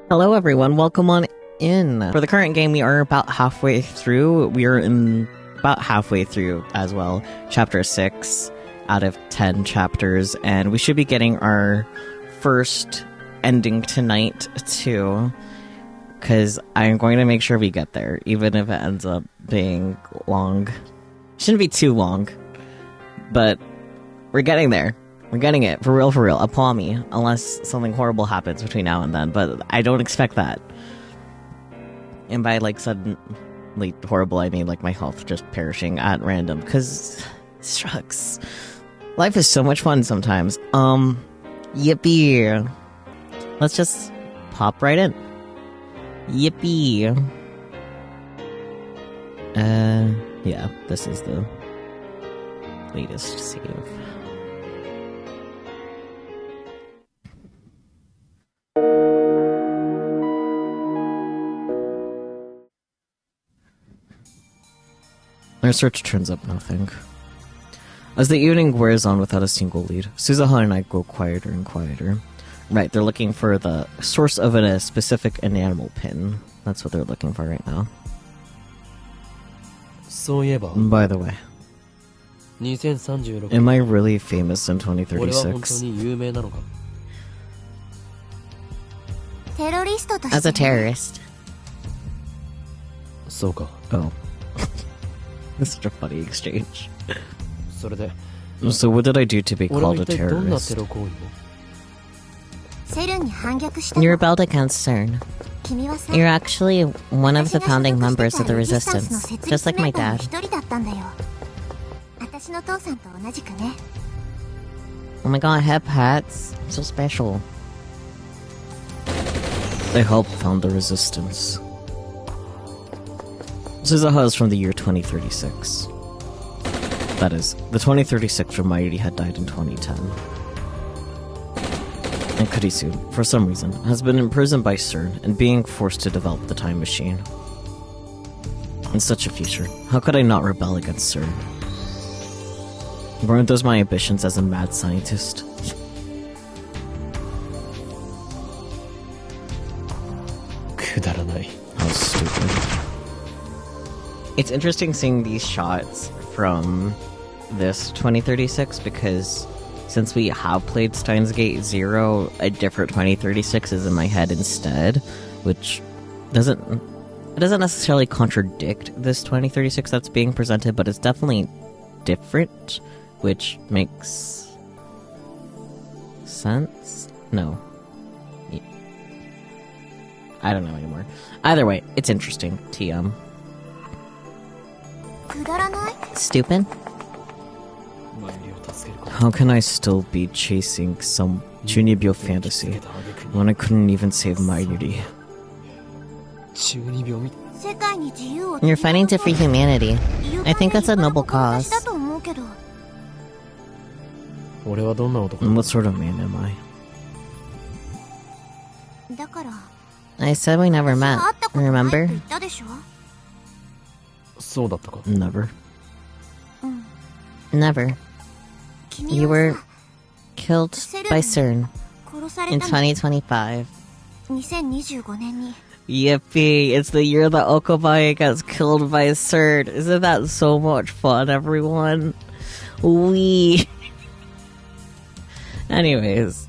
Hello everyone, welcome on in. For the current game, we are about halfway through. We are about halfway through as well. Chapter 6 out of 10 chapters, and we should be getting our first ending tonight too, because I'm going to make sure we get there, even if it ends up being long. Shouldn't be too long, but we're getting there. We're getting it, for real, upon me, unless something horrible happens between now and then, but I don't expect that. And by, like, suddenly horrible, I mean, like, my health just perishing at random, because, shucks. Life is so much fun sometimes. Yippee. Let's just pop right in. Yippee. Yeah, this is the latest save. Our search turns up nothing. As the evening wears on without a single lead, Suzuha and I go quieter and quieter. Right, they're looking for the source of a specific enamel pin. That's what they're looking for right now. By the way, am I really famous in 2036? As a terrorist. Oh. That's such a funny exchange. So what did I do to be called a terrorist? You rebelled against CERN. You're actually one of the founding members of the resistance, just like my dad. Oh my god, hep hats. So special. They helped found the resistance. Suzuha is from the year 2036. That is, the 2036 when Mairi had died in 2010. And Kurisu, for some reason, has been imprisoned by CERN and being forced to develop the time machine. In such a future, how could I not rebel against CERN? Weren't those my ambitions as a mad scientist? How stupid. It's interesting seeing these shots from this 2036 because since we have played Steins Gate 0, a different 2036 is in my head instead, which doesn't necessarily contradict this 2036 that's being presented, but it's definitely different, which makes sense? No. I don't know anymore. Either way, it's interesting. TM. Stupid? How can I still be chasing some Junibyo fantasy when I couldn't even save Mayuri? You're fighting to free humanity. I think that's a noble cause. And what sort of man am I? I said we never met, remember? Never. Never. You were killed by CERN in 2025. Yippee! It's the year that Okabaye gets killed by CERN. Isn't that so much fun, everyone? Wee! Anyways.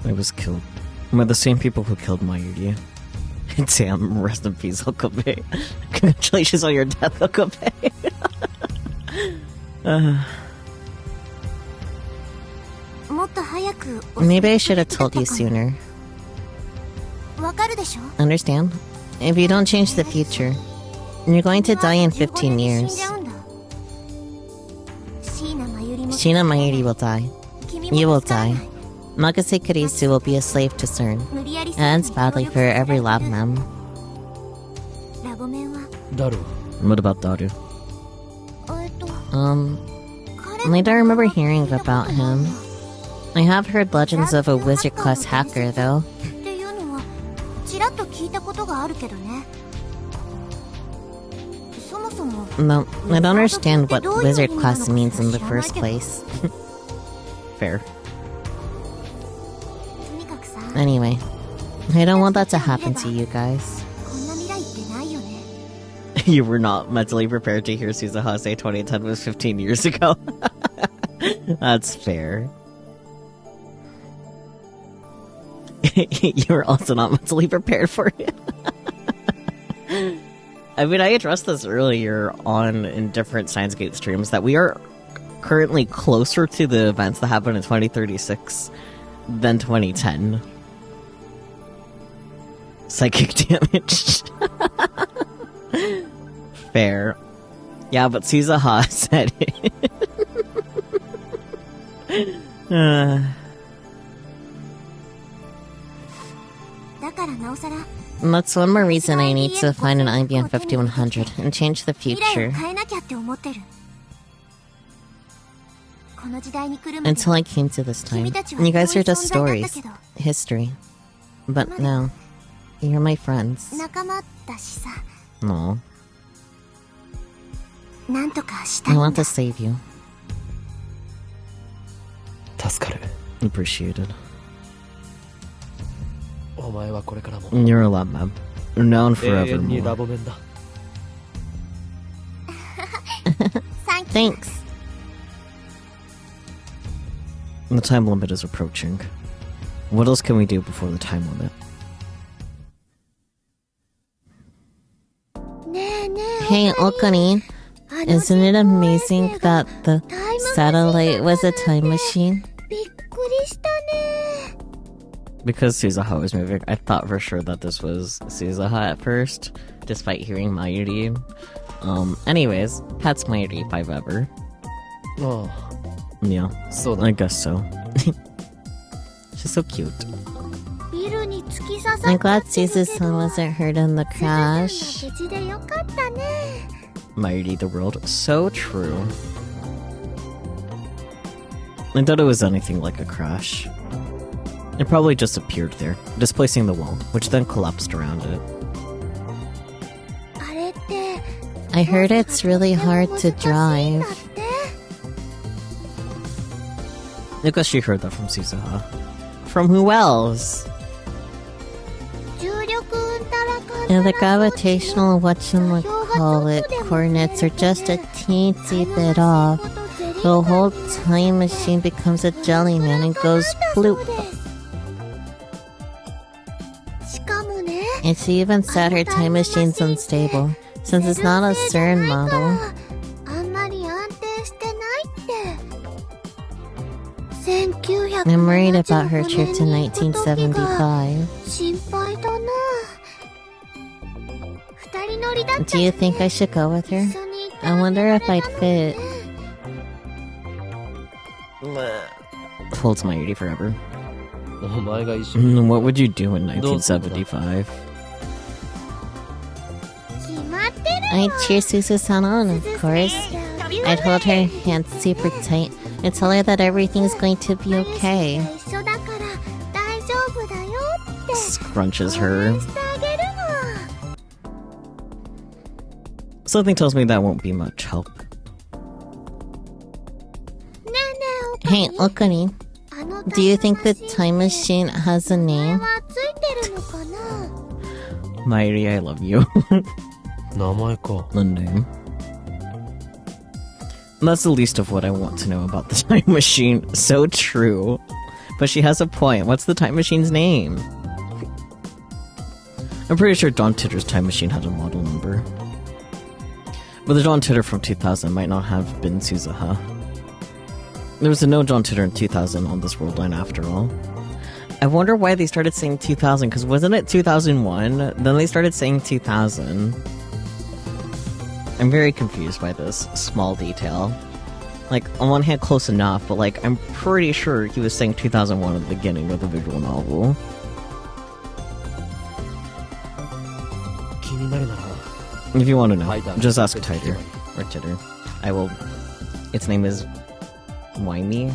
I was killed by the same people who killed Mayuri. Damn, rest in peace, Okabe. Congratulations on your death, Okabe. Maybe I should have told you sooner. Understand? If you don't change the future, you're going to die in 15 years. Shina Mayuri will die. You will die. Magase Kurisu will be a slave to CERN. It ends badly for every lab mem. What about Daru? I don't remember hearing about him. I have heard legends of a wizard-class hacker, though. No, I don't understand what wizard class means in the first place. Fair. Anyway, I don't want that to happen to you guys. You were not mentally prepared to hear Suzuha say 2010 was 15 years ago. That's fair. You were also not mentally prepared for it. I mean, I addressed this earlier on in different Steins Gate streams that we are currently closer to the events that happened in 2036 than 2010. Psychic damage. Fair. Yeah, but Suzuha said it. And that's one more reason I need to find an IBM 5100 and change the future. Until I came to this time, you guys are just stories, history. But now, you're my friends. No. I want to save you. Appreciated. You're a lot, man. Known forevermore. Thanks. The time limit is approaching. What else can we do before the time limit? Hey, Okani, isn't it amazing that the satellite was a time machine? Because Suzuha was moving, I thought for sure that this was Suzuha at first, despite hearing Mayuri. Anyways, that's Mayuri if I've ever. Oh. Yeah, I guess so. She's so cute. I'm glad Suzuha wasn't hurt in the crash. Mayuri the world. So true. I thought it was anything like a crash. It probably just appeared there, displacing the wall, which then collapsed around it. I heard it's really hard to drive. Because she heard that from Suzuha. From who else? And the gravitational whatchamacallit coordinates are just a teensy bit off. The whole time machine becomes a jellyman and goes bloop. And she even said her time machine's unstable, since it's not a CERN model. I'm worried about her trip to 1975. Do you think I should go with her? I wonder if I'd fit. Holds Mayuri forever. What would you do in 1975? I'd cheer Suzu-san on, of course. I'd hold her hand super tight and tell her that everything's going to be okay. Scrunches her. Something tells me that won't be much help. Hey, Okani, do you think the time machine has a name? Mayuri, I love you. The name. That's the least of what I want to know about the time machine. So true. But she has a point. What's the time machine's name? I'm pretty sure Dawn Titter's time machine had a model number. But the Dawn Titter from 2000 might not have been Suzuha. There was no Dawn Titter in 2000 on this world line after all. I wonder why they started saying 2000, because wasn't it 2001? Then they started saying 2000. I'm very confused by this small detail. Like, on one hand, close enough, but like, I'm pretty sure he was saying 2001 at the beginning of the visual novel. If you want to know, just ask Titter. Or Titter. I will... Its name is... Whiny?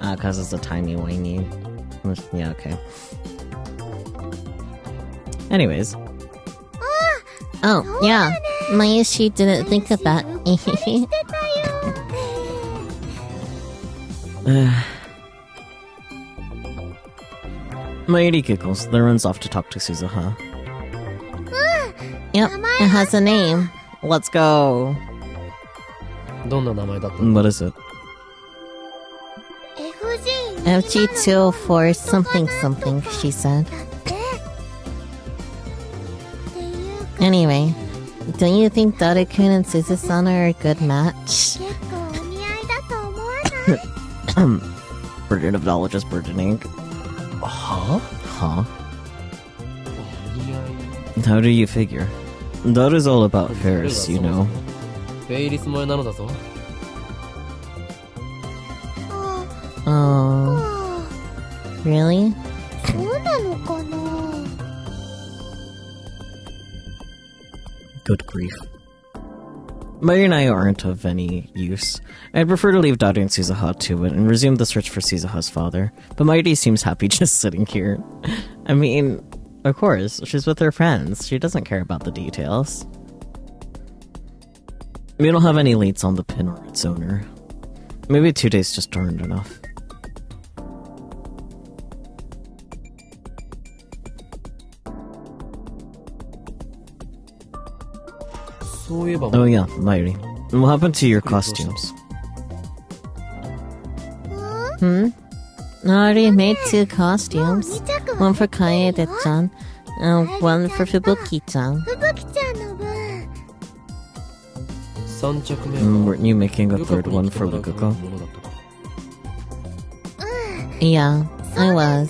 Cause it's a tiny whiny. Yeah, okay. Anyways. Oh, yeah. Mayashi didn't think of that. Mayuri giggles, then runs off to talk to Suzuha. Yep, it has a name. Let's go. What is it? FG204 something something, she said. Anyway, don't you think Daru-kun and Suzu-san are a good match? Burden of knowledge is burdening. Huh? How do you figure? That is all about Ferris, you know. Oh. Really? Good grief. Mayuri and I aren't of any use. I'd prefer to leave Daru and Suzuha to it and resume the search for Suzuha's father, but Mayuri seems happy just sitting here. I mean, of course, she's with her friends. She doesn't care about the details. We don't have any leads on the pin or its owner. Maybe 2 days just aren't enough. Oh yeah, Mayuri. What happened to your costumes? I already made 2 costumes. One for Kaede-chan, and one for Fubuki-chan. Weren't you making a 3rd one for Lukuko? Yeah, I was.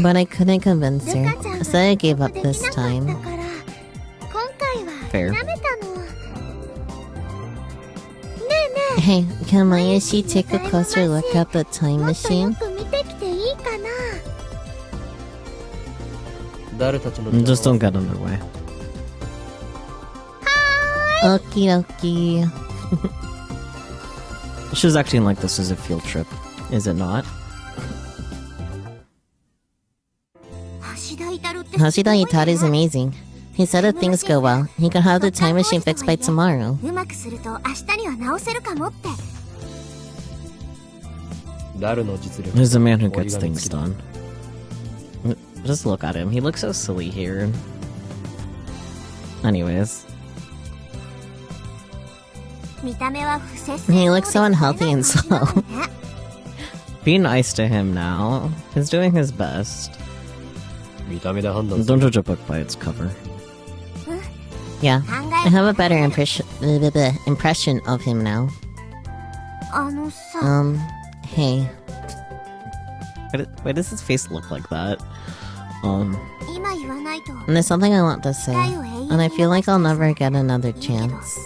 But I couldn't convince her, so I gave up this time. Fair. Hey, can Mayashi take a closer look at the time machine? Just don't get in their way. Okie dokie. She's acting like this is a field trip, is it not? Hashida Itaru is amazing. He said if things go well, he can have the time machine fixed by tomorrow. He's the man who gets things done. Just look at him, he looks so silly here. Anyways. He looks so unhealthy and slow. Be nice to him now. He's doing his best. Don't judge a book by its cover. Yeah, I have a better impression of him now. Hey. Why does his face look like that? And there's something I want to say, and I feel like I'll never get another chance.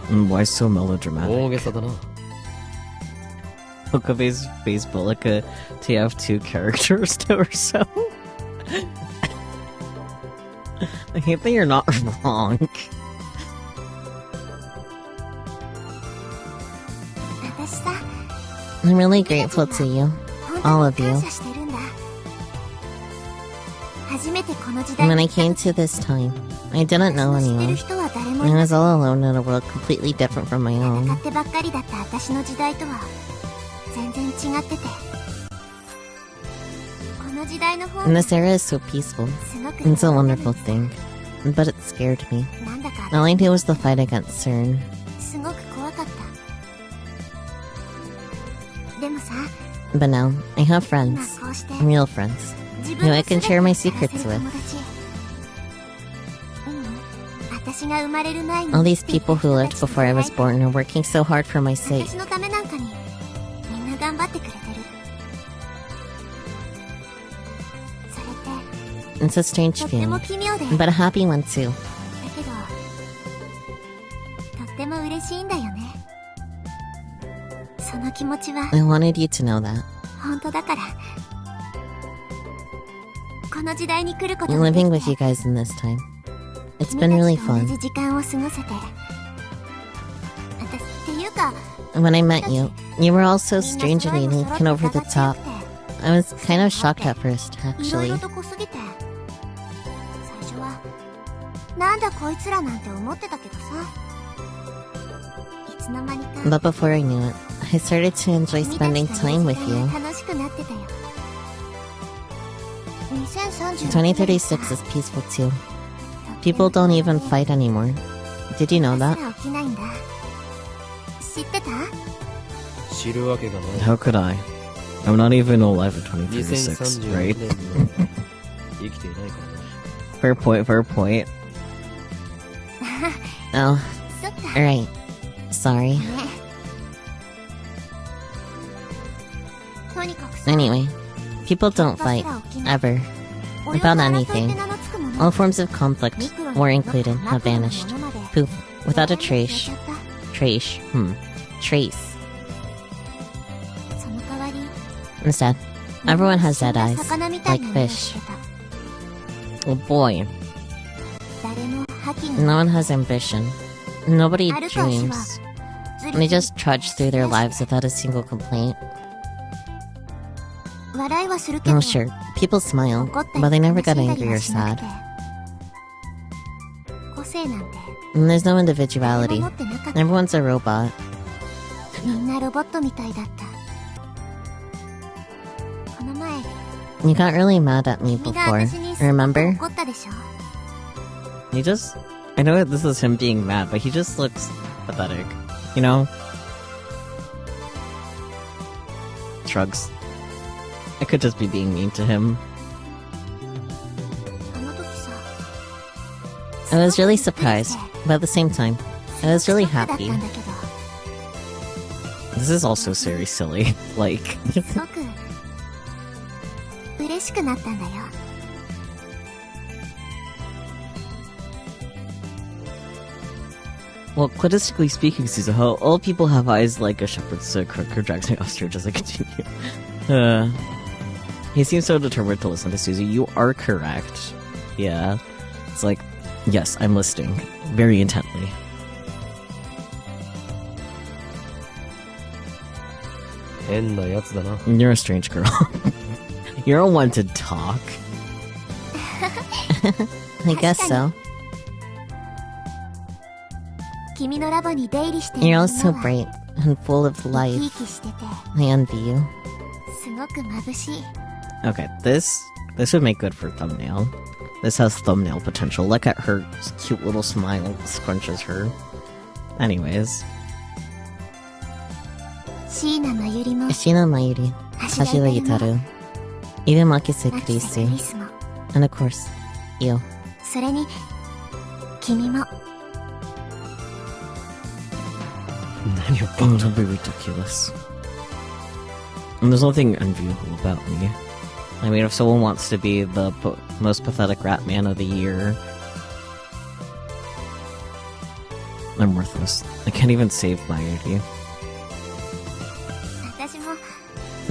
Why so melodramatic? Okabe's face built like a TF2 character or so. I hate that you're not wrong. I'm really grateful to you. All of you. When I came to this time, I didn't know anyone. I was all alone in a world completely different from my own. And this era is so peaceful. It's a wonderful thing. But it scared me. All I knew was the fight against CERN. But now, I have friends. Real friends. Who I can share my secrets with. All these people who lived before I was born are working so hard for my sake. It's a strange feeling, but a happy one too. I wanted you to know that. Living with you guys in this time. It's been really fun. When I met you, you were all so strangely unique and over the top. I was kind of shocked at first, actually. But before I knew it, I started to enjoy spending time with you. 2036 is peaceful too. People don't even fight anymore. Did you know that? How could I? I'm not even alive in 2036, right? Fair point, fair point. Oh, alright. Sorry. Anyway, people don't fight, ever. About anything. All forms of conflict, war included, have vanished. Poof, without a trace. Trace. Instead, everyone has dead eyes, like fish. Oh boy. No one has ambition. Nobody dreams. They just trudge through their lives without a single complaint. Oh sure, people smile, but they never get angry or sad. And there's no individuality. Everyone's a robot. You got really mad at me before, remember? He just... I know this is him being mad, but he just looks pathetic. You know? Shrugs. I could just be being mean to him. I was really surprised, but at the same time, I was really happy. This is also very silly. Like... Well, statistically speaking, Suzuha, all people have eyes like a shepherd's projecting ostrich as I continue. He seems so determined to listen to Suzy. You are correct. Yeah. It's like, yes, I'm listening. Very intently. You're a strange girl. You're a one to talk. I guess so. You're all so bright and full of life. I envy you. Okay, this would make good for thumbnail. This has thumbnail potential. Look at her cute little smile scrunches her. Anyways. Shina Mayuri, Hashira Yutaru, Iwamaki Krisu, and of course, you. Don't be ridiculous. And there's nothing enviable about me. I mean, if someone wants to be the most pathetic rat man of the year, I'm worthless. I can't even save my ID.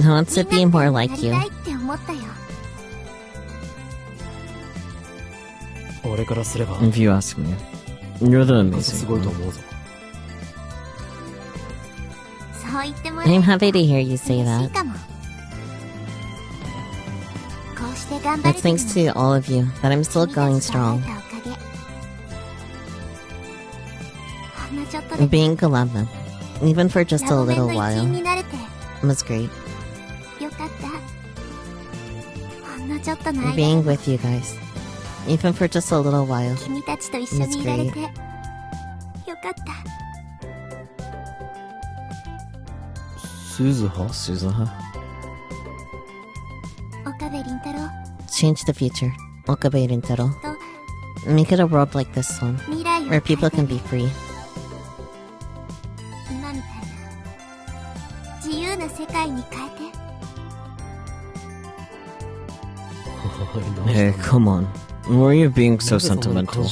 I want to be more like you. If you ask me, you're the amazing one. I'm happy to hear you say that. It's thanks to all of you that I'm still going strong. Being 11, even for just a little while, was great. Being with you guys, even for just a little while, was great. Suzuha. Change the future. Okabe Rintaro. Make it a world like this one, where people can be free. Hey, come on. Why are you being so sentimental?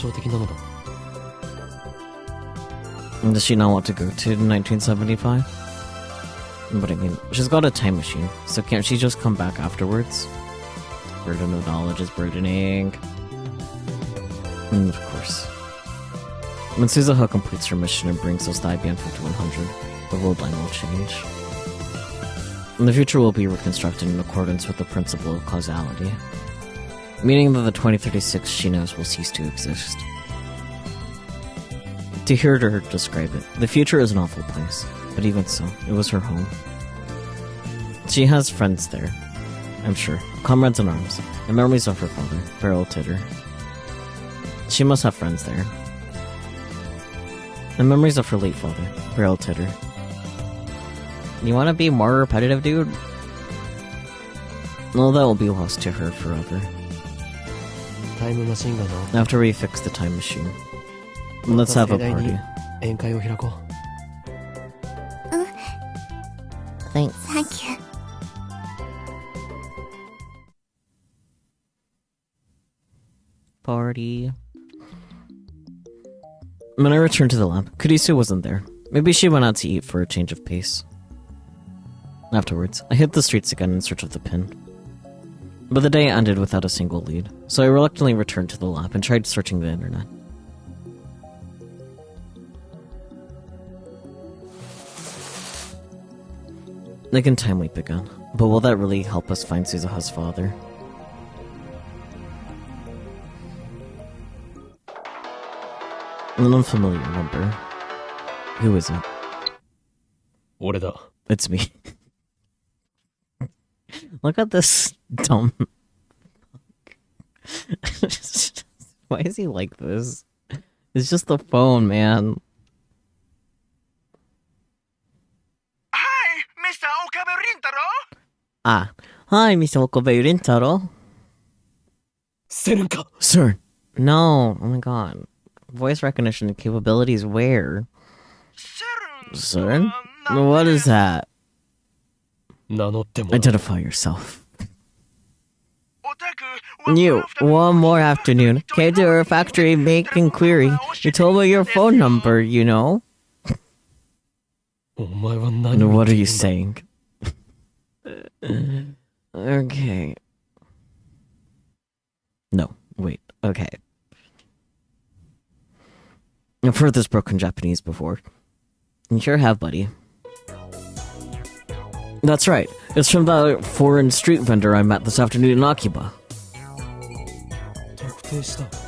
Does she not want to go to 1975? But I mean, she's got a time machine, so can't she just come back afterwards? Burden of knowledge is burdening. And of course. When Suzuha completes her mission and brings those Daibian 5100, the world line will change. And the future will be reconstructed in accordance with the principle of causality. Meaning that the 2036 Shinos will cease to exist. To hear her describe it, the future is an awful place, but even so, it was her home. She has friends there, I'm sure, comrades in arms, and memories of her father, Beryl Titter. She must have friends there. And memories of her late father, Beryl Titter. You wanna be more repetitive, dude? Well, that will be lost to her forever. After we fix the time machine, let's have a party. Thanks. Thank you. Party. When I returned to the lab, Kurisu wasn't there. Maybe she went out to eat for a change of pace. Afterwards, I hit the streets again in search of the pin. But the day ended without a single lead, so I reluctantly returned to the lab and tried searching the internet. Again, time leap again. But will that really help us find Suzuha's father? An unfamiliar number. Who is it? It's me. Look at this dumb Why is he like this? It's just the phone, man. Hi, Mr. Okabe Rintaro. Ah, hi, Mr. Okabe Rintaro. Sir. No, oh my god. Voice recognition capabilities where? Sir? What is that? Identify yourself. You, one more afternoon, came to our factory making query. You told me your phone number, you know? What are you saying? Okay. No, wait, okay. I've heard this broken Japanese before. You sure have, buddy. That's right. It's from that foreign street vendor I met this afternoon in Akiba.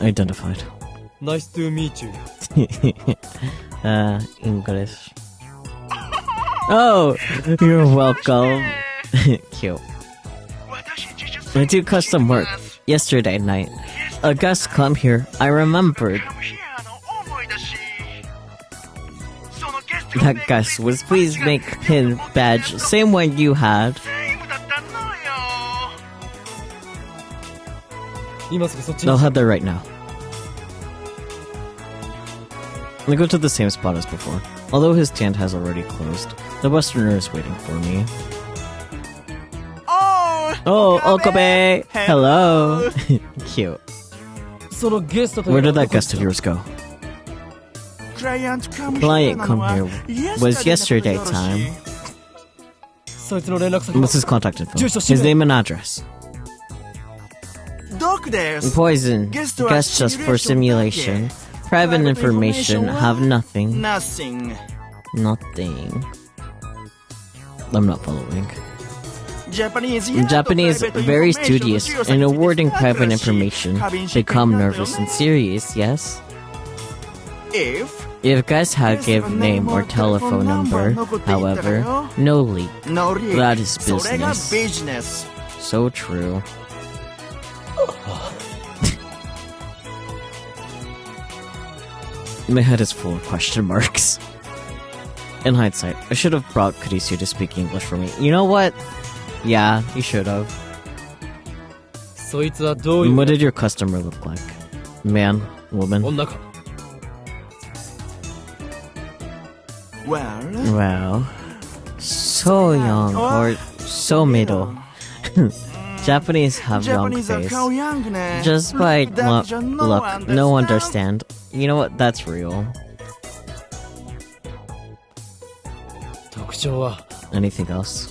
Identified. Nice to meet you. English. Oh, you're welcome. Cute. I do custom work. Yesterday night, a guest come here. I remembered. That guest was please make pin badge, same one you had. I'll head there right now. I go to the same spot as before. Although his stand has already closed, the Westerner is waiting for me. Oh, Okabe! Hello! Cute. Where did that guest of yours go? Client come here was yesterday time. What's his contact info? His name and address. Poison. Guess just for simulation. Private information have nothing. Nothing. Nothing. I'm not following. Japanese, very studious in awarding private information. Become nervous and serious, yes? If guys had give name or telephone number, however, no leak. That is business. So true. My head is full of question marks. In hindsight, I should have brought Kurisu to speak English for me. You know what? Yeah, you should have. What did your customer look like? Man? Woman? Well, so young or so middle. Japanese have young face. Just by look, no understand. You know what? That's real. Anything else?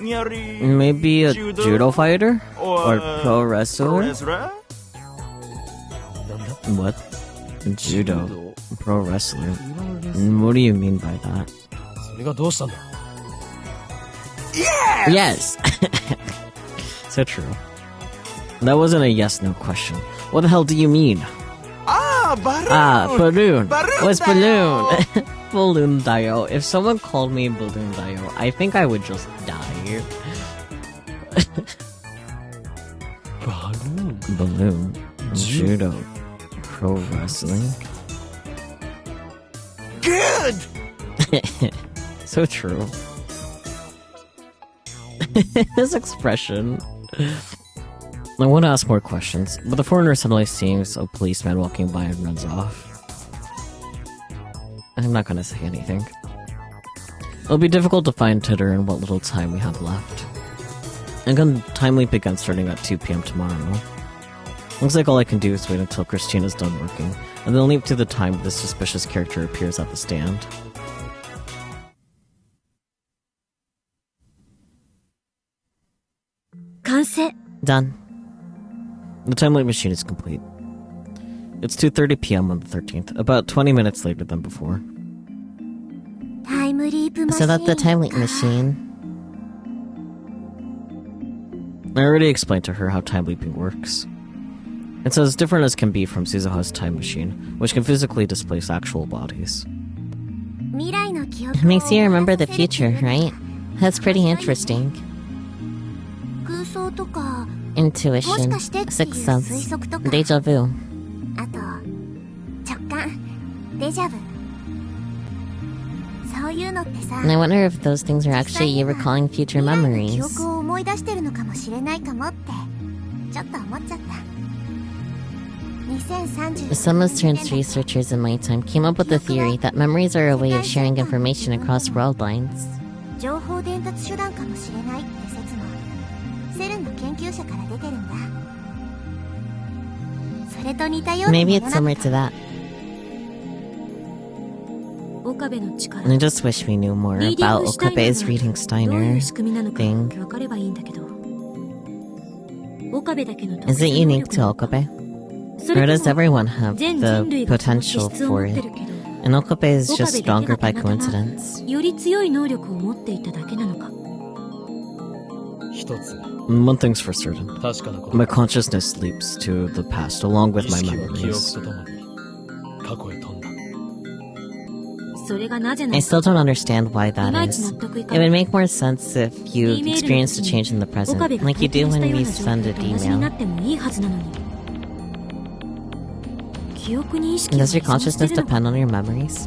Maybe a judo fighter? Or pro wrestler? What? Judo. Pro wrestler. What do you mean by that? Yes! So true. That wasn't a yes-no question. What the hell do you mean? Balloon. What's balloon? Balloon Dio. If someone called me Balloon Dio, I think I would just die. Balloon. Judo. Pro wrestling. Good! So true. His expression. I want to ask more questions, but the foreigner suddenly sees a policeman walking by and runs off. I'm not gonna say anything. It'll be difficult to find Titter in what little time we have left. Again, time leap again starting at 2 p.m. tomorrow. Looks like all I can do is wait until Christina's done working, and then leap to the time this suspicious character appears at the stand. Done. The time leap machine is complete. It's 2:30 p.m. on the 13th, about 20 minutes later than before. So that's the time leap machine. I already explained to her how time leaping works. It's as different as can be from Suzuha's time machine, which can physically displace actual bodies. It makes you remember the future, right? That's pretty interesting. Intuition, sixth sense, deja vu. And I wonder if those things are actually you recalling future memories. Some of Stern's researchers in my time came up with the theory that memories are a way of sharing information across world lines. Maybe it's similar to that. I just wish we knew more about Okabe's reading Steiner thing. Is it unique to Okabe? Or does everyone have the potential for it? And Okabe is just stronger by coincidence. One thing's for certain. My consciousness leaps to the past along with my memories. I still don't understand why that is. It would make more sense if you experienced a change in the present, like you do when we send an email. Does your consciousness depend on your memories?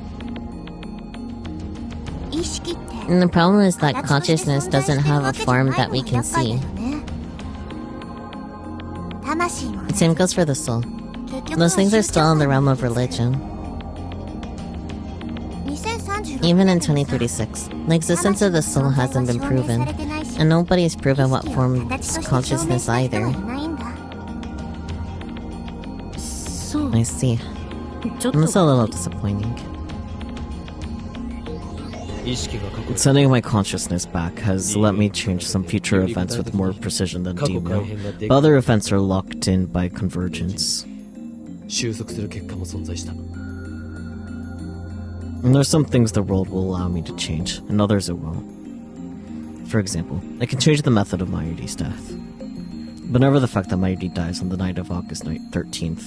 And the problem is that consciousness doesn't have a form that we can see. The same goes for the soul. Those things are still in the realm of religion. Even in 2036, the existence of the soul hasn't been proven, and nobody's proven what forms consciousness either. I see. That's a little disappointing. Sending my consciousness back has let me change some future events with more precision than Demo, but other events are locked in by convergence. And there's some things the world will allow me to change, and others it won't. For example, I can change the method of Mayuri's death, but never the fact that Mayuri dies on the night of August 13th.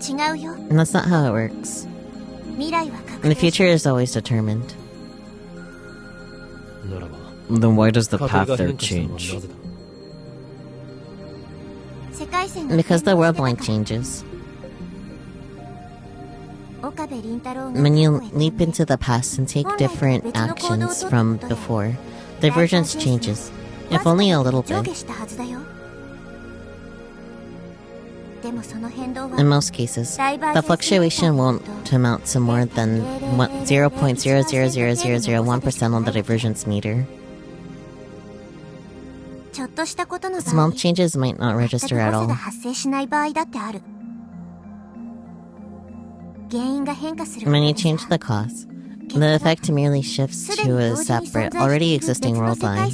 And that's not how it works. And the future is always determined. Then why does the path there change? Because the world line changes. When you leap into the past and take different actions from before, divergence changes, if only a little bit. In most cases, the fluctuation won't amount to more than 0.0000001% on the divergence meter. Small changes might not register at all. When you change the cause, the effect merely shifts to a separate, already existing world line.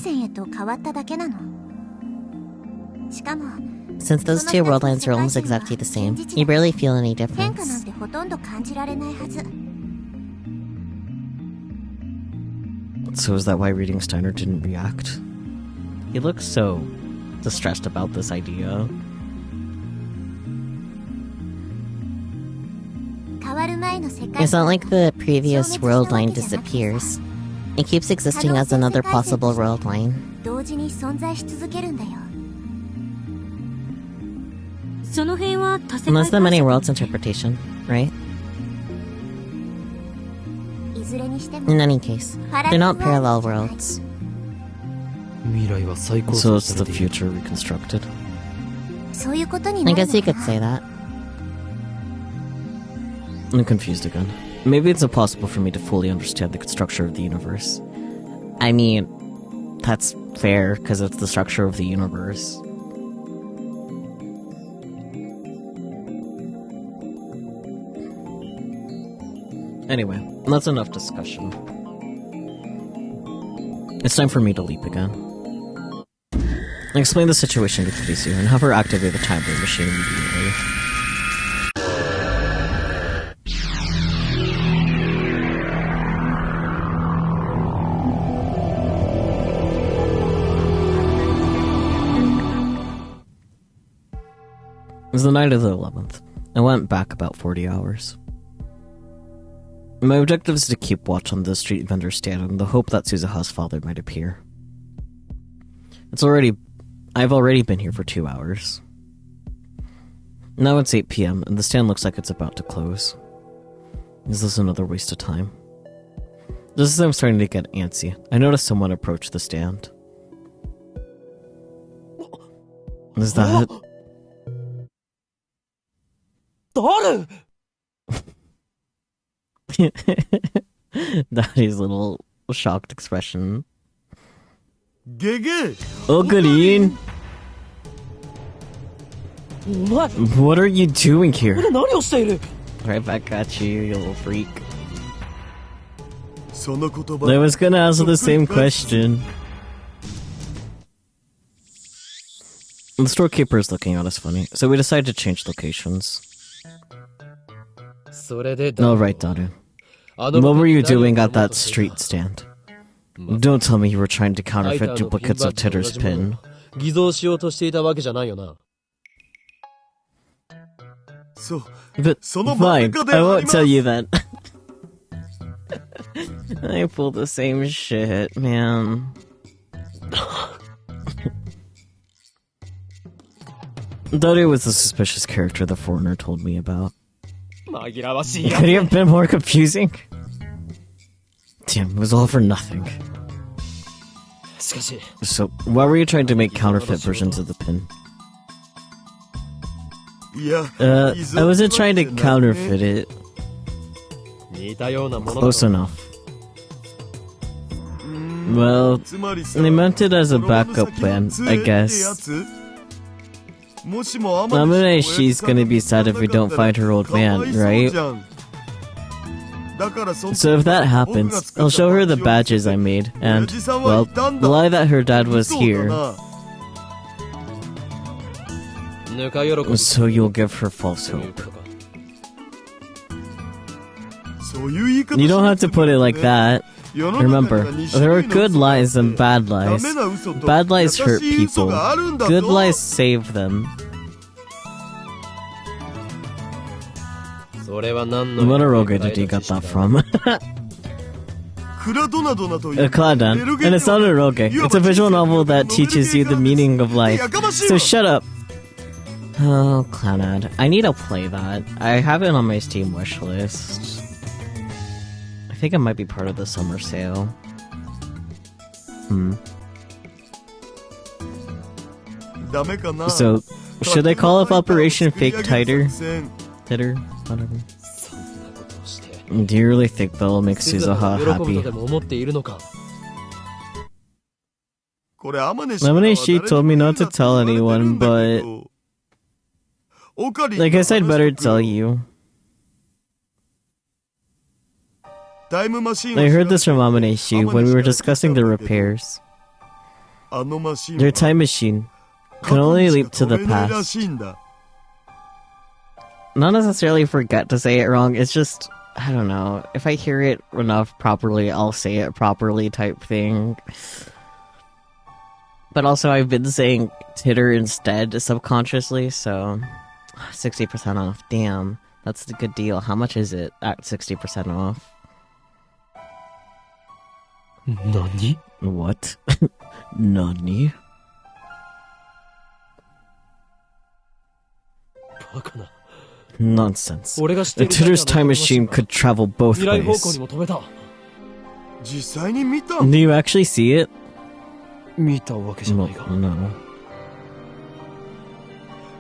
Since those two world lines are almost exactly the same, you barely feel any difference. So is that why reading Steiner didn't react? He looks so distressed about this idea. It's not like the previous world line disappears. It keeps existing as another possible world line. And that's the many worlds interpretation, right? In any case, they're not parallel worlds. So it's the future reconstructed. I guess you could say that. I'm confused again. Maybe it's impossible for me to fully understand the structure of the universe. I mean, that's fair, because it's the structure of the universe. Anyway, that's enough discussion. It's time for me to leap again. Explain the situation to Kibisu and have her activate the time machine immediately. It was the night of the 11th. I went back about 40 hours. My objective is to keep watch on the street vendor stand in the hope that Suzuha's father might appear. I've already been here for 2 hours. Now it's 8 PM and the stand looks like it's about to close. Is this another waste of time? Just as I'm starting to get antsy, I noticed someone approach the stand. Is that... Daddy's little shocked expression. Ocarine! What are you doing here? Right back at you, you little freak. I was gonna ask the same question. The storekeeper is looking at us funny, so we decided to change locations. Alright, Daru. What were you doing at that street stand? Don't tell me you were trying to counterfeit duplicates of Titter's pin. But fine, I won't tell you that. I pulled the same shit, man. Daru was the suspicious character the foreigner told me about. Could he have been more confusing? Damn, it was all for nothing. So, why were you trying to make counterfeit versions of the pin? I wasn't trying to counterfeit it. Close enough. Well, they meant it as a backup plan, I guess. She's gonna be sad if we don't find her old man, right? So if that happens, I'll show her the badges I made, and, well, lie that her dad was here. So you'll give her false hope. You don't have to put it like that. Remember, there are good lies and bad lies. Bad lies hurt people. Good lies save them. What eroge did you get that from? Claudan. And it's not an eroge. It's a visual novel that teaches you the meaning of life. So shut up. Oh, Clownad. I need to play that. I have it on my Steam wishlist. I think it might be part of the summer sale. So, should I call up Operation Fake Titter? Titter? Whatever. Do you really think that'll make Suzuha happy? She told me not to tell anyone, but... I guess I'd better tell you. I heard this from Amaneshi when we were discussing the repairs. Their time machine can only leap to the past. Not necessarily forget to say it wrong, it's just, I don't know, if I hear it enough properly, I'll say it properly type thing. But also I've been saying titter instead subconsciously, so 60% off, damn. That's a good deal. How much is it at 60% off? 何 What? Nani? バカな。 Nonsense. 俺が知って The る Titter's time machine could travel both 未来方向 ways. にも飛べた。実際に見た Do you actually see it? 見たわけじゃ No. ないが。 No.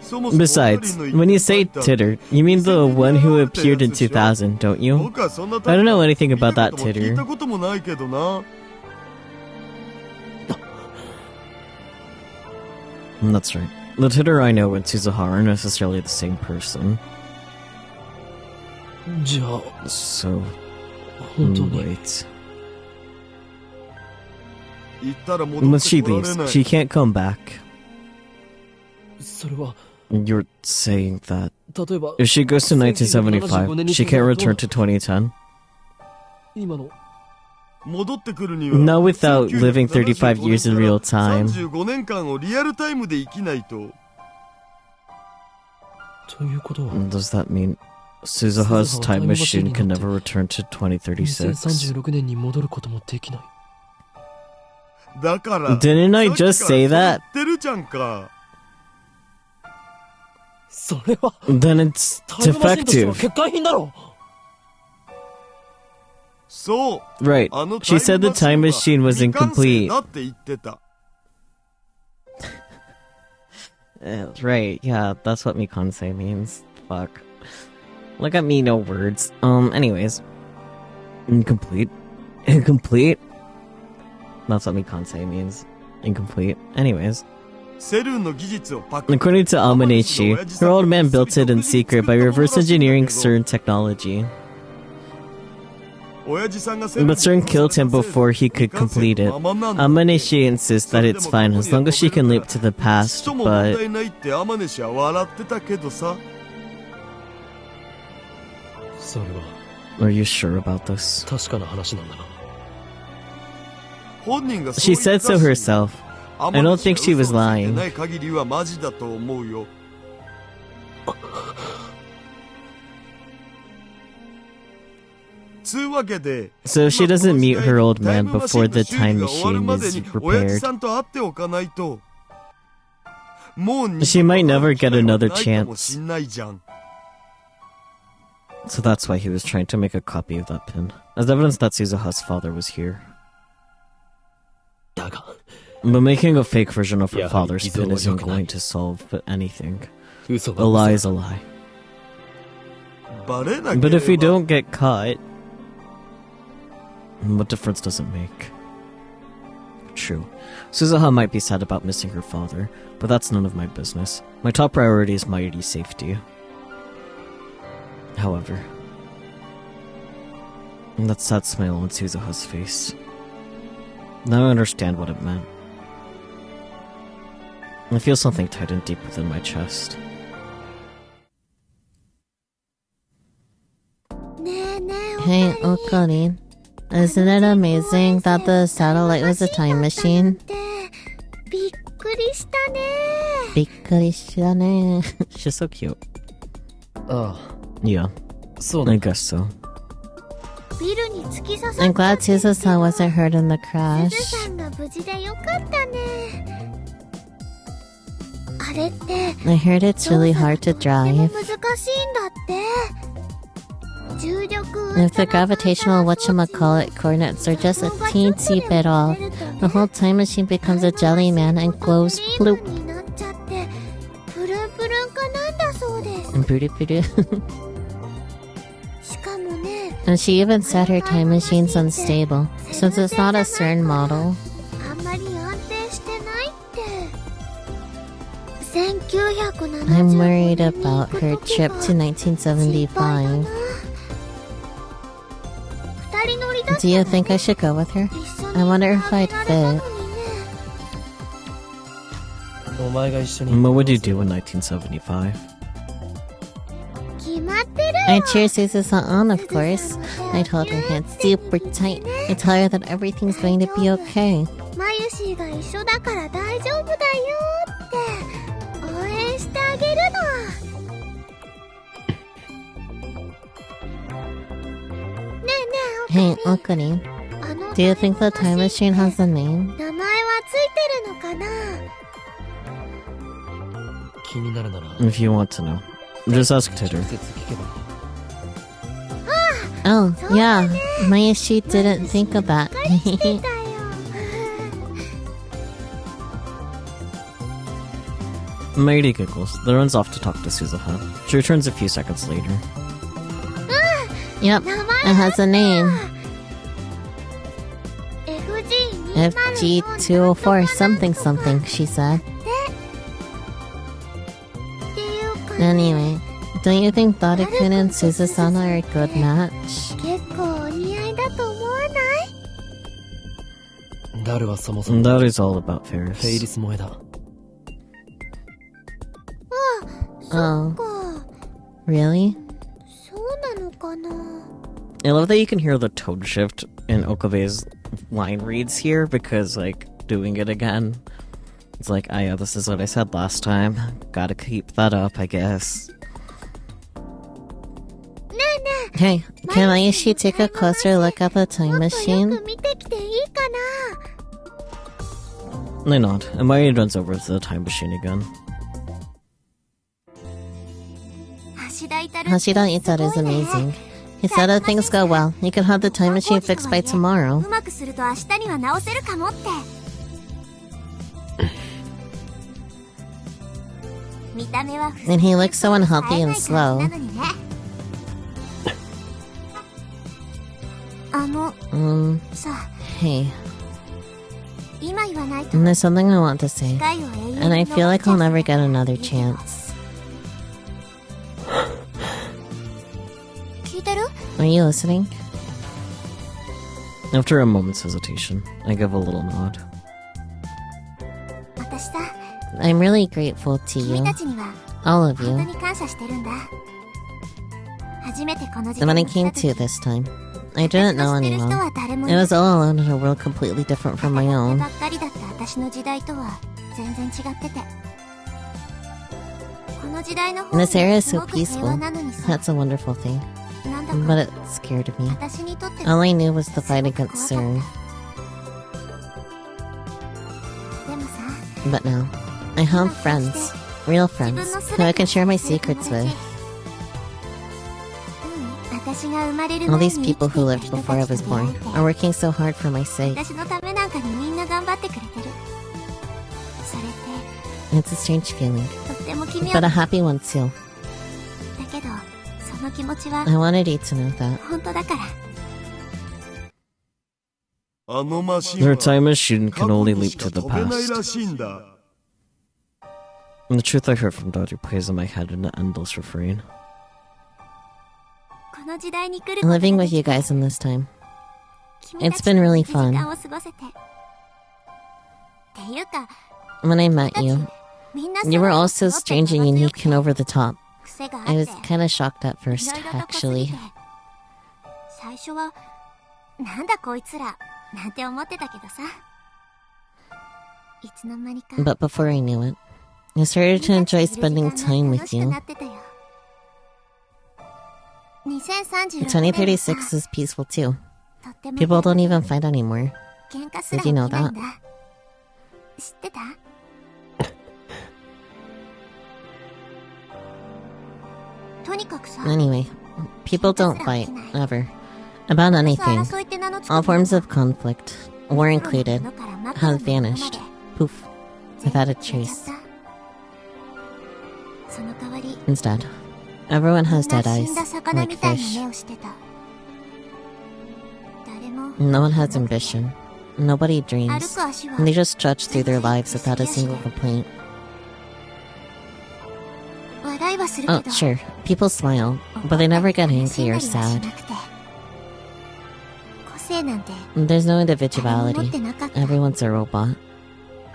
そもそも Besides, 二人の when you 言 say ってたって Titter, you mean the one who appeared in 2000, don't you? 僕はそんな I don't know anything about that 見たことも聞いた Titter. こともないけどな。 That's right. The Titter I know and Suzuha aren't necessarily the same person. じゃあ、 So, 本当に。 wait. 行ったら戻って Once she こられ leaves, ない she can't come back. それは、 You're saying that 例えば、 if she goes to 1975, she can't return to 2010? 今の、戻ってくるには Not without living 35 years in real time. 35年間をリアルタイムで生きないと。ということは、 Does that mean Suzuha's time machine can never return to 2036? 2036年に戻ることもできない。だから Didn't I just say that? 言ってるじゃんか。それは、 Then it's タイムマシンとしての defective. 欠陥品だろ。そう。 Right. あの She said the time machine was 未完成 incomplete. だって言ってた。 Right, yeah, that's what Mikanse means. Fuck. Look at me, no words. Anyways. Incomplete. Incomplete? That's what Mikanse means. Incomplete. Anyways. セルンの技術をパク According to Amanechi, her old man built it in secret by reverse engineering CERN technology. 親父さんがセルン But CERN killed him before he could complete it. Amanechi insists that it's fine as long as she can leap to the past, 人も問 but 題ないってアマネシは笑ってたけどさ。それは、 are you sure about this? 確かな話なんだな。本人が She said so herself. I don't think she was lying. ない限りはマジだと思うよ。つうわけで、 So she doesn't meet her old man before the time タイムマシンの machine 修理が終わるまで is に親父 repaired. さんと会っておかないと。もう She might never get another ないかも chance. しんないじゃん。 So that's why he was trying to make a copy of that pin, as evidence that Suzuha's father was here. だが、 But making a fake version of her Yeah, father's he's pin all isn't young. going to solve anything. 嘘 A が lie 嘘 is a lie. バレなけれ But ば if we don't get caught, what difference does it make? True. Suzuha might be sad about missing her father, but that's none of my business. My top priority is Mayuri's safety. However, that sad smile on Suzuha's face. Now I understand what it meant. I feel something tighten deep within my chest. Hey, Okarin. Isn't it amazing that the satellite was a time machine? びっくりしたね。びっくりしたね. She's so cute. あ Yeah, あ、そう I なんだ。 guess so. ビルに突き刺さ I'm った glad Suzu-san wasn't hurt in the す crash. ずさんが無事でよかったね。あれって I heard it's really hard to とっても drive. 難しいんだって。重力 If the gravitational whatchamacallit coordinates are just a teensy bit off, the whole time machine becomes a jelly man and glows クリー bloop. ムになっちゃってプルンプルンかなんだそうです。 Boo-doo-boo-doo. しかもね、 And she even said her time machine's unstable, since it's not a CERN model. あんまり安定してないって。1975 I'm worried 年に about 行く her 時 trip が to 心配だな。 1975. 二人乗りだった Do you think I should go with her? 一緒 I に wonder if 旅 I'd 立れたのに fit. ね。お前が一緒に。 What would you do in 1975? 決まってる I cheer Suzu-san on, of course. I hold her hand super tight. I tell her that everything's going to be okay. マユシーが一緒だから大丈夫だよって応援してあげるの。Hey, Okuni, あの do you think the time machine has a name? 名前はついてるのかな？気になるなら、 If you want to know, just ask 直 Titter. 接聞けば。 Oh, yeah. Mayashi didn't think of that. だよ。 Mighty giggles, then runs off to talk to Suzuha. She returns a few seconds later. Yep, 名 it 前 has a name. FG204 FG204 something something, she said. っていうか、 Anyway, don't you think Dada-kun and Suzu-sana are a good match? 結構お似合いだと思わない？ダルはそもそも And that is all about フェイリ Ferris. ス萌えだ。Oh, か、 really? そうなのかな？ I love that you can hear the tone shift in Okabe's line reads here because, like, doing it again. It's like, ah, yeah, this is what I said last time. Gotta keep that up, I guess. Hey, can Mayashi take a closer look at the time もっとよ machine? く見てきていいかな？ They nod, and Maya runs over to the time machine again. Hashida Itaru is amazing. He said if things go well, you can have the time machine fixed by tomorrow. うまくすると明日には直せるかもって。見た目は普通 And he looks so unhealthy and slow. なのにね。さ、 Hey, 今言わないと and there's something I want to say. 機会を永遠に And I feel like I'll never get another 残しちゃう chance. 聞いてる？ Are you listening? After a moment's hesitation, I give a little nod. 私さ、 I'm really grateful to 君 you, たちには all of 本当 you. に感謝してるんだ。初めてこの時 And when 代 I に来 came た時 to this time, I didn't know 知ってる人 anyone. は誰もい I ない。 was all alone in a world completely different from my 戦 own. ってばっかりだった私の時代とは全然違ってて。この時代の方 And this area is す so ごく平 peaceful. 和なのにさ、 That's a wonderful thing. なんだ But か it scared me. 私にとって All I knew was the fight against CERN. でもさ、 But now, I have friends, real friends, who I can share my secrets with. 私が生まれる All 前 these に people 生きて who い lived た人 before I た was ちと出 born 会えて are working so hard for my sake. 私のためなんかにみんな頑張ってくれてる。それっ It's a strange feeling, てとっても奇妙 but だ a happy one too. けど、その気持ちは I wanted you to know that. 本当だから。あのマシン Their は time machine 過 can 去 only に leap し to か the 飛べないら past. しいんだ。 And the truth I heard from Dodger plays in my head in an endless refrain. この時代に来ることが Living で with き you た guys in this time. 君た It's ち been と really いい時 fun. 間を過ごせて。っていうか、 When I met you, みんな you were all そ so う strange and unique and over the top. 癖があっ I て was kinda shocked at い first, ろいろと濃すぎ actually. て最初はなんだこいつらなんて思ってたけどさ、いつの間にか But before I knew it, I started to enjoy spending time with you. 2036 is peaceful too. People don't even fight anymore. Did you know that? 知ってた？とにかくさ、 Anyway, people don't fight, ever. About anything. 争いって名の付く All forms of conflict, war ミクロ included, なものからマクロな have ものまで vanished. Poof. Without a 消えち trace. ゃった。その代わり Instead, everyone has みん dead な死 eyes, んだ魚 like みたいな fish. 目をしてた。誰も No one has ambition. Nobody 歩 dreams. く足は And they just trudge through their lives without a single complaint. 笑いはするけ Oh, ど sure, people smile, but they never get angry or sad. 個性なんて There's no 誰も持っ individuality. てなかった。 Everyone's a robot.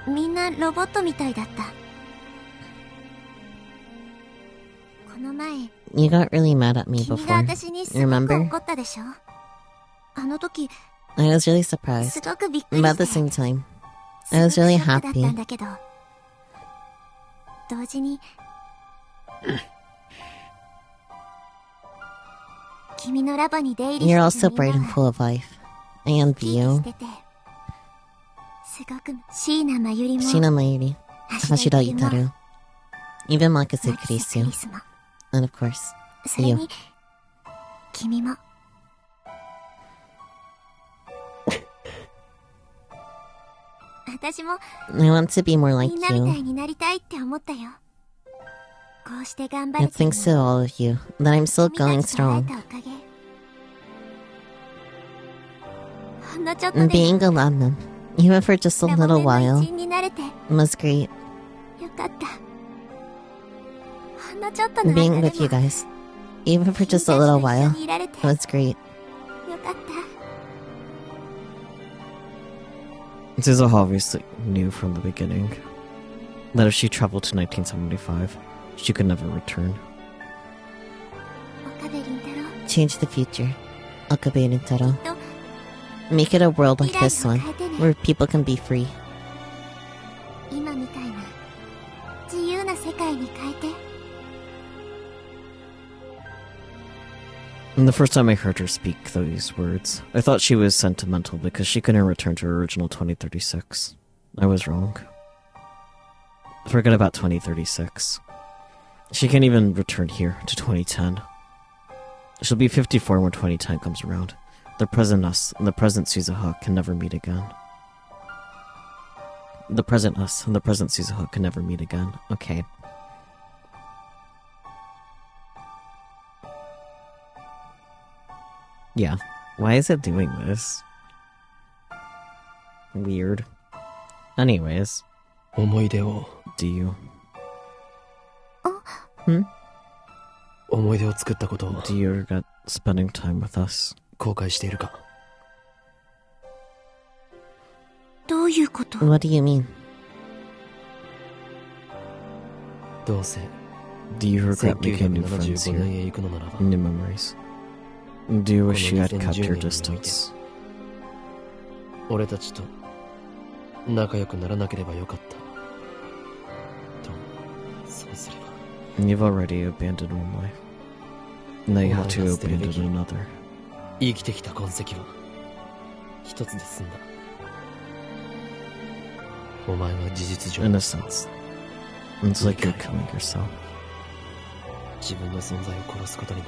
みんなロボットみたいだった。この前、 You got really mad at me 君が before. 私にすごく Remember? 怒ったでしょ。あの時、 I was really す surprised. ごくびっくり But し at て the same time, I was really すごくショックだったん happy. だけど、同時に君のラボに出入り You're all して so るみ bright ん and な full は of life. I 生 envy き生き you. しててすごく椎名真由里も Shina Mayuri. 橋田 Hashira ゆきも Itaru. Even Makase 牧瀬ク Kurisu. リスも And of course, それ you. に君も私も I want to be more み like んなみた you. いになりたいって思ったよ。こうして頑張 And れてる thanks to の all of you that I'm still 君た going ちと会え strong. たおかげ。ほんのちょっと And で being a ladman, even for just a ラボ little メンの while, 一員になれてよ was great. かった。ほんのちょっとの Being 間で with you も guys, even for 君た just ち a と little 一緒 while, にいられて was great. よかった。 Suzuha obviously knew from the beginning that if she traveled to 1975, she could never return. 岡部倫太郎 Change the future. Akabe Nintaro. と Make it a world 未 like 来 this を one, 変えてね。 where people can be free. 今みたいな自由な世界に変えて。 And the first time I heard her speak these words, I thought she was sentimental because she couldn't return to her original 2036. I was wrong. Forget about 2036. She can't even return here to 2010. She'll be 54 when 2010 comes around. The present us and the present Suzuha can never meet again. The present us and the present Suzuha can never meet again. Okay. Yeah. Why is it doing this? Weird. Anyways, 思い出を do you? 思い出を作ったことを Do you regret spending time with us? 後悔しているか。どういうこと？ What do you mean? どうせ Do you regret making new friends 1975 here? 年へ行くのならば New memories? Do you wish you had kept your distance? 俺たちと仲良くならなければよかったと。そうすれば You've already abandoned one life. Now you have to abandon another. 生きてきた痕跡は一つで済んだ。お前は事実上 In a sense, it's like you're killing yourself. 自分の存在を殺すことにな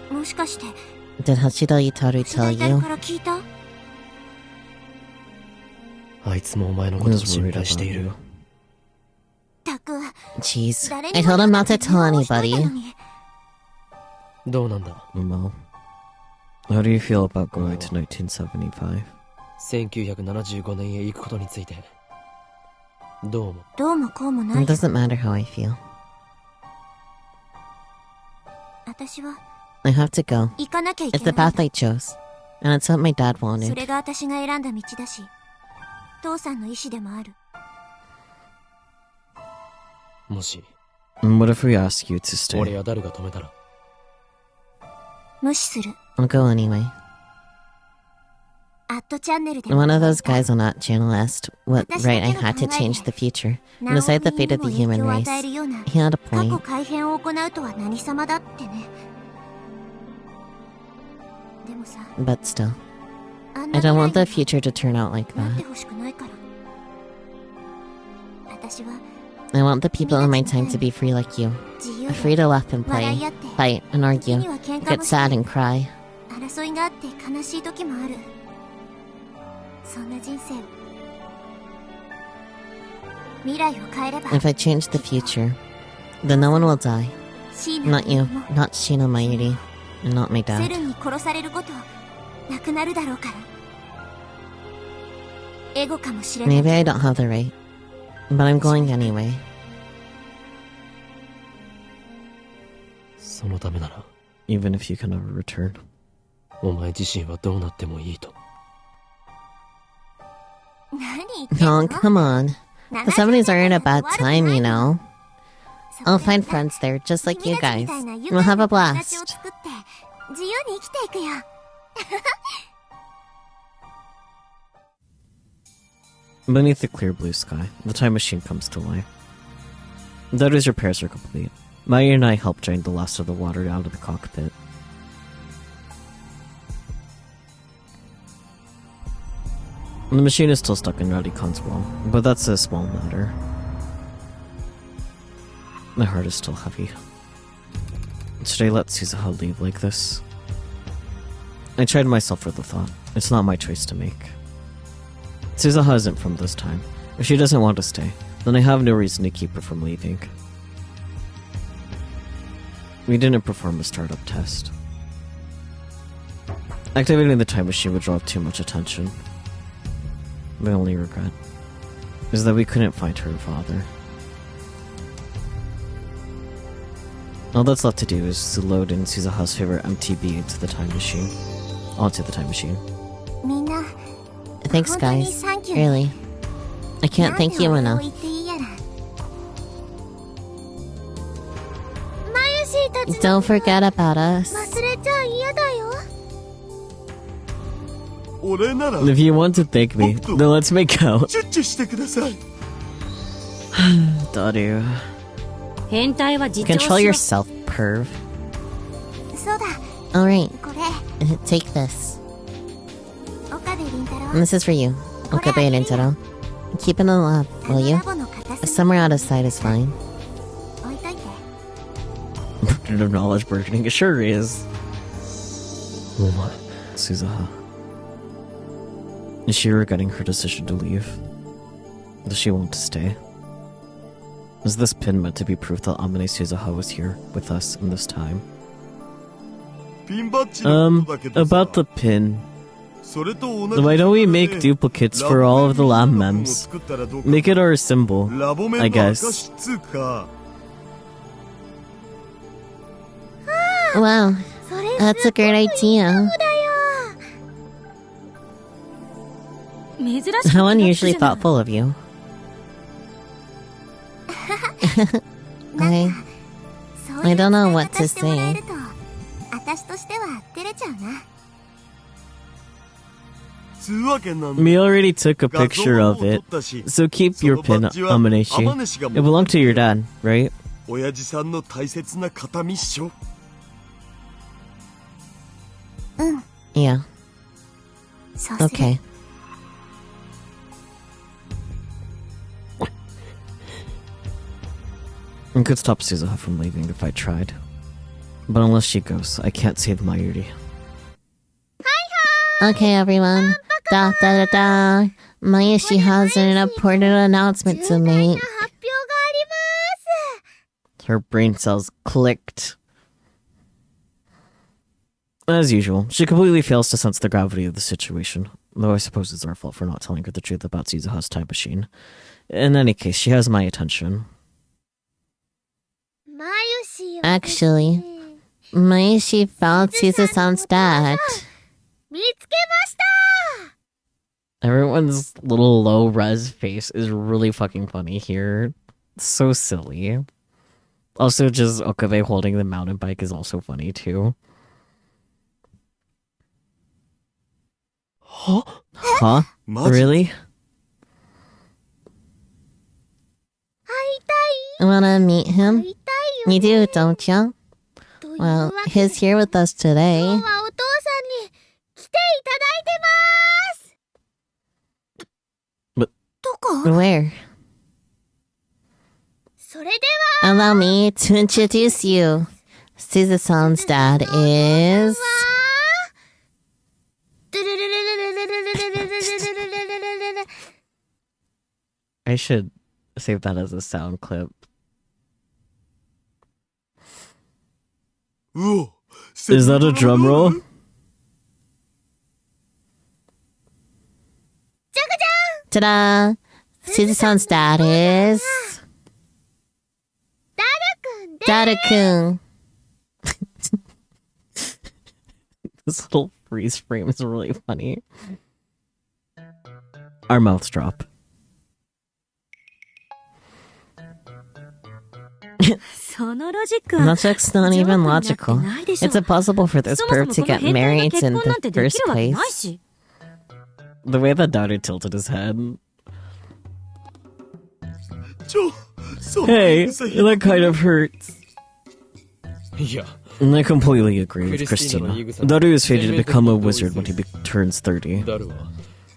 る。もしかして Did Hashira Itaru 橋田 tell ゆかり you? から聞いた？あいつもお前の I ことを was 心 worried 配して about いる you.。たく Jeez. 誰 I にも told him not to 電 tell 話をしといた anybody. のに。どうなんだ Well, how do you feel about going to 1975? 1975年へ行くことについてどう思う？どうもこうもない It よ。 doesn't matter how I feel. 私は I have to go. 行かなきゃい It's け the ない。 path I chose. And it's what my dad そ wanted. れが私が選んだ道だし、父さんの意志でもある。もし And what if we ask you to 俺 stay? や誰が止めたら無視する。 I'll go anyway. アットチャンネルでも One of those guys on that channel asked what right I had to change the future and decide the fate of the human を race. 与えるような He had a 過去 point. 改変を行うとは何様だってね。でもさ、 But still, あんな I don't want 未 the 来 future to turn out like になって that. ほしくないから。私は I want the people in my time to be free like you. 自由 Free で to laugh and 笑 play, い合って fight and 時 argue, には喧嘩 get もして sad and cry. 争いがあって悲しい時もある。そんな人生を未来を変えれば If I change the future, then no one will die. 椎名 Not you, も not Shina Mayuri, and not my セ dad. ルンに殺されることなくなるだろうから。エゴかもしれない。 Maybe I don't have the right, but I'm going anyway. そのためなら Even if you can never return. お前自身はどうなってもいいと。何言ってん Oh, の？ come on. The 70s aren't a bad time, you know. I'll find friends there, just like you 君 guys. たちみたいな愉 We'll 快 have な a 友達を blast. 作って自由に生きていくよ。Beneath the clear blue sky, the time machine comes to life. That is, your prayers are complete. Maya and I helped drain the last of the water out of the cockpit. The machine is still stuck in Radikon's wall, but that's a small matter. My heart is still heavy. Should I let Suzuha leave like this? I tried myself for the thought. It's not my choice to make. Suzuha isn't from this time. If she doesn't want to stay, then I have no reason to keep her from leaving. We didn't perform a startup test. Activating the time machine would draw too much attention. My only regret is that we couldn't find her father. All that's left to do is to load in Suzuha's favorite MTB onto the time machine. Thanks, guys. Really. I can't thank you enough. Don't forget about us. If you want to thank me, then let's make out. Daru. Control yourself, perv. Alright. Take this. This is for you, Okabe Rintaro. Keep it in the lab, will you? Somewhere out of sight is fine. Burden of knowledge burgeoning. It sure is. Oh my. Suzuha. Is she regretting her decision to leave? Does she want to stay? Is this pin meant to be proof that Amane Suzuha was here with us in this time? About the pin. Why don't we make duplicates for all of the lab mems? Make it our symbol, I guess. Wow, that's a great idea. How unusually thoughtful of you. I don't know what to say. We already took a picture of it, so keep your pin, Amaneshi. It belonged to your dad, right? Yeah. Okay. I could stop Suzuha from leaving if I tried. But unless she goes, I can't save Mayuri. Okay, everyone. Da da da da. Mayashi has an important announcement to make. Her brain cells clicked. As usual, she completely fails to sense the gravity of the situation, though I suppose it's our fault for not telling her the truth about Suzuha's time machine. In any case, she has my attention. Actually, Mayashi found Suzu-san's dad. Everyone's little low-res face is really fucking funny here. It's so silly. Also, just Okabe holding the mountain bike is also funny, too. Huh? Really? Wanna meet him? You do, don't you? Well, he's here with us today. But where? Allow me to introduce you. Suzu-san's dad is... I should save that as a sound clip. Is that a drum roll? Ta-da! Suzu-san's dad is... Daru-kun. This little freeze frame is really funny. Our mouths drop. Logic's not even logical. It's impossible for this perv to get married in the first place. The way that Daru tilted his head. Hey, that kind of hurts. いや、 And I completely agree with Christina. Daru is fated to become a wizard when he turns 30. ダルは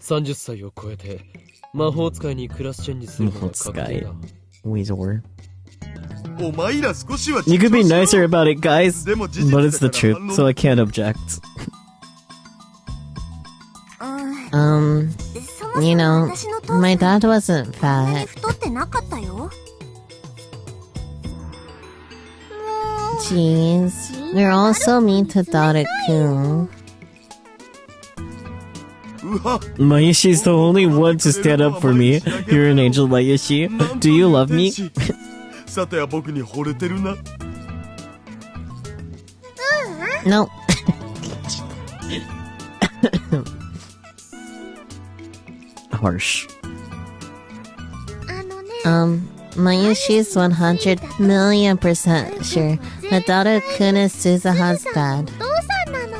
30歳を超えて魔法使いにクラスチェンジするのが確定だ。 Weezer. お前ら少しは You could be nicer about it, guys. でも事実 But it's the だから truth, so I can't object. You know, my dad wasn't そんなに fat. 太ってなかったよ。 Jeez. They're all so mean to Daru-kun. うわ Mayushi's the only one to stand up for me. You're an angel, Mayushi. Do you love me? さては僕に惚れてるな。 No. Harsh. あのね、 Mayushi's 100 million% sure that Daru-kun is Suzuha's お dad. 父さんなの。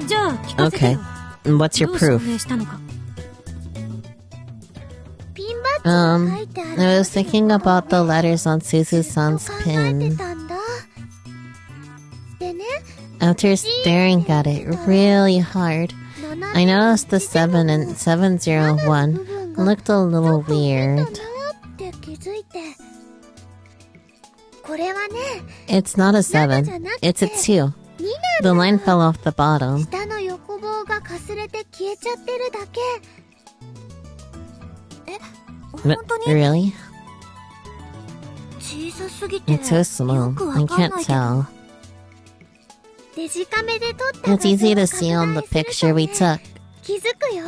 じゃあ聞かせて Okay. よ。 What's your どう証 proof? 明したのか。ピンバッジに書いてある I was thinking about the letters on Suzu-san's 考えて pin. たんだ。でね、 After staring at it really hard, I noticed the 7 and 701 looked a little weird. って気づいて。これはね、 It's not a 7, it's a 2. 2 The なん line だ。 fell off the bottom. 下の横棒がかすれて消えちゃってるだけ。え、本 But 当に really? 小さすぎて It's so よ small. くわ I かんな can't いけど。 tell. デジカメで撮った It's easy to see on the picture we took. 気づくよ。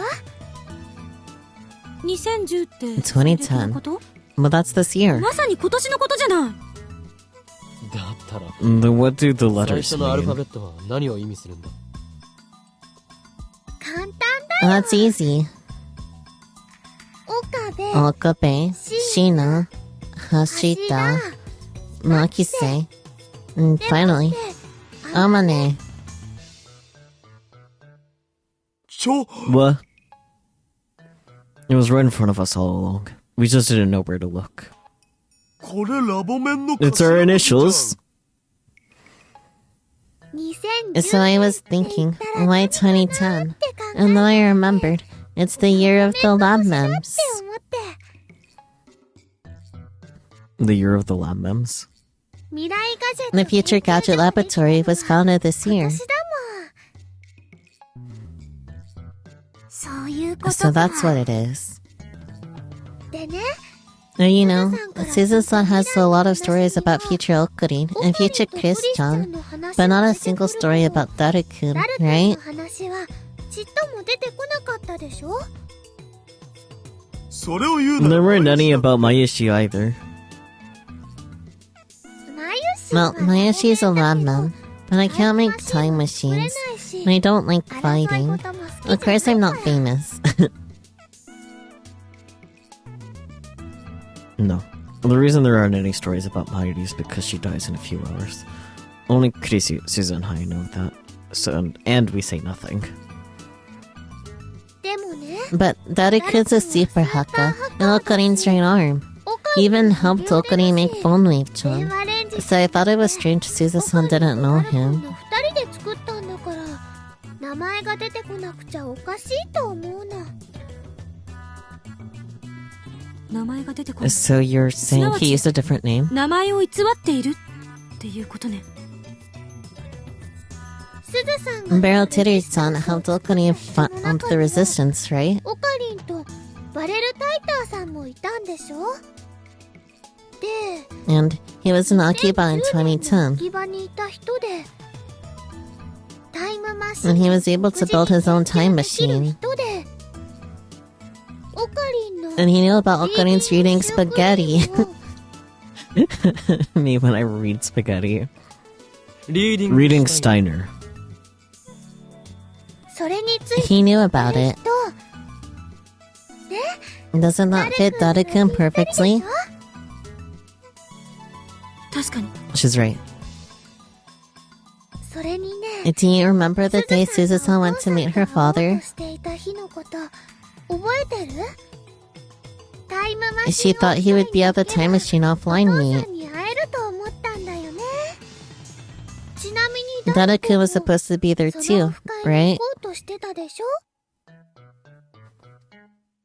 2010って2010. Well, that's this year. まさに今年のことじゃない。だったら Then what do the 最 letters 初のアルファ mean? ベットは何を意味するんだ？簡単だ。 That's easy. 岡部、 Okabe, Shina, Hashita, Makise, and finally, Amane. ちょ What? It was right in front of us all along. We just didn't know where to look. これラボメンの It's our initials. 2010 So I was thinking, why 2010? And then I remembered, it's the year of the lab っ mems. て思って。 The year of the lab mems. 未来ガジェット The Future Gadget Laboratory was founded this 今 year. 年だもん。そういうこと So か。 that's what it is. でね、 Now, you know, Suzu-san has a lot of stories about future Okurin and future Chris-chan, but not a single story about Daru-kun, ダル君 right? の話はちっとも出てこなかったでしょ。それを言うな There ら weren't any about Mayushi either. マユシは Well, Mayashi's a lab mem, but I can't make time machines, and I don't like fighting. Of course, I'm not famous. No. The reason there aren't any stories about Mayuri is because she dies in a few hours. Only Kurisu, Susan and I know that. So, and we say nothing. でもね、 But Daru-kun's a super haka, and Okarin's right arm. おか He even helped Okarin make phone wave 電 charm. 話レンジ So I thought it was strange Suzu-san didn't know の him. 二人で作ったんだから、名前が出てこなくちゃおかしいと思うの。名前が出てこない。 So you're saying he used a different name? 名前を偽っているっていうことね。すずさんが Barrel Titty-san helped Okarin fight the resistance, right? オカリンとバレルタイターさんもいたんでしょ。で、 And he was an Akiba in 2010. 置き場にいた人で、タイムマシン And he was able to build his own time machine. 人で、オカリンの And he knew about Okarin's reading spaghetti. Me when I read spaghetti. リーディング Reading したい Steiner. それについて He knew about it. と、 Doesn't that fit Daru-kun perfectly? 確かに。 She's right. それにね、 Do you remember the day Suzu-san went to meet her father? していた日のこと覚えてる？タイムマシン She thought he would be at the time machine offline お父 meet. さんに会 Dadaku was supposed to be there too, right?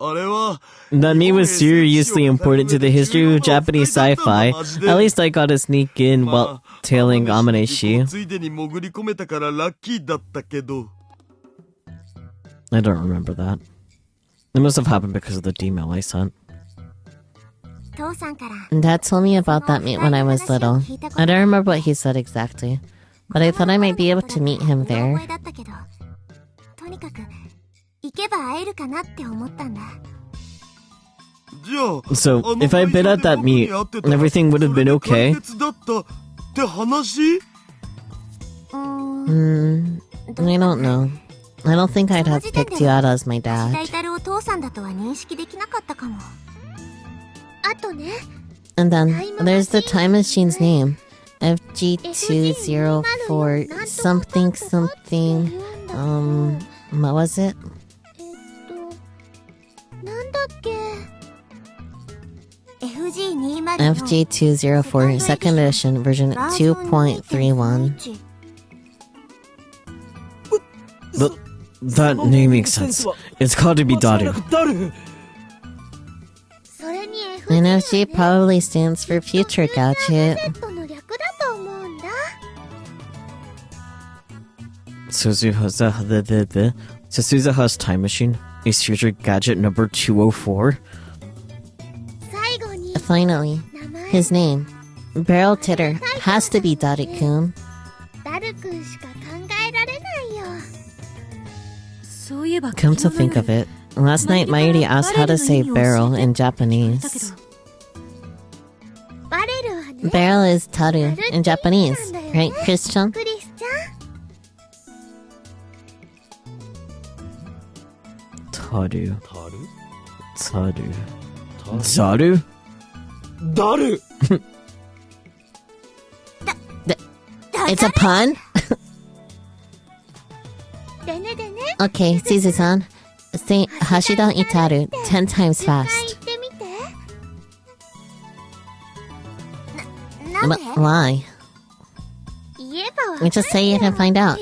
That meat was seriously important to the history of Japanese sci-fi. At least I got a sneak in while tailing Amaneshi. I don't remember that. It must have happened because of the email I sent. Dad told me about that meet when I was little. I don't remember what he said exactly, but I thought I might be able to meet him there. So, if I'd been at that meet, everything would have been okay? I don't know. I don't think I'd have picked you out as my dad. And then, there's the time machine's name. FG204 something something. What was it? FG204 second edition version 2.31. That name makes sense. It's got to be Daru. And FG probably stands for future gadget. Suzuha's time machine is future gadget number 204. Finally, his name, Barrel Titter, has to be Daru-kun. Come to think of it, last night Mayuri asked how to say barrel in Japanese. Barrel is taru in Japanese, right, Christian? Taru. Zaru? Daru! It's a pun? Okay, Suzu-san, say Hashida Itaru 10 times fast. Why? We just say it and find out.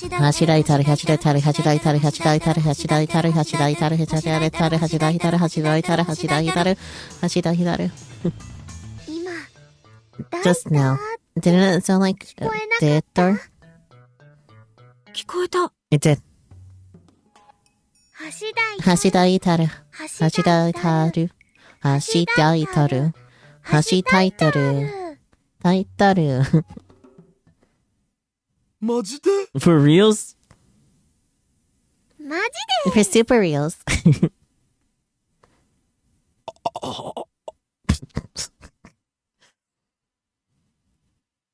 Hashida Itaru, Hashida Itaru, Hashida Itaru, Hashida Itaru, Hashida Itaru, Hashida Itaru, Hashida Itaru, Hashida Itaru, Hashida Itaru, Hashida Itaru, Hashida Itaru. Just now. Didn't it sound like Detor? It did. Hashida Itaru, Hashida Itaru, Hashida Itaru, Hashida Itaru, Taitaru. For reals? For super reals.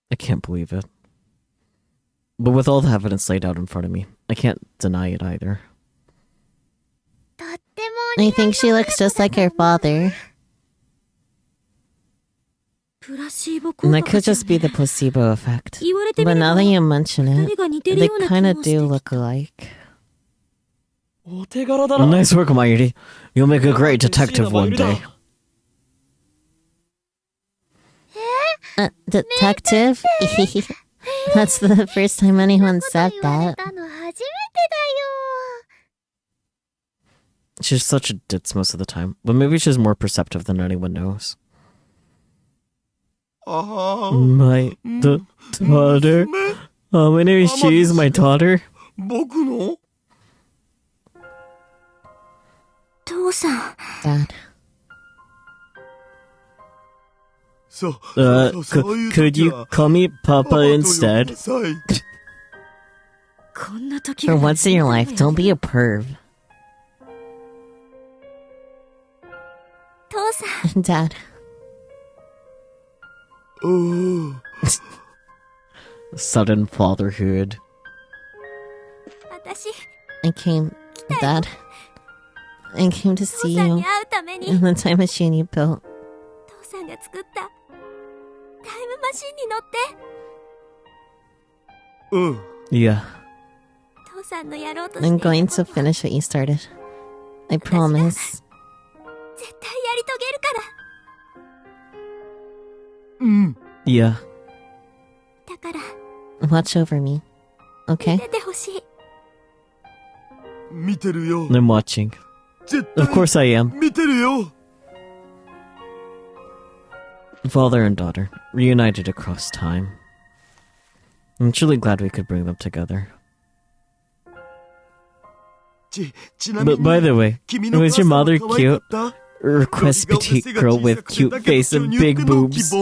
I can't believe it. But with all the evidence laid out in front of me, I can't deny it either. I think she looks just like her father. And that could just be the placebo effect. But now that you mention it, they kinda do look alike. Nice work, Mayuri. You'll make a great detective one day. Detective? That's the first time anyone said that. She's such a ditz most of the time, but maybe she's more perceptive than anyone knows. My daughter? My name is She's my daughter. Dad. Could you call me Papa instead? For once in your life, don't be a perv. Dad. Sudden fatherhood. I came to see you in the time machine you built. Yeah. I'm going to finish what you started. I promise. Yeah. だから、 Watch over me. 見 Okay? ててほしい。見てるよ。 I'm watching. 絶 Of 対 course I am. 見てるよ。 Father and daughter, reunited across time. I'm truly glad we could bring them together. ちなみ But に by the way, 君の was your 母さん mother は可愛か cute? った Request petite girl with cute face and big boobs. そ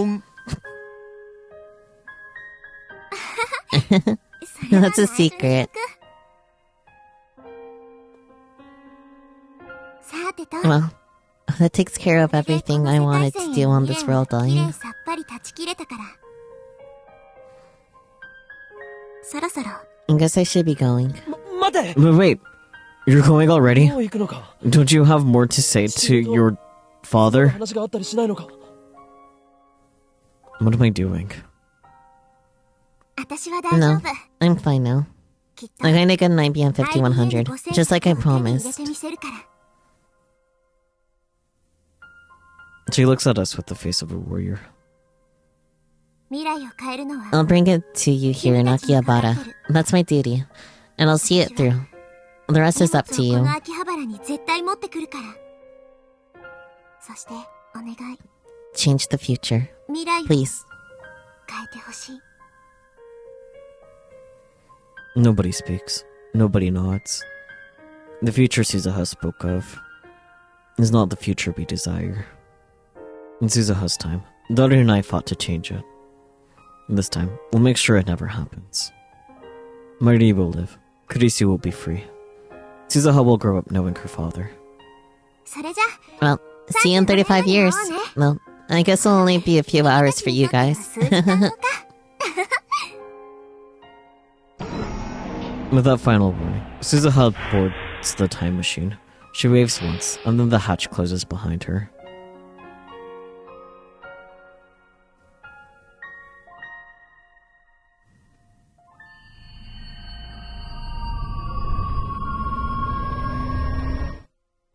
れは That's a 内緒にし secret. とく。さてと、 Well, that takes care of everything I wanted to do on this world きれい line. さっぱり断ち切れたから。そろそろ、 I guess I should be going. 待て But wait, you're going already? もう行くのか Don't you have more to say to your father? 話があったりしないのか What am I doing? 私は大丈 No, 夫。 I'm fine now. きっと、 I'm gonna get an IBM 5100, just like I 手に入れ promised. てみせるから。 She looks at us with the face of a warrior. 未来を変えるのは、 I'll bring it to you here in Akihabara. That's my duty. And I'll see it through. The rest is up to 荷物を you. この秋葉原に絶対持ってくるから。そして、お願い。 Change the future. 未来を Please. 変えてほしい。 Nobody speaks. Nobody nods. The future Suzuha spoke of is not the future we desire. In Suzuha's time, daughter and I fought to change it. This time, we'll make sure it never happens. Marie will live. Kurisu will be free. Suzuha will grow up knowing her father. それじゃ、 Well, see you in 35 years. Well, I guess it'll only be a few hours for you guys. With that final warning, Suzuha boards the time machine. She waves once, and then the hatch closes behind her.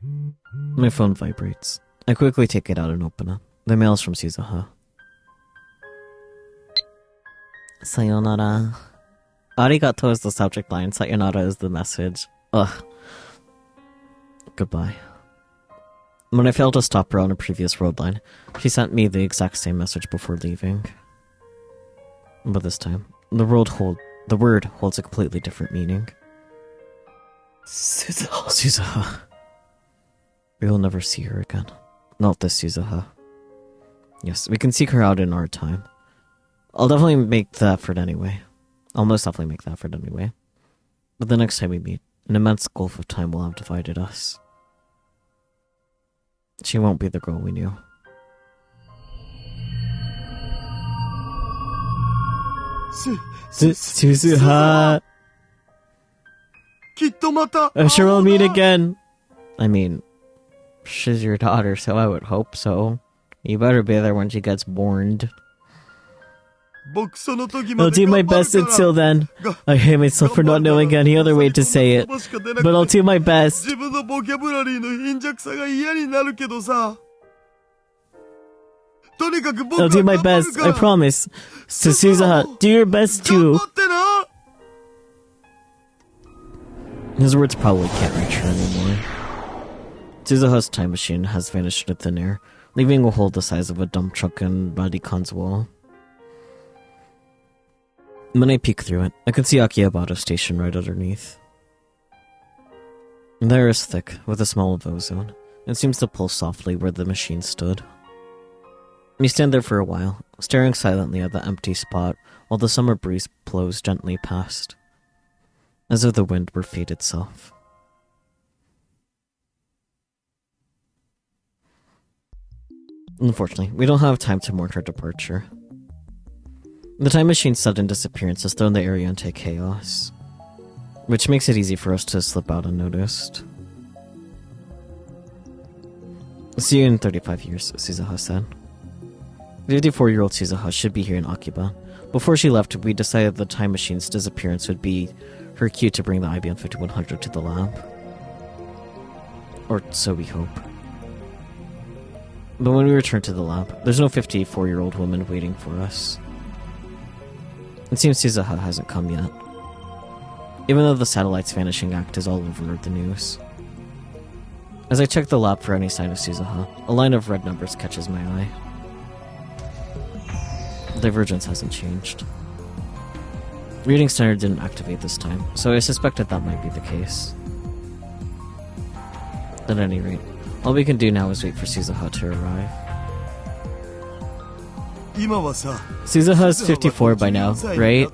My phone vibrates. I quickly take it out and open it. The mail is from Suzuha. Sayonara. Arigato is the subject line, sayonara is the message. Ugh. Goodbye. When I failed to stop her on a previous road line, she sent me the exact same message before leaving. But this time, the word holds a completely different meaning. Suzuha. We will never see her again. Not this Suzuha. Yes, we can seek her out in our time. I'll definitely make the effort anyway. I'll most definitely make the effort anyway. But the next time we meet, an immense gulf of time will have divided us. She won't be the girl we knew. Suzuha! きっとまた I'm sure we'll 会おう meet な again! I mean, she's your daughter, so I would hope so. You better be there when she gets born. 僕その時ま I'll で do my 頑張る best から until then. I hate myself for not knowing any other way to say it. But I'll do my best. 自分のボキャブラリーの貧弱さが嫌になるけどさ。とにかく僕 I'll は do my 頑張る best, か I ら。 promise. So Suzuha, do your best 頑 too. 張ってな。 His words probably can't reach her anymore. Suzuha's time machine has vanished into thin air, leaving a hole the size of a dump truck in Radikan's wall. When I peek through it, I can see Akihabara Station right underneath. The air is thick, with a smell of ozone. It seems to pulse softly where the machine stood. We stand there for a while, staring silently at the empty spot while the summer breeze blows gently past, as if the wind were fate itself. Unfortunately, we don't have time to mourn her departure. The time machine's sudden disappearance has thrown the area into chaos, which makes it easy for us to slip out unnoticed. See you in 35 years, Suzuha said. The 54-year-old Suzuha should be here in Akiba. Before she left, we decided the time machine's disappearance would be her cue to bring the IBM 5100 to the lab. Or so we hope. But when we return to the lab, there's no 54-year-old woman waiting for us. It seems Suzuha hasn't come yet, even though the satellite's vanishing act is all over the news. As I check the lab for any sign of Suzuha, a line of red numbers catches my eye. Divergence hasn't changed. Reading standard didn't activate this time, so I suspected that might be the case. At any rate, all we can do now is wait for Suzuha to arrive. Suzuha is 54 by now, right?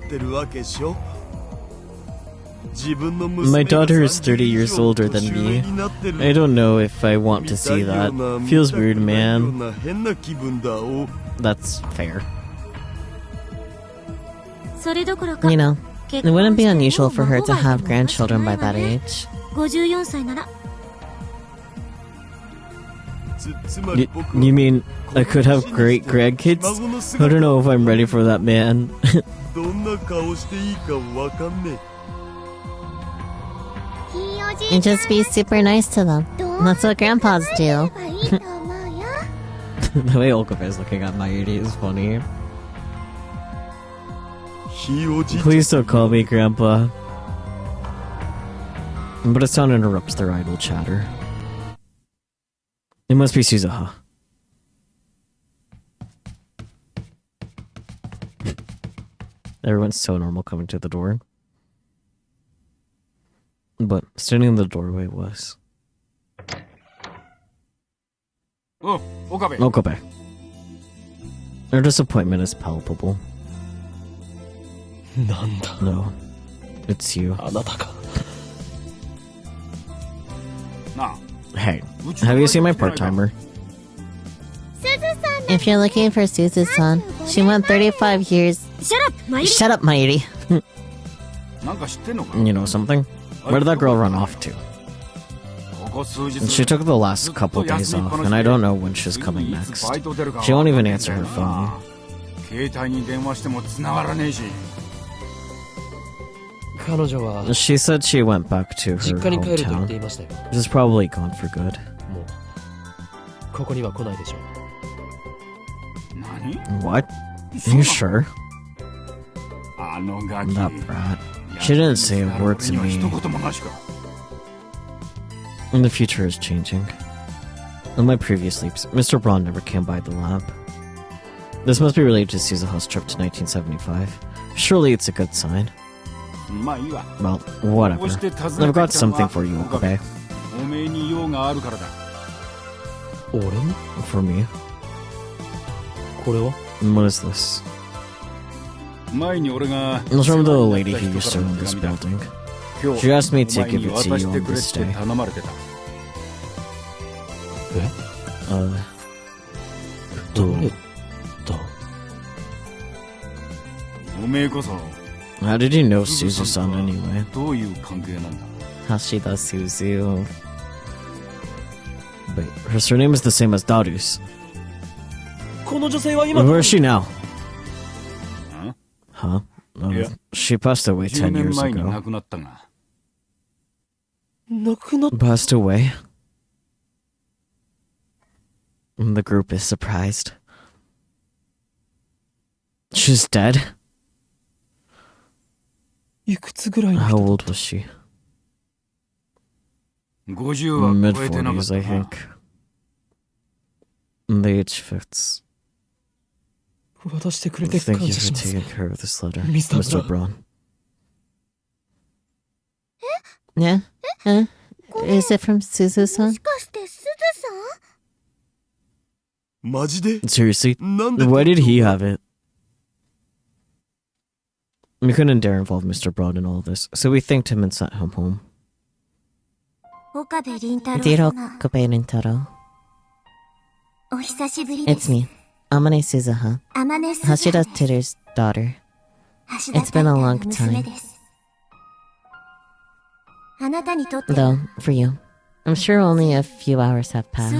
My daughter is 30 years older than me. I don't know if I want to see that. Feels weird, man. That's fair. You know, it wouldn't be unusual for her to have grandchildren by that age. You mean I could have great grandkids? I don't know if I'm ready for that, man. And just be super nice to them. That's what grandpas do. The way Okabe is looking at Mayuri is funny. Please don't call me Grandpa. But a sound interrupts their idle chatter. It must be Suzuha. Everyone's so normal coming to the door. But standing in the doorway was... Oh, Okabe. Okabe. Their disappointment is palpable. No. It's you. Hey, have you seen my part-timer? If you're looking for Suzu-san, she went 35 years... Shut up, Mayuri. You know something? Where did that girl run off to? She took the last couple days off, and I don't know when she's coming next. She won't even answer her phone. She said she went back to her hometown. She's probably gone for good. What? Are you sure? That brat. She didn't say a word to me. And the future is changing. In my previous sleeps, Mr. Braun never came by the lab. This must be related to Suzuha's trip to 1975. Surely it's a good sign. Well, whatever. I've got something for you, Okabe. For me. What is this? It's from the lady who used to own this building. She asked me to give it to you on this day. How did you know Suzu-san anyway? Hashida Suzu. Wait, her surname is the same as Daru's. Where is she now? Huh? She passed away 10 years ago. Passed away? The group is surprised. She's dead? How old was she? Mid-40s, I think. The age fits. Thank you for taking care of this letter, Mr. Braun. Yeah? Is it from Suzu-san? Seriously? Why did he have it? We couldn't dare involve Mr. Braun in all this, so we thanked him and sent him home. Dear Okabe Rintaro. It's me, Amane Suzuha, Hashida Teru's daughter. It's been a long time. Though, for you, I'm sure only a few hours have passed.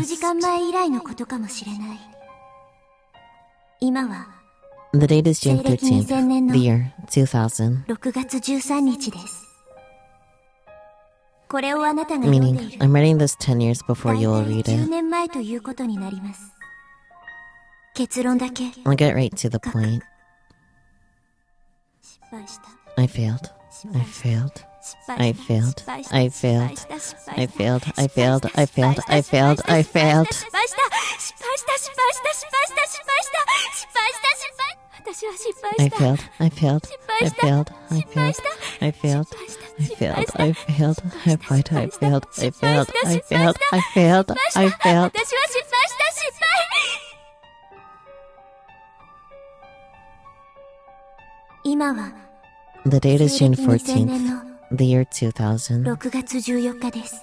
The date is June 13th, the year 2000. Meaning, I'm writing this 10 years before you will read it. 結論だけ I'll get right to the point. 失敗した I failed. I failed. I failed. I failed. I failed. I failed. I failed. I failed. I failed. 失敗した失敗した失敗した失敗した失敗した失敗した失敗私は失敗 I した failed. I failed. I failed. I 失敗 failed. した I failed. 失敗 I した failed. I failed. I failed. I failed. I failed. I failed. I failed. I failed. 私は失敗した失敗今は The date is June 2000 14th, 年の the year 2000. 6月14日です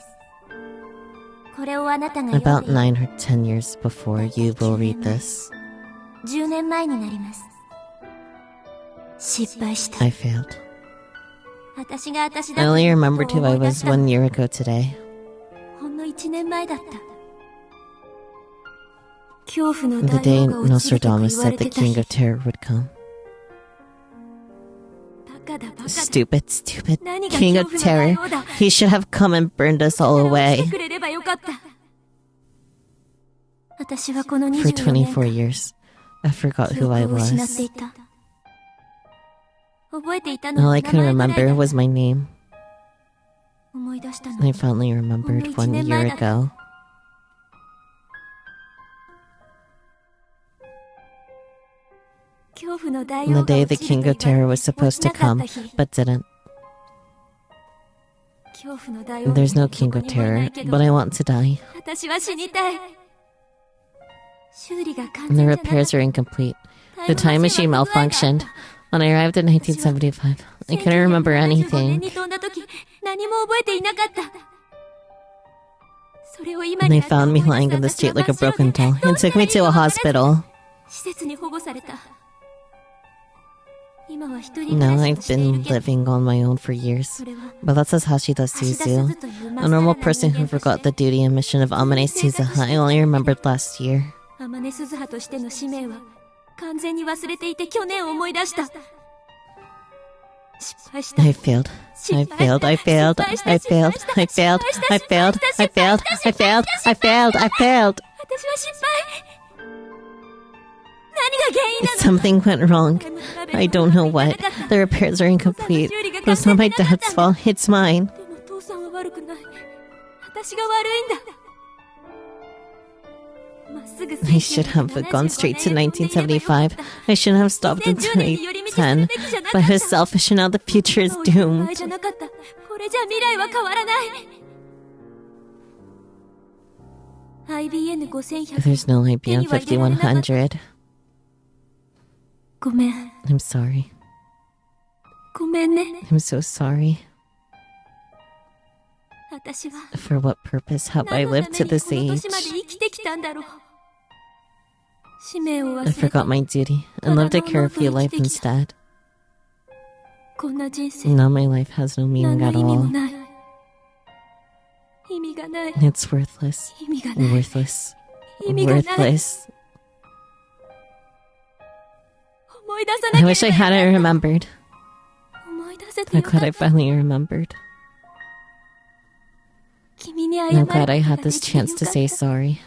これをあなたが About 読んで9 or 10 years before you will read this. 10年前になります失敗した I failed. 私が私 I だ only と remembered who I 思い出 was した 1 year ago today. ほんの1年前だった恐怖の The 大 day 王が落ちるとか Nostradamus 言わ said れ the てた king 日 of terror would come. バカだバカだ Stupid, stupid. 何が King of 恐怖の terror. 大王だ He should have come and burned us all 来 away てくれればよかった私はこの for 24年 24 間 years. I forgot 記 who I 憶を失って was. いた覚えていたの All は I 名 could 前ぐらい remember だ was my name. 思い出したの I finally remembered 1 year ago. 恐怖の大 The 王が day 落 the ちる king と of 言わ terror れ was て supposed 落ち to なかっ come, た日 but didn't. 恐怖の大王 There's no ど king こ of にもいな terror, いけど but I want to die. 私は死にたい修理が完 The 全じゃなかった repairs are incomplete. The time machine malfunctioned. When I arrived in 1975, I couldn't remember 1975年 anything. に飛んだ時何も覚えていなかったそれを今 And に they なって found me 思い lying 出 in the す street like a 私は broken 真っ doll 白 and で took me to a hospital. 施設に保護された今は一人暮 Now らしを I've している been けど living on my own for years. それは But that's as Hashida 橋田鈴 Suzu, という a normal person who forgot the duty and mission of Amane Suzuha I only remembered last year. 天音鈴葉としての使命は完全に忘れていて去年思い出した失敗した I failed. I failed. I failed. I failed. I failed. I failed. I failed. I failed. I failed. I failed. 私は失敗何が原因なの Something went wrong. I don't know what. The repairs are incomplete. But it's not my dad's fault. It's mine. でも父さんは悪くない私が悪いんだまっすぐ I should have gone straight to 1975. I shouldn't have stopped in 2010. But I was selfish and now the future is 場 doomed. 合じゃなかったこれじゃ未来は変わらない IBN5100 There's no IBM 5100. ごめん I'm sorry. ごめんね I'm so sorry. 私は For what purpose have I 何の lived た to めに this この age? 年まで生きてきたんだろう使命を I 忘れて forgot my duty and lived a carefree life instead. こんな人生 Now my life has no 何 meaning の at 意味も all. ない意味がない It's worthless. 意味がない Worthless. 意味がない Worthless. 思い出さな I け wish I れば hadn't remembered. 思い出せて I'm よか glad っ I た finally remembered. 君に謝 I'm る glad I こと had が this できてよ chance か to った say sorry.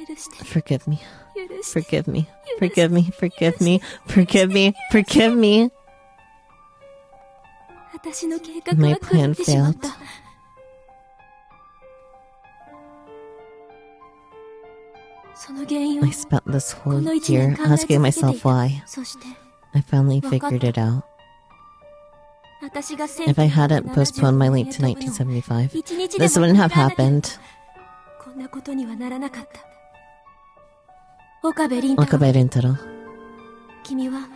許して Forgive me. 許して Forgive me. Forgive me. Forgive me. Forgive me. Forgive me. 私の計画 My は狂 plan ってしまった failed. その原因を I spent this whole この一 year 年考え続けて asking い myself た why. そして I finally わかった figured it out. 私が If I hadn't postponed my leap to 1975, 一日で this も wouldn't have 帰らなきゃ happened. こんなことにはならなかった岡部凛太郎 Wakabe Rintaro. 君は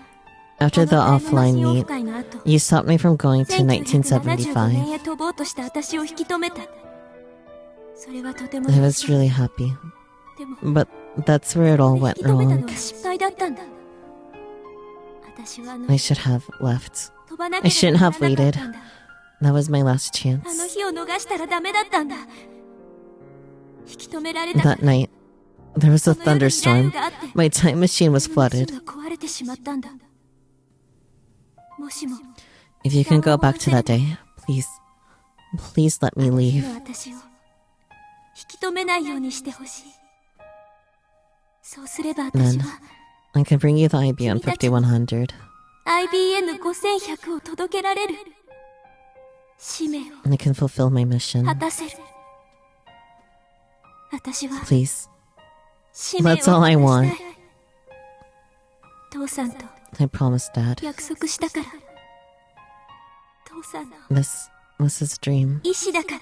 After the このタイムマシン offline オフ meet, 会の後 you stopped me from going to 1975年 1975. へ飛ぼうとした私を引き止めたそれはとても I was really happy. でも But that's where it all 引 went き止めたの wrong. は失敗だったんだ私は I should have left. 飛ばな I けれ shouldn't ば have ならなかったんだ That was my last あの chance. 日を逃したらダメだったんだ引き止められたから That night, there was a その夜に雷雨 thunderstorm. があって My time machine was タイムマシン flooded. が壊れてしまったんだもしも If you can go back to that day, please, please let me 今 leave. 私を引き止めないようにしてほしいそうすれば私 Then は I can bring you the IBN 5100. IBN5100 を届けられる。使命を I can fulfill my mission. 果たせる。私は Please. 使命を果 That's た all I した want. い。父さんと I promised Dad. 約束したから。父さんの This was his dream. 意志だから。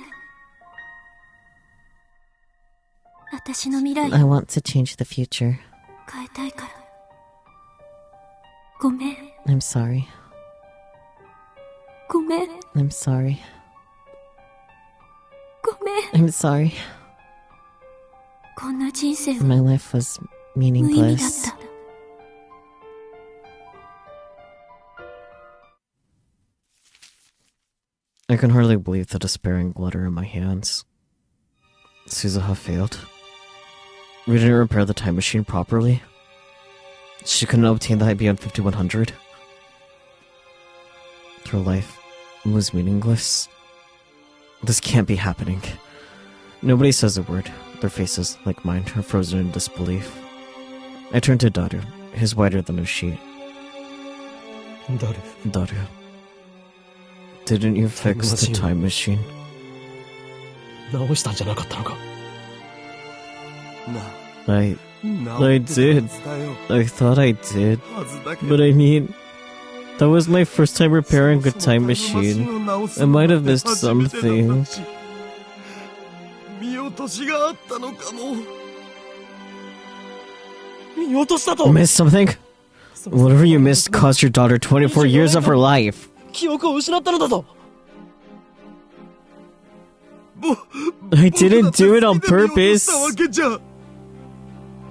私の未来 I を want to change the future. 変えたいから。ごめん。 I'm sorry. ごめん。 I'm sorry. ごめん。 I'm sorry. こんな人生は My life was 無意味だっ meaningless. た。I can hardly believe the despairing letter in my hands. Suzuha failed. We didn't repair the time machine properly. She couldn't obtain the IBM 5100. Her life was meaningless. This can't be happening. Nobody says a word. Their faces, like mine, are frozen in disbelief. I turned to Daru, his whiter than a sheet. ダル Daru, didn't you fix the time machine? 直したんじゃなかったのか。I な I did. 伝えよ I thought I did, うはずだけど but I mean, that was my first time repairing a time machine. I might have missed something. 見落としがあったのかも。見落としたと Missed something? Whatever you missed cost your daughter 24 years of her life. 記憶を失ったのだぞ。 I didn't do it on 僕が見落と purpose. したわけじゃ。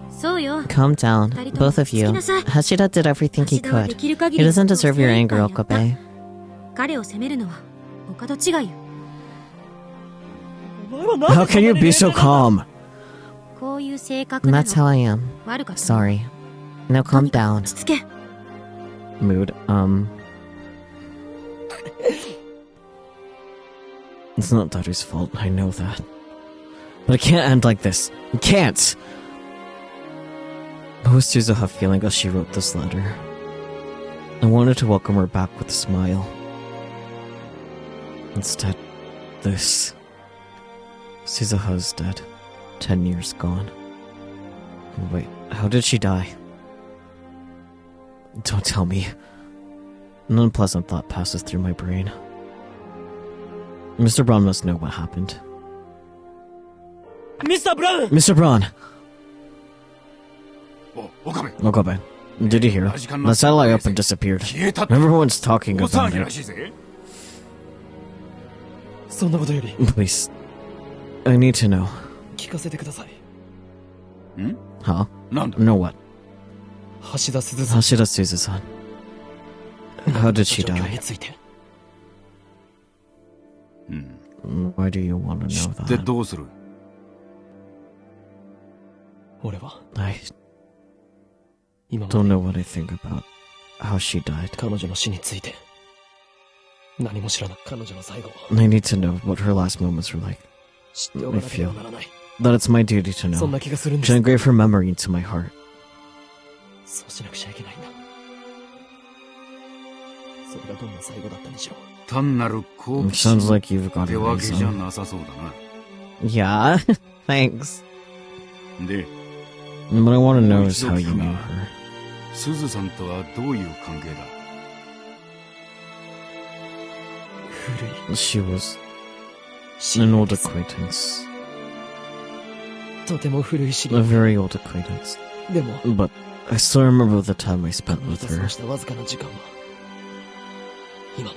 そうよ。 Calm down, both of you. Hashida did everything he 橋田は could. できる限 He り doesn't deserve your anger, 精一杯や Okabe. った彼を責めるのは他と違いよ。お前は何 How can you be so calm? こういう性格な And that's how の I am. 悪かった。 Sorry. Now calm down. 落ち着け。 Mood, It's not Daru's fault, I know that. But it can't end like this. It can't! What was Suzuha feeling as she wrote this letter? I wanted to welcome her back with a smile. Instead, this. Suzuha's dead. 10 years gone. Wait, how did she die? Don't tell me. An unpleasant thought passes through my brain. Mr. Braun must know what happened. ミスター・ブラウン Mr. Braun! お、岡部。 Okabe, did you hear? The satellite up and disappeared. 消えたって。 Everyone's talking 大 about 騒ぎら it. しいぜ。そんなことより Please. I need to know. 聞かせてください。ん Huh? なんだ No what? 橋田鈴さん Hashida Suzu-san. How did she 状況に die? ついて。うん。 Why do you want to 知 know って that? どうする？俺は I 今ま don't で know what I think about how she died. 彼女の死について何も知らない。彼女の最後を I need to know what her last moments were like. 知っておかなければならない。 That it's my duty to そん know. な気がするんで To す。 engrave her memory into my heart. そうしなくちゃいけないんだ。それがどんな最後だったにしろ。単なる好 It 奇心 sounds like you've っ got て a わけじゃ reason. なさそうだな。 Yeah, thanks. で、 What I want to know is how you knew her. すずさんとはどういう関係だ？古い She was 知り an 合い old です acquaintance. とても古い知り A 合い。 very old acquaintance. でも But I still remember the time I spent 彼女 with と過 her. ごしたわずかな時間は今も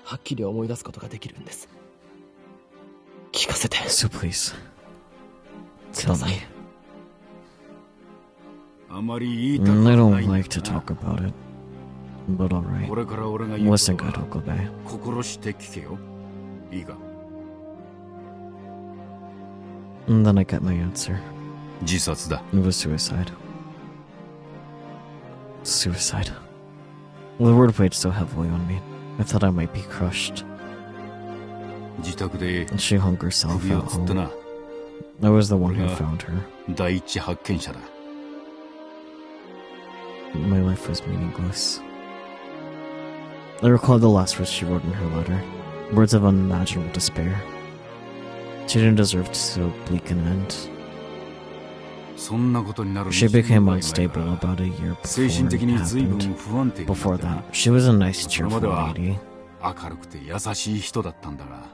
はっきり思い出すことができるんです。聞かせて So please, tell me. あまり言いたく I ない don't んだ like to な。 talk about it. But alright. これから俺が言うこ Listen, と good は Okabe. 心して聞けよ。いいか。 And then I got my answer. 自殺だ。 It was suicide. Suicide. The word weighed so heavily on me. I thought I might be crushed. 自宅で She hung herself 首を at つって home. な。I was the one who found her. 第一発見者だ。 My life was meaningless. I recall the last words she wrote in her letter. Words of unimaginable despair. She didn't deserve so bleak an end. そんなことになる She became unstable about a year 精 before 神的 it に随分 happened. 不安定になった Before that, she was a nice, それま cheerful では lady. 明るくて優しい人だったんだが、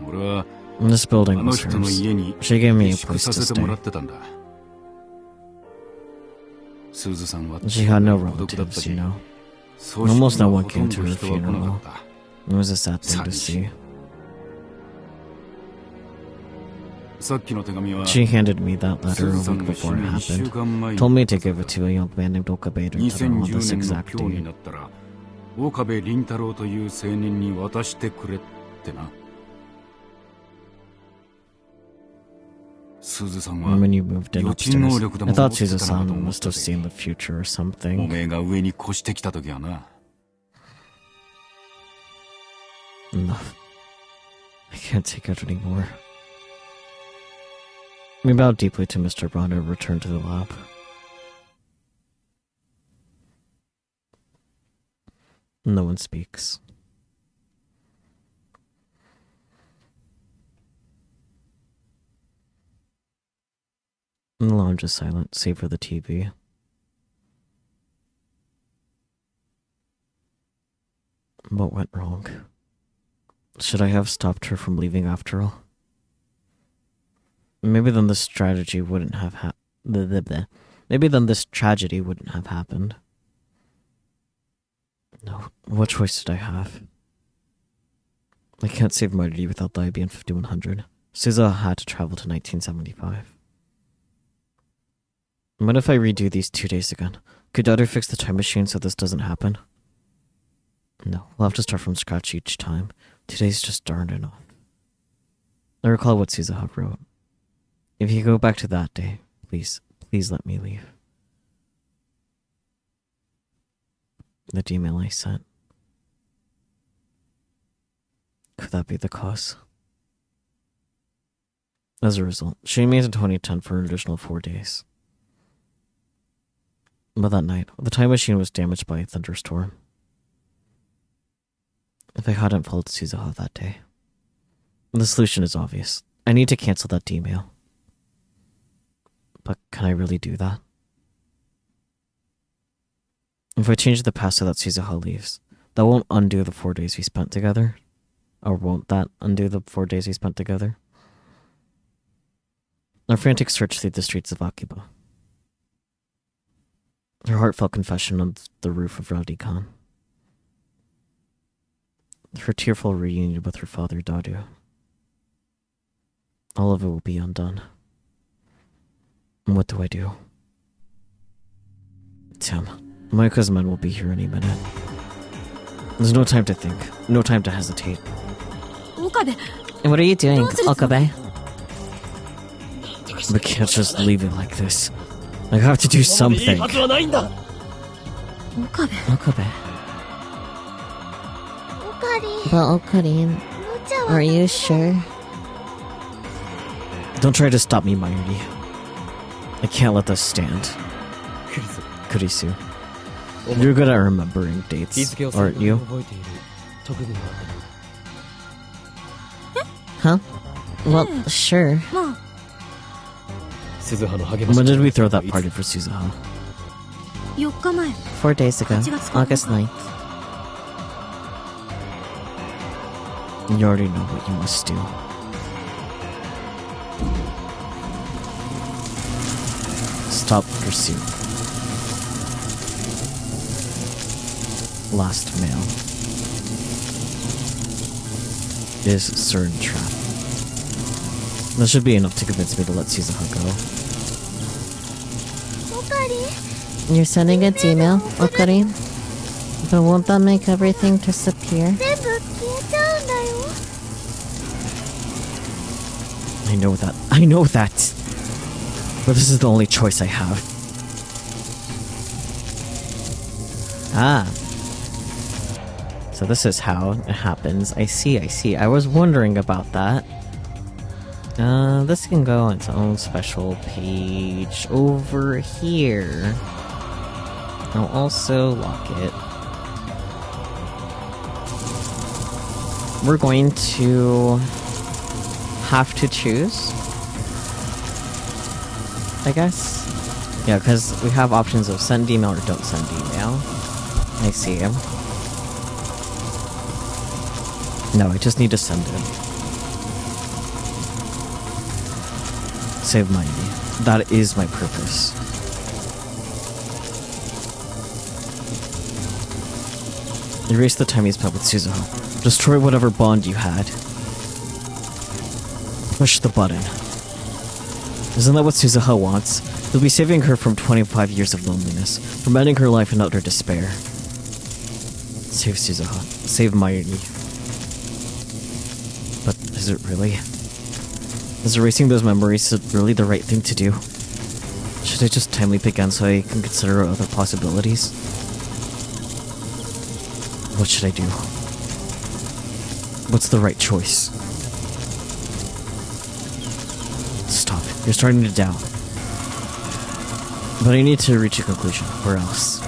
俺は This あ building の was 人の hers. 家に She gave me a 下宿 place さ to せても stay. らってたんだ。スーズさんは She had no 孤独だった relatives, し you know. 葬式に Almost no も one ほと came ん to ど her 人は来なかった。 It was a sad thing to see. さっきの手紙は She handed me that letter a スーズさん week が死 before ぬ it 1週 happened. 間前に Told me to give it to a young man named Okabe Rintaro on 2010 this 年の exact 今日に day. なったら岡部倫太郎という青年に渡してくれってな。スーズさんは When you moved in 予知能 upstairs, 力で I も thought 持ってた Suzu-san なと思っ must た have seen ぜ。 the future or お something. めえが上に越してきた時はな。 Enough. I can't take it anymore. We bowed deeply to Mr. Braun and returned to the lab. No one speaks. And the lounge is silent, save for the TV. What went wrong? Should I have stopped her from leaving after all? Maybe then this tragedy wouldn't have Maybe then this tragedy wouldn't have happened. No, what choice did I have? I can't save Marty without the IBM 5100. Suza had to travel to 1975. What if I redo these 2 days again? Could Daughter fix the time machine so this doesn't happen? No, we'll have to start from scratch each time. 2 days just aren't enough. I recall what Suzaha wrote. If you go back to that day, please let me leave. The email I sent. Could that be the cause? As a result, she remains in 2010 for an additional 4 days. But that night, the time machine was damaged by a thunderstorm. If I hadn't followed Suzaha that day, the solution is obvious. I need to cancel that email. But can I really do that? If I change the past so that Suzaha leaves, that won't undo the 4 days we spent together? Or won't that undo the 4 days we spent together? Our frantic search through the streets of Akiba. Her heartfelt confession on the roof of Radikan. Her tearful reunion with her father, Dadu. All of it will be undone. And what do I do? Tim, Maiko's men will be here any minute. There's no time to think, no time to hesitate. Okabe! What are you doing, Okabe? We can't just leave it like this. I have to do something. Okabe. Okabe. But Okarin, are you sure? Don't try to stop me, Mayuri. I can't let this stand. Kurisu. You're good at remembering dates, aren't you? Huh? Well, sure. When did we throw that party for Suzaha? 4 days ago, August 9th. You already know what you must do. Stop pursuit. Last mail. Is certain trap. That should be enough to convince me to let Suzaha go. You're sending an email, Okarin? But won't that make everything disappear? I know that. I know that! But this is the only choice I have. Ah. So this is how it happens. I see. I was wondering about that. This can go on its own special page over here. I'll also lock it. We're going to have to choose, I guess. Yeah, because we have options of send email or don't send email. I see. No, I just need to send it. Save money. That is my purpose. Erase the time you spent with Suzuha. Destroy whatever bond you had. Push the button. Isn't that what Suzuha wants? He'll be saving her from 25 years of loneliness, from ending her life in utter despair. Save Suzuha. Save Mayuri. But is it really? Is erasing those memories really the right thing to do? Should I just time leap again so I can consider other possibilities? What should I do? What's the right choice? Stop. You're starting to doubt. But I need to reach a conclusion, or else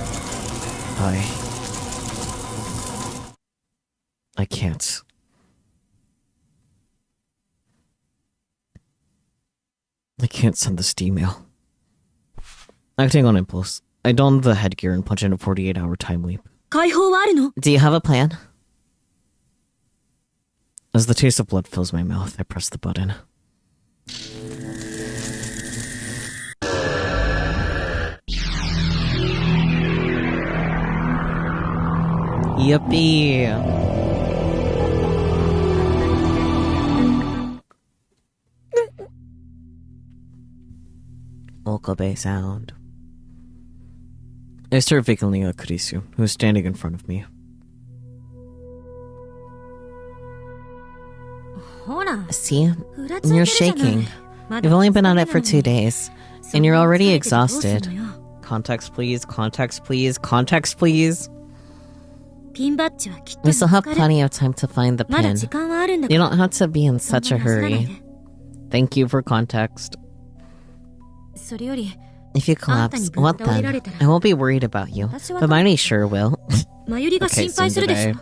I can't. I can't send this email. Acting on impulse, I don the headgear and punch in a 48-hour time leap. Do you have a plan? As the taste of blood fills my mouth, I press the button. Yippee! Okabe sound. I stare vacantly at Kurisu, who is standing in front of me. See? You're shaking. You've only been at it for 2 days, and you're already exhausted. Context please, context please, context please. We still have plenty of time to find the pin. You don't have to be in such a hurry. Thank you for context. If you collapse, what then? I won't be worried about you, but Mayuri sure will. Okay, soon today.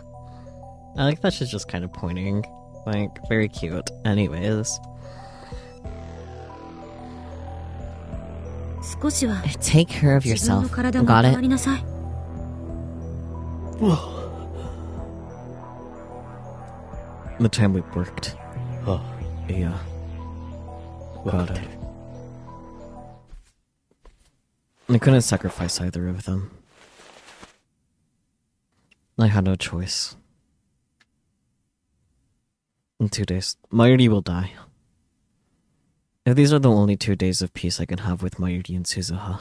I like that she's just kind of pointing. Like, very cute. Anyways. Take care of yourself. Got it? The time leap worked. Oh, Yeah. Got it. I couldn't sacrifice either of them. I had no choice. In 2 days, Mayuri will die. If these are the only 2 days of peace I can have with Mayuri and Suzuha,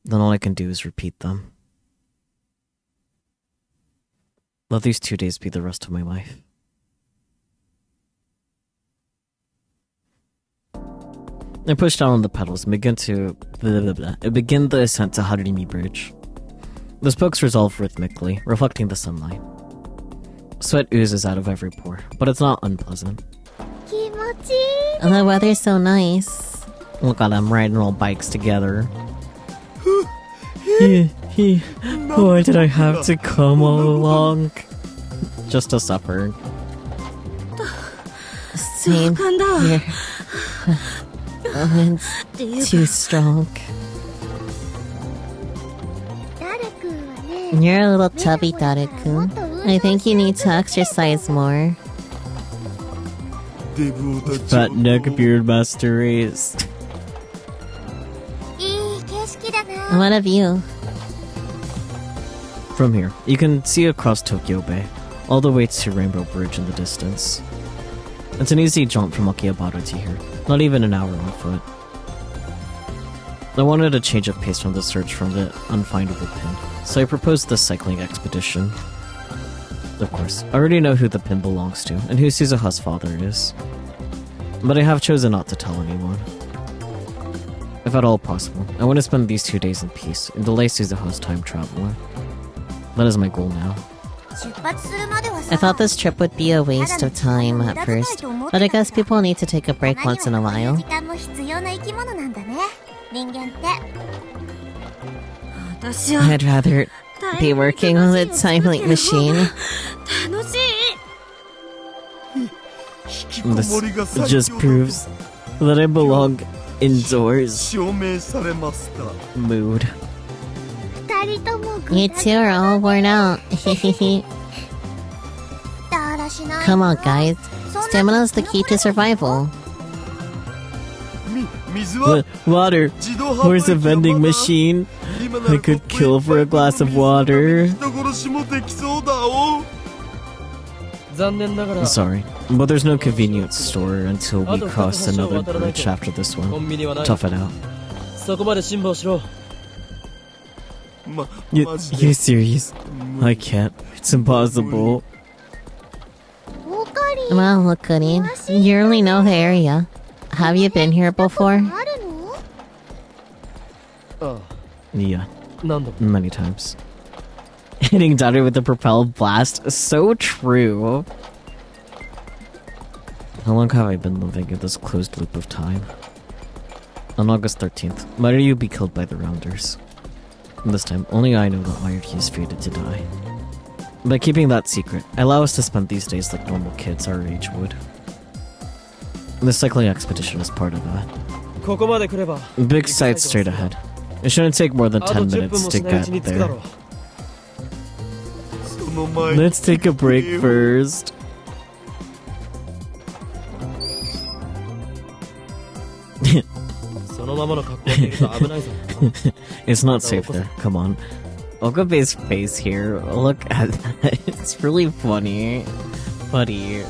then all I can do is repeat them. Let these 2 days be the rest of my life. I push down on the pedals and begin the ascent to Harimi Bridge. The spokes resolve rhythmically, reflecting the sunlight. Sweat oozes out of every pore, but it's not unpleasant. The weather's so nice. Look at them riding all bikes together. Why did I have to come all along? Just to suffer. Same here. It's too strong. You're a little chubby, Daru-kun. I think you need to exercise more. Fat neck beard master race. What of you? From here, you can see across Tokyo Bay, all the way to Rainbow Bridge in the distance. It's an easy jaunt from Akihabara to here, not even an hour on foot. I wanted a change of pace from the search from the unfindable pin, so I proposed this cycling expedition. Of course, I already know who the pin belongs to, and who Suzuha's father is. But I have chosen not to tell anyone. If at all possible, I want to spend these 2 days in peace and delay Suzuha's time travel. That is my goal now. I thought this trip would be a waste of time at first, but I guess people need to take a break once in a while. I'd rather be working on a time like machine. This just proves that I belong indoors. Mood. You two are all worn out. Come on, guys. Stamina is the key to survival. Water. Where's a vending machine? I could kill for a glass of water. Sorry, but there's no convenience store until we cross another bridge after this one. Tough it out. You're serious? I can't. It's impossible. Well, look, Goody. You really know the area. Have you been here before? Yeah, many times. Hitting Daughter with the propelled blast, so true. How long have I been living in this closed loop of time? On August 13th, Maryu be killed by the Rounders. This time, only I know that Maryu is fated to die. By keeping that secret, allow us to spend these days like normal kids our age would. The cycling expedition is part of that. Big sight straight ahead. It shouldn't take more than 10 minutes to get there. Let's take a break first. It's not safe there, come on. Okabe's face here, look at that. It's really funny. Buddy,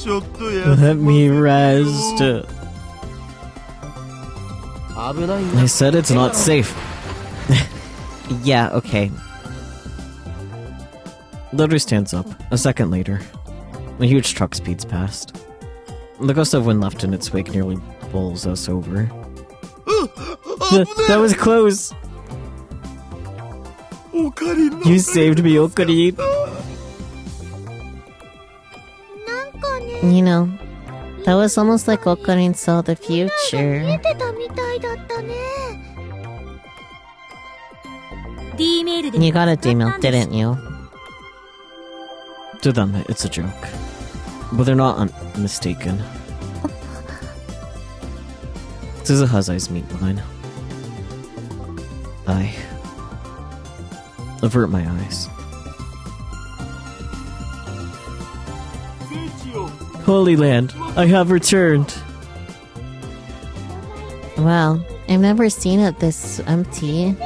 let me rest. I said it's not safe. Yeah, okay. Loader stands up. A second later, a huge truck speeds past. The gust of wind left in its wake nearly bowls us over. That was close! You saved me, Okarin! You know, that was almost like Okarin saw the future. You got a D-mail, didn't you? To them, it's a joke. But they're not mistaken. Suzuha's eyes meet mine. I avert my eyes. Holy Land, I have returned. Wow, I've never seen it this empty.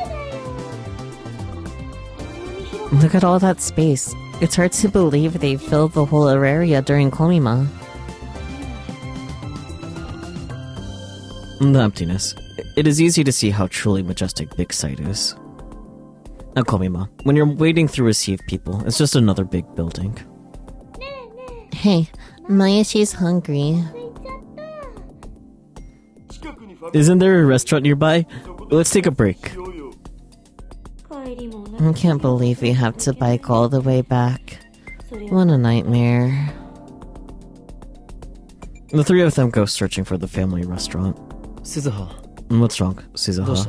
Look at all that space. It's hard to believe they filled the whole area during Komima. The emptiness. It is easy to see how truly majestic Big Sight is. Now, Komima, when you're wading through a sea of people, it's just another big building. Hey, Mayashi's hungry. Isn't there a restaurant nearby? Let's take a break. I can't believe we have to bike all the way back. What a nightmare. The three of them go searching for the family restaurant. Suzuha. What's wrong, Suzuha?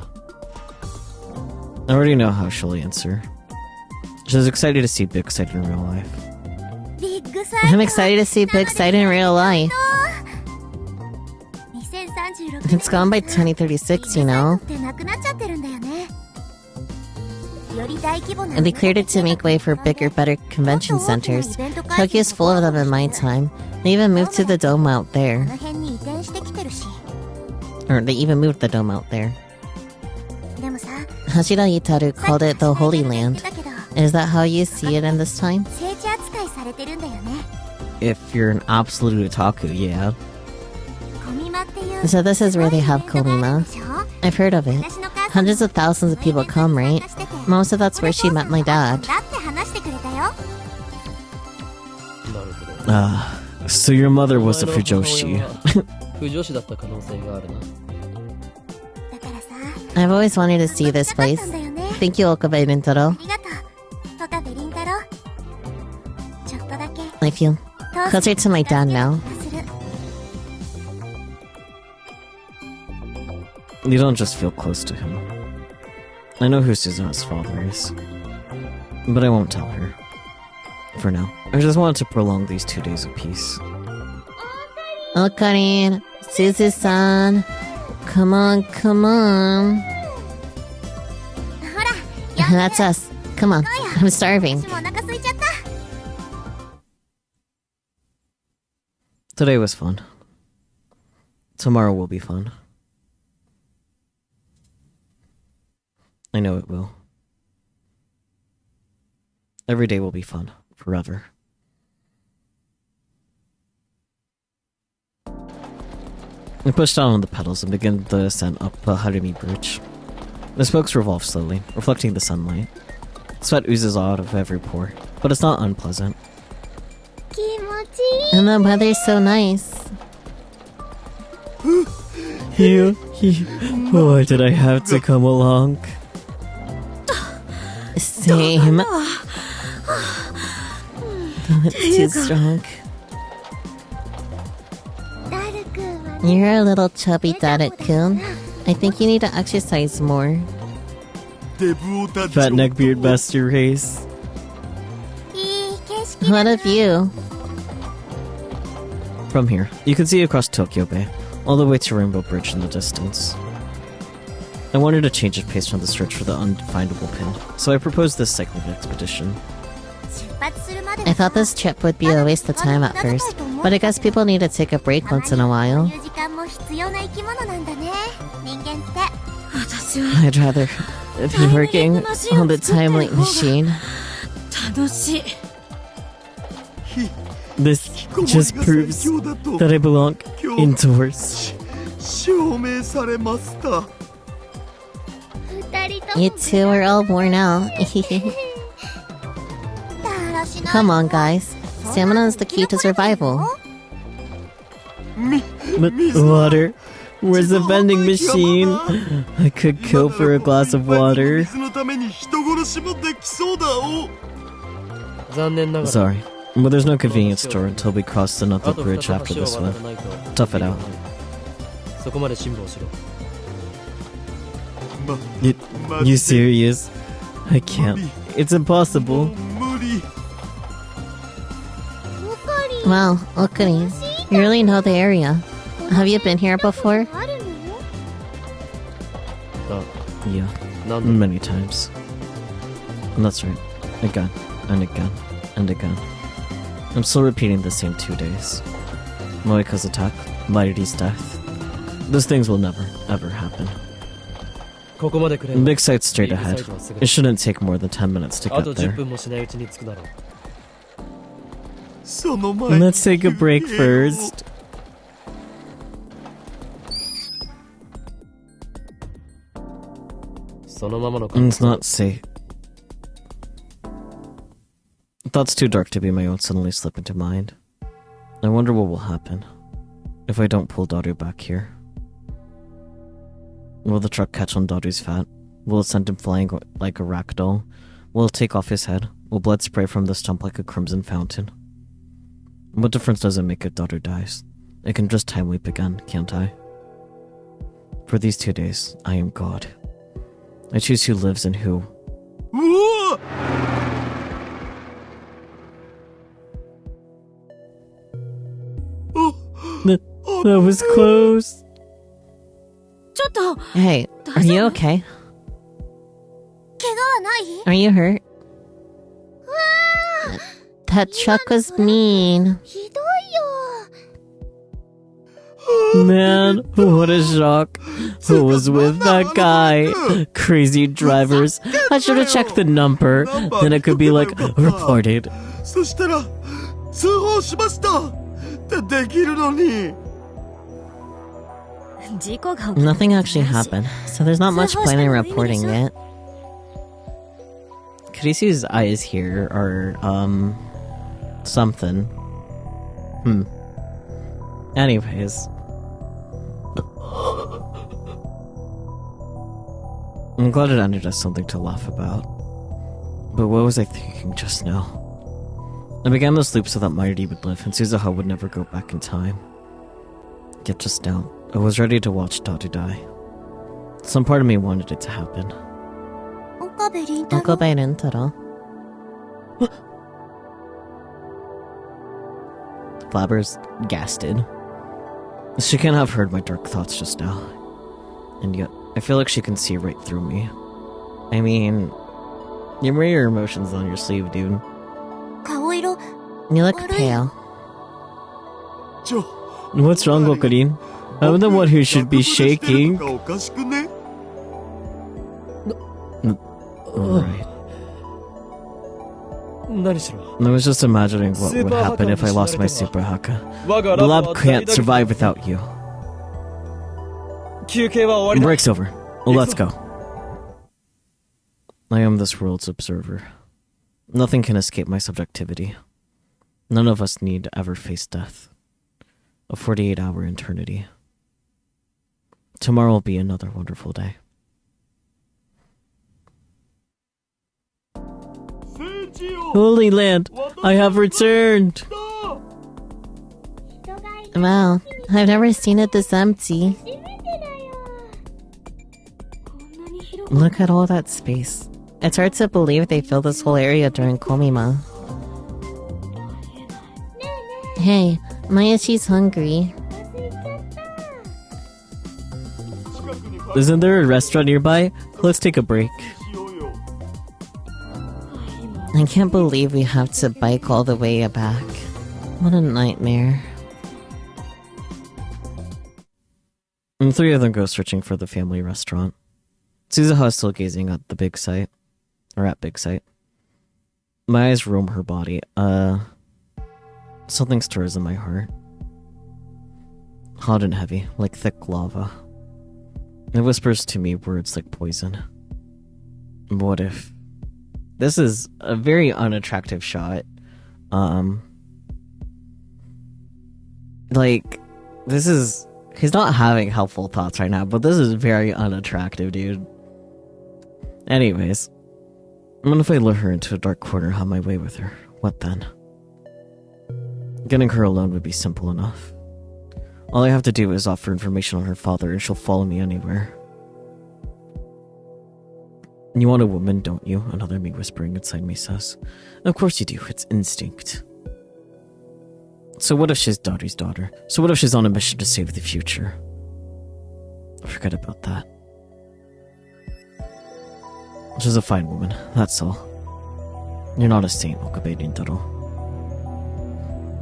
I already know how she'll answer. She's excited to see Big Sight in real life. I'm excited to see Big Sight in real life. It's gone by 2036, you know. And they cleared it to make way for bigger, better convention centers. Tokyo's full of them in my time. They even moved to the dome out there. Or they even moved the dome out there. Hashira Itaru called it the Holy Land. Is that how you see it in this time? If you're an absolute otaku, yeah. So this is where they have Komima. I've heard of it. Hundreds of thousands of people come, right? Most of that's where she met my dad. So your mother was a Fujoshi. I've always wanted to see this place. Thank you, Okabe Rintaro. ありがとう岡部倫太郎ちょっとだけ I feel closer to my dad now. する You don't just feel close to him. I know who Suzuha's father is. But I won't tell her. For now. I just wanted to prolong these 2 days of peace. Okarin, Suzu-san. Come on, come on. ほらやん That's us. Come on, I'm starving. 私もお腹空いちゃった Today was fun. Tomorrow will be fun. I know it will. Every day will be fun. Forever. I pushed down on the pedals and began the ascent up the Harumi Bridge. The spokes revolve slowly, reflecting the sunlight. Sweat oozes out of every pore, but it's not unpleasant. 気持ちいい And the weather's so nice. Why did I have to come along? Same. Too strong. ダルくんはね You're a little chubby, Dadit-kun. I think you need to exercise more. デブオタ Fat neckbeard master race. いい景色 What of you? From here, you can see across Tokyo Bay, all the way to Rainbow Bridge in the distance. I wanted to change of pace from the search for the unfindable pin, so I proposed this cycling expedition. 出発するまで I thought this trip would be a waste of time at first, but I guess people need to take a break once in a こう while. いう時間も必要な生き物なんだね人間って I'd rather be working on the time-late machine. 楽しい This just proves that I belong indoors. 証明されました 二人とも You two are all worn out. だらしない Come on, guys. Stamina is the key to survival. But water? Where's the vending machine? I could go for a glass of water. 水のために人殺しもできそうだお残念ながら Sorry, but there's no convenience store until we cross another あと bridge 2 after つ this 橋を one. 渡らないと Tough it out. そこまで辛抱しろ You serious? I can't. It's impossible. 無理 Wow, Okarin, you really know the area. Have you been here before? あるの あ Yeah, なんだ many times. And that's right. Again, and again, and again. I'm still repeating the same 2 days. Moika's attack, Mighty's death. Those things will never, ever happen. ここまでくれば Big sight straight ahead. ビッグサイトはすぐ It shouldn't take more than 10 minutes to あと get 10 there. 分もしないうちに着くだろうその前に Let's take a break first. そのままの It's not safe. Thoughts too dark to be my own suddenly slip into mind. I wonder what will happen if I don't pull Daru back here. Will the truck catch on Daru's fat? Will it send him flying like a ragdoll? Will it take off his head? Will blood spray from the stump like a crimson fountain? What difference does it make if Daru dies? I can just time leap again, can't I? For these 2 days, I am God. I choose who lives and who. うわ That was close. ちょっと Hey, are you okay? 怪我はない Are you hurt? That truck was mean. ひどいよ Man, what a shock. Who was with that guy? Crazy drivers. I should have checked the number. Then it could be like, reported. そしたら通報しましたってできるのに事故が起きた Nothing actually happened, so there's not much point in reporting it. Kirisu's eyes here are, something. Anyways. I'm glad it ended as something to laugh about. But what was I thinking just now? I began this loop so that Mighty would live and Suzuha would never go back in time. Yet just now, I was ready to watch Dadu die. Some part of me wanted it to happen. Okabe Rintaro. Flabbers gasted. She can't have heard my dark thoughts just now. And yet, I feel like she can see right through me. I mean, you wear your emotions on your sleeve, dude. You look pale. What's wrong, Okarin? I'm the one who should be shaking. Alright. I was just imagining what would happen if I lost my Super Haka. The lab can't survive without you. Break's over. Let's go. I am this world's observer. Nothing can escape my subjectivity. None of us need to ever face death. A 48-hour eternity. Tomorrow will be another wonderful day. Holy Land, I have returned! Wow, I've never seen it this empty. Look at all that space. It's hard to believe they filled this whole area during Komima. Hey, Mayashi's hungry. Isn't there a restaurant nearby? Let's take a break. I can't believe we have to bike all the way back. What a nightmare. And three of them go searching for the family restaurant. Suzuha is still gazing at the big sight. Or at big sight. My eyes roam her body. Something stirs in my heart. Hot and heavy, like thick lava. It whispers to me words like poison. What if... This is a very unattractive shot. Like, this is... He's not having helpful thoughts right now, but this is very unattractive, dude. Anyways. What if I lure her into a dark corner, have my way with her? What then? Getting her alone would be simple enough. All I have to do is offer information on her father and she'll follow me anywhere. You want a woman, don't you? Another me whispering inside me says. Of course you do, it's instinct. So what if she's Daru's daughter? So what if she's on a mission to save the future? Forget about that. She's a fine woman, that's all. You're not a saint, Okabe Rintaro.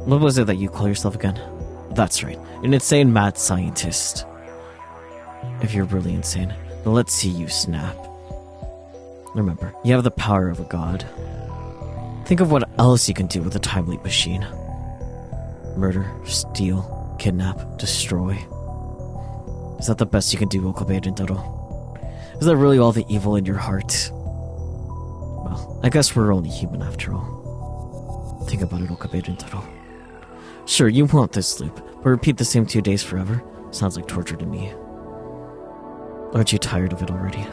What was it that you call yourself again? That's right, an insane mad scientist. If you're really insane, then let's see you snap. Remember, you have the power of a god. Think of what else you can do with a time leap machine. Murder, steal, kidnap, destroy. Is that the best you can do, Okabe Rintaro? Is that really all the evil in your heart? Well, I guess we're only human after all. Think about it, Okabe Rintaro. Sure, you want this loop, but repeat the same 2 days forever? Sounds like torture to me. Aren't you tired of it already?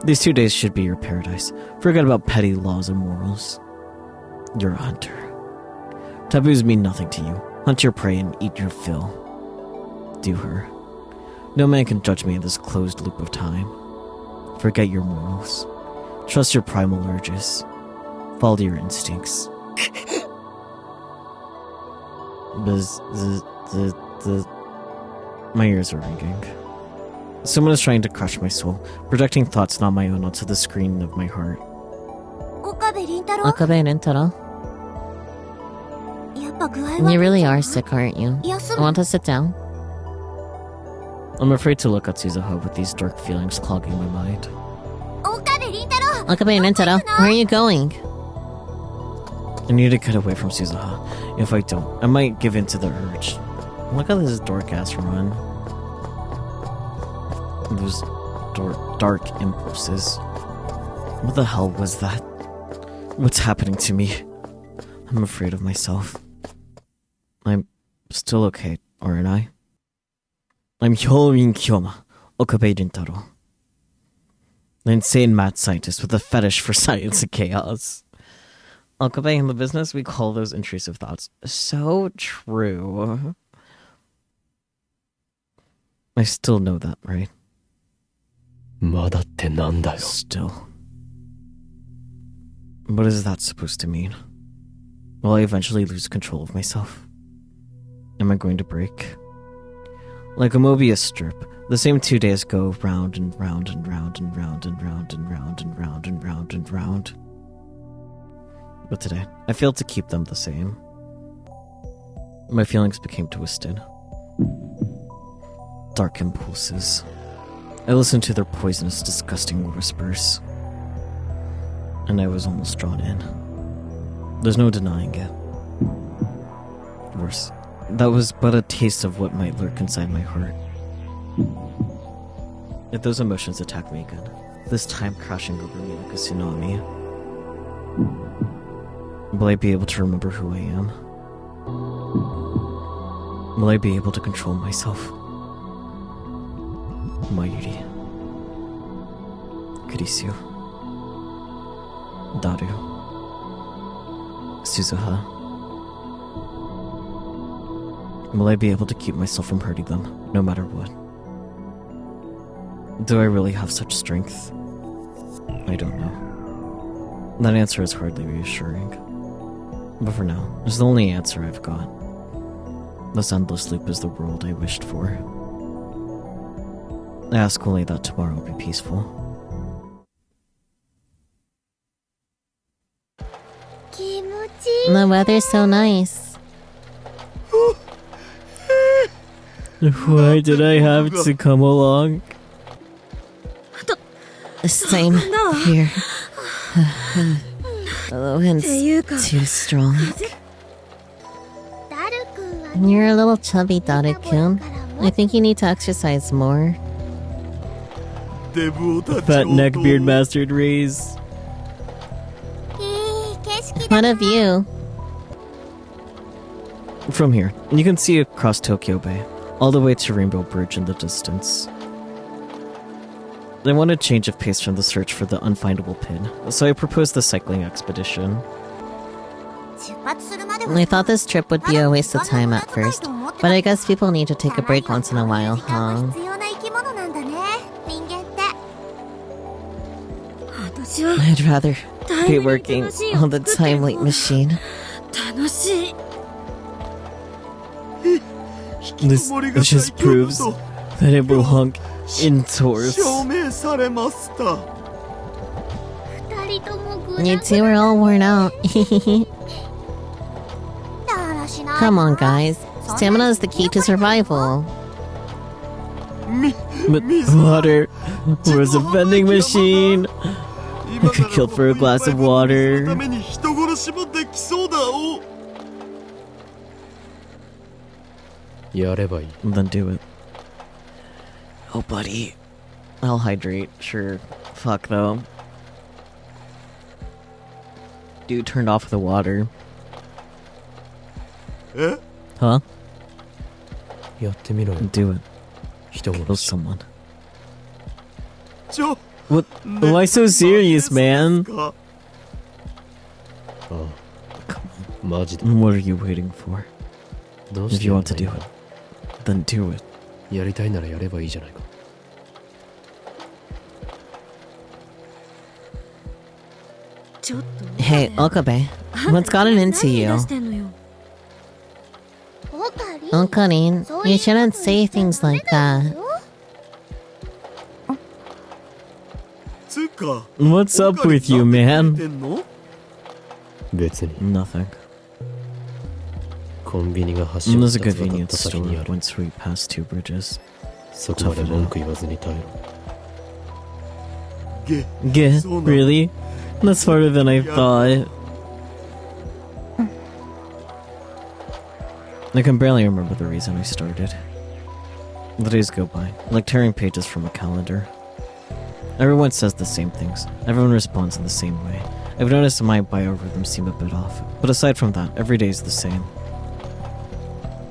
These 2 days should be your paradise. Forget about petty laws and morals. You're a hunter. Taboos mean nothing to you. Hunt your prey and eat your fill. Do her. No man can judge me in this closed loop of time. Forget your morals. Trust your primal urges. Follow your instincts. My ears are ringing. Someone is trying to crush my soul, projecting thoughts not my own onto the screen of my heart. Okabe Rintaro. You really are sick, aren't you? Want to sit down? I'm afraid to look at Suzuha with these dark feelings clogging my mind. Okabe Rintaro, where are you going? I need to get away from Suzuha. If I don't, I might give in to the urge. Look at this dork-ass run. Those dark impulses. What the hell was that? What's happening to me? I'm afraid of myself. I'm still okay, aren't I? I'm Hyorin Kyoma, Okabe Rintaro. An insane mad scientist with a fetish for science and chaos. Okabe, in the business, we call those intrusive thoughts. So true. I still know that, right? まだってなんだよ。 Still. What is that supposed to mean? Will I eventually lose control of myself? Am I going to break? Like a Mobius strip, the same 2 days go round and round and round and round and round and round and round and round and round. But today, I failed to keep them the same. My feelings became twisted. Dark impulses. I listened to their poisonous, disgusting whispers. And I was almost drawn in. There's no denying it. Worse, that was but a taste of what might lurk inside my heart. If those emotions attack me again, this time crashing over me like a tsunami, will I be able to remember who I am? Will I be able to control myself? Mayuri, Kurisu, Daru, Suzuha. Will I be able to keep myself from hurting them, no matter what? Do I really have such strength? I don't know. That answer is hardly reassuring. But for now, it's the only answer I've got. This endless loop is the world I wished for. I ask only that tomorrow will be peaceful. The weather's so nice. Why did I have to come along? Same here. The wind's too strong. You're a little chubby, Daru-kun. I think you need to exercise more. Fat neckbeard mastered raise. What of you? From here, you can see across Tokyo Bay, all the way to Rainbow Bridge in the distance. I wanted change of pace from the search for the unfindable pin, so I proposed the cycling expedition. I thought this trip would be a waste of time at first, but I guess people need to take a break once in a while, huh? I'd rather be working on the time-weight machine. This just proves that it belonged indoors. You two are all worn out. Come on, guys. Stamina is the key to survival. But water was a vending machine. I could kill for a glass of water. Then do it. Oh, buddy. I'll hydrate. Sure. Fuck, though. Dude turned off the water. Huh? Do it. Kill someone. What? Why so serious, man? Come on. What are you waiting for? If you want to do it, then do it. Hey, Okabe, what's gotten into you? Okarin, you shouldn't say things like that. What's up with you, man? Nothing. There's a convenience store once we pass 2 bridges. Tough it out. Really? That's harder than I thought. I can barely remember the reason I started. The days go by, like tearing pages from a calendar. Everyone says the same things. Everyone responds in the same way. I've noticed my biorhythms seem a bit off, but aside from that, every day is the same.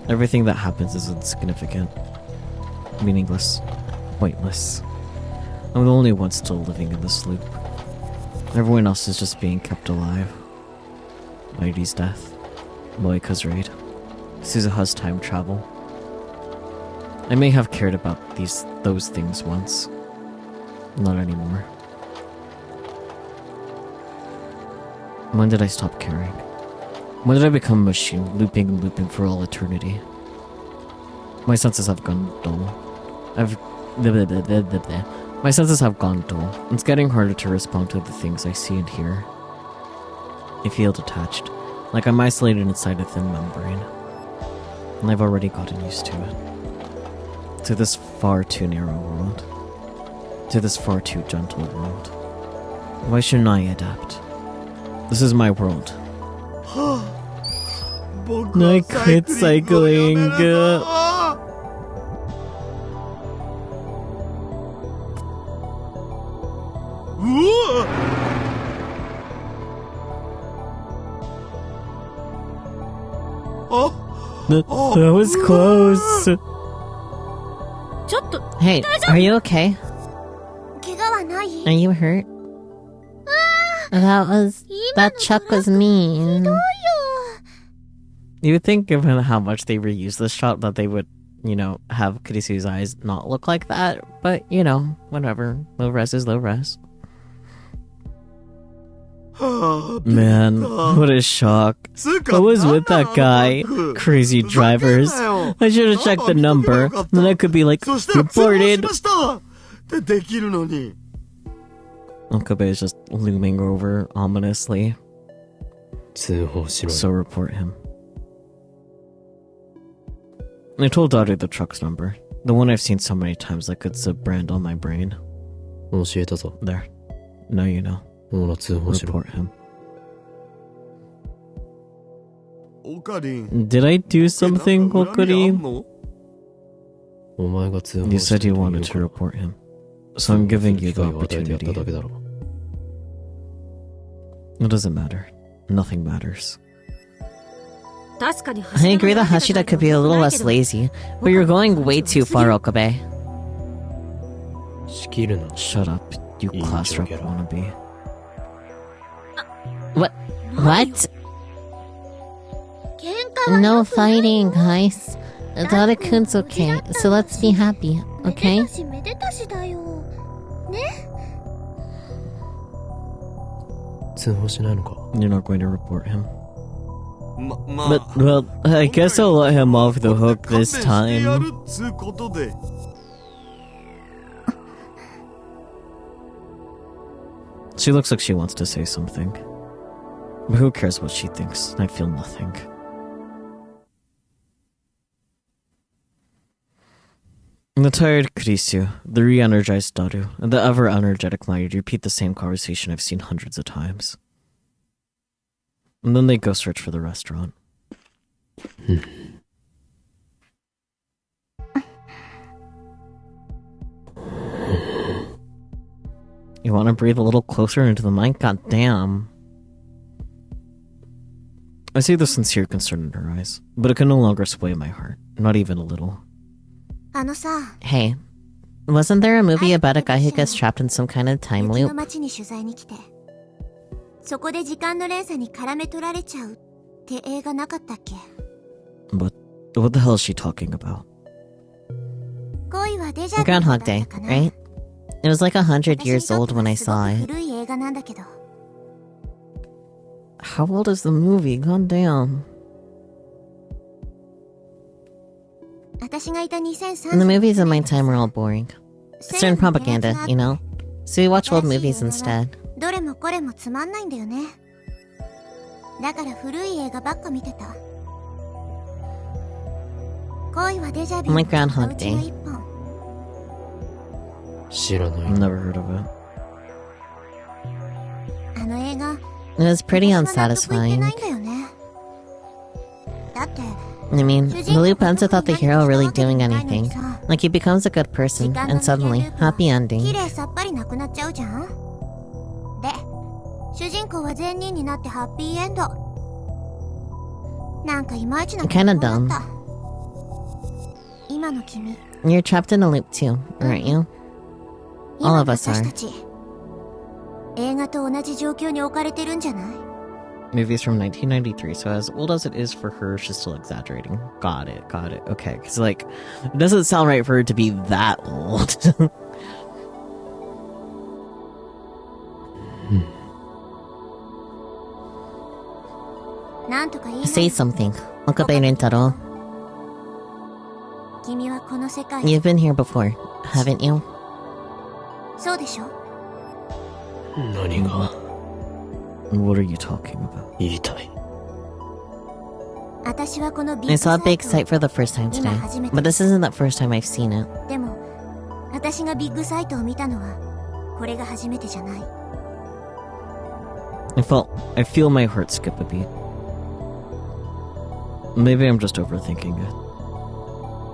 Everything that happens is insignificant, meaningless, pointless. I'm the only one still living in this loop. Everyone else is just being kept alive. Mighty's death. Moika's raid. Suzuha's time travel. I may have cared about those things once. Not anymore. When did I stop caring? When did I become a machine, looping and looping for all eternity? My senses have gone dull. My senses have gone dull. It's getting harder to respond to the things I see and hear. I feel detached, like I'm isolated inside a thin membrane. And I've already gotten used to it. To this far too narrow world. To this far too gentle world. Why shouldn't I adapt? This is my world. I quit cycling. That was close. Hey, are you okay? Are you hurt? That Chuck was mean. You would think, given how much they reused this shot, that they would, have Kurisu's eyes not look like that. But, whatever. Low res is low res. Man, what a shock. I was with that guy. Crazy drivers. I should have checked the number. Then I could be like, reported. Okabe is just looming over ominously. So report him. I told Daru the truck's number. The one I've seen so many times like it's a brand on my brain. There. Now you know. Report him. Did I do something, Okarin? You said you wanted to report him. So I'm giving you the opportunity. It doesn't matter. Nothing matters. I agree that Hashida could be a little less lazy, but you're going way too far, Okabe. Shut up, you class rep wannabe. What? No fighting, guys. Dada-kun's okay, so let's be happy, okay? You're not going to report him? But, well, I guess I'll let him off the hook this time. She looks like she wants to say something. But who cares what she thinks? I feel nothing. The tired Kurisu, the re-energized Daru, and the ever-energetic Mighty repeat the same conversation I've seen hundreds of times. And then they go search for the restaurant. You want to breathe a little closer into the mic? God damn. I see the sincere concern in her eyes, but it can no longer sway my heart. Not even a little. Hey, wasn't there a movie about a guy who gets trapped in some kind of time loop? But what the hell is she talking about? Groundhog Day, right? It was like 100 years old when I saw it. How old is the movie? God damn. And the movies in my time were all boring. Certain propaganda, you know? So we watch old movies instead. Like Groundhog Day. Never heard of it. It was pretty unsatisfying. I mean, the loop ends without the hero really doing anything. Like he becomes a good person, and suddenly, happy ending. It kinda dumb. You're trapped in a loop too, aren't you? All of us 私 are. たち映画と同じ状況に置かれてるんじゃない？ Movie's from 1993, so as old as it is for her, she's still exaggerating. Got it. Okay, because, like, it doesn't sound right for her to be that old. Say something. Okabe Rintaro. 君はこの世界 You've been here before, haven't you? そうでしょ？何が What are you talking about? 言いたい？私はこのビッ I グ saw a big サイ sight for the first time today, but this isn't the first time I've seen it. トでも私がビッグサイトを見たのはこれが初めてじゃない。 I feel my heart skip a beat. Maybe I'm just overthinking it.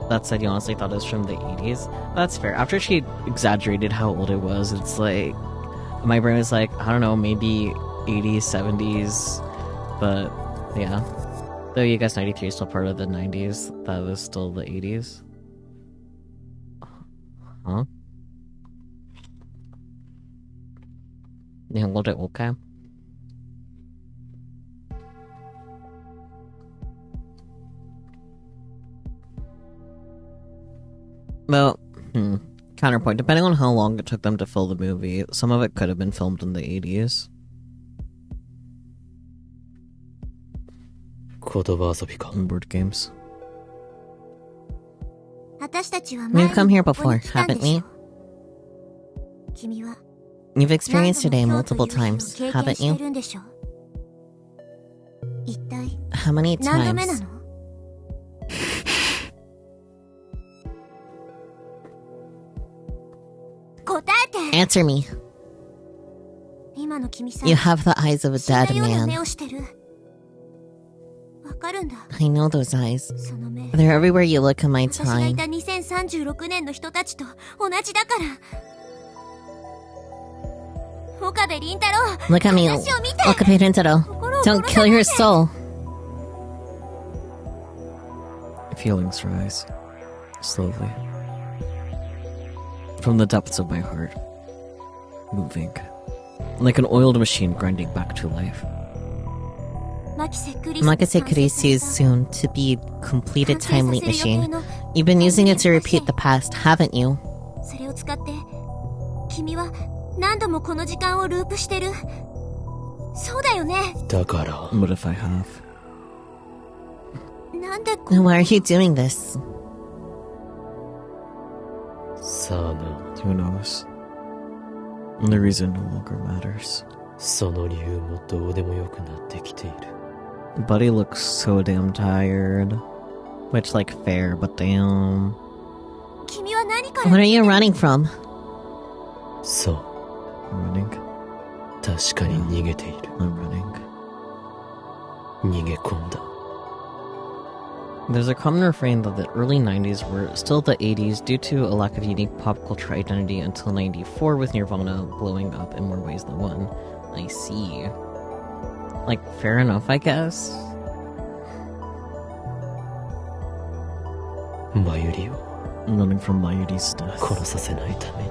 That said, you honestly thought it was from the 80s? That's fair. After she exaggerated how old it was, it's like... My brain was like, I don't know, maybe 80s, 70s. But, yeah. Though you guess 93 is still part of the 90s, that was still the 80s. Huh? 日本語で OK? Well, counterpoint. Depending on how long it took them to fill the movie, some of it could have been filmed in the 80s. 言葉遊びか。 Board games. 私たちは前 We've に come here ここに before, 来たんで haven't し we? ょ？君は You've experienced 何 today 度も multiple 今日 times, という日を経験 haven't して you? るんでしょ？一体 How many 何度目な times? の？答えて！ Answer me. 今の君さ、 You have the eyes of a 死んだ dead ような man. 目をしてる。わかるんだ。 I know those eyes. その目。 They're everywhere you look in my 私がい time. た2036年の人たちと同じだから。岡部倫太郎、 Look at me, 話を見て。 Okabe Rintaro. 心を Don't 殺さ kill ない your で。 soul. Feelings rise. Slowly. From the depths of my heart. Moving. Like an oiled machine grinding back to life. Makase Kurisi is soon to be completed time leap machine. You've been using it to repeat the past, haven't you? それを使って君は何度もこの時間をループしてる。そうだよね。だから What if I have? なんで Then why are you doing this? さあな。 Who knows? The reason no longer matters. その理由もどうでもよくなってきている。 Buddy looks so damn tired. Which, like, fair, but damn. 君は何から What are you running from? そう。 I'm running. 確かに逃げている。 I'm running. 逃げ込んだ。 There's a common refrain that the early 90s were still the 80s due to a lack of unique pop culture identity until 94 with Nirvana blowing up in more ways than one. I see. Like, fair enough, I guess. マユリを Running from Mayuri's death. 殺させないために。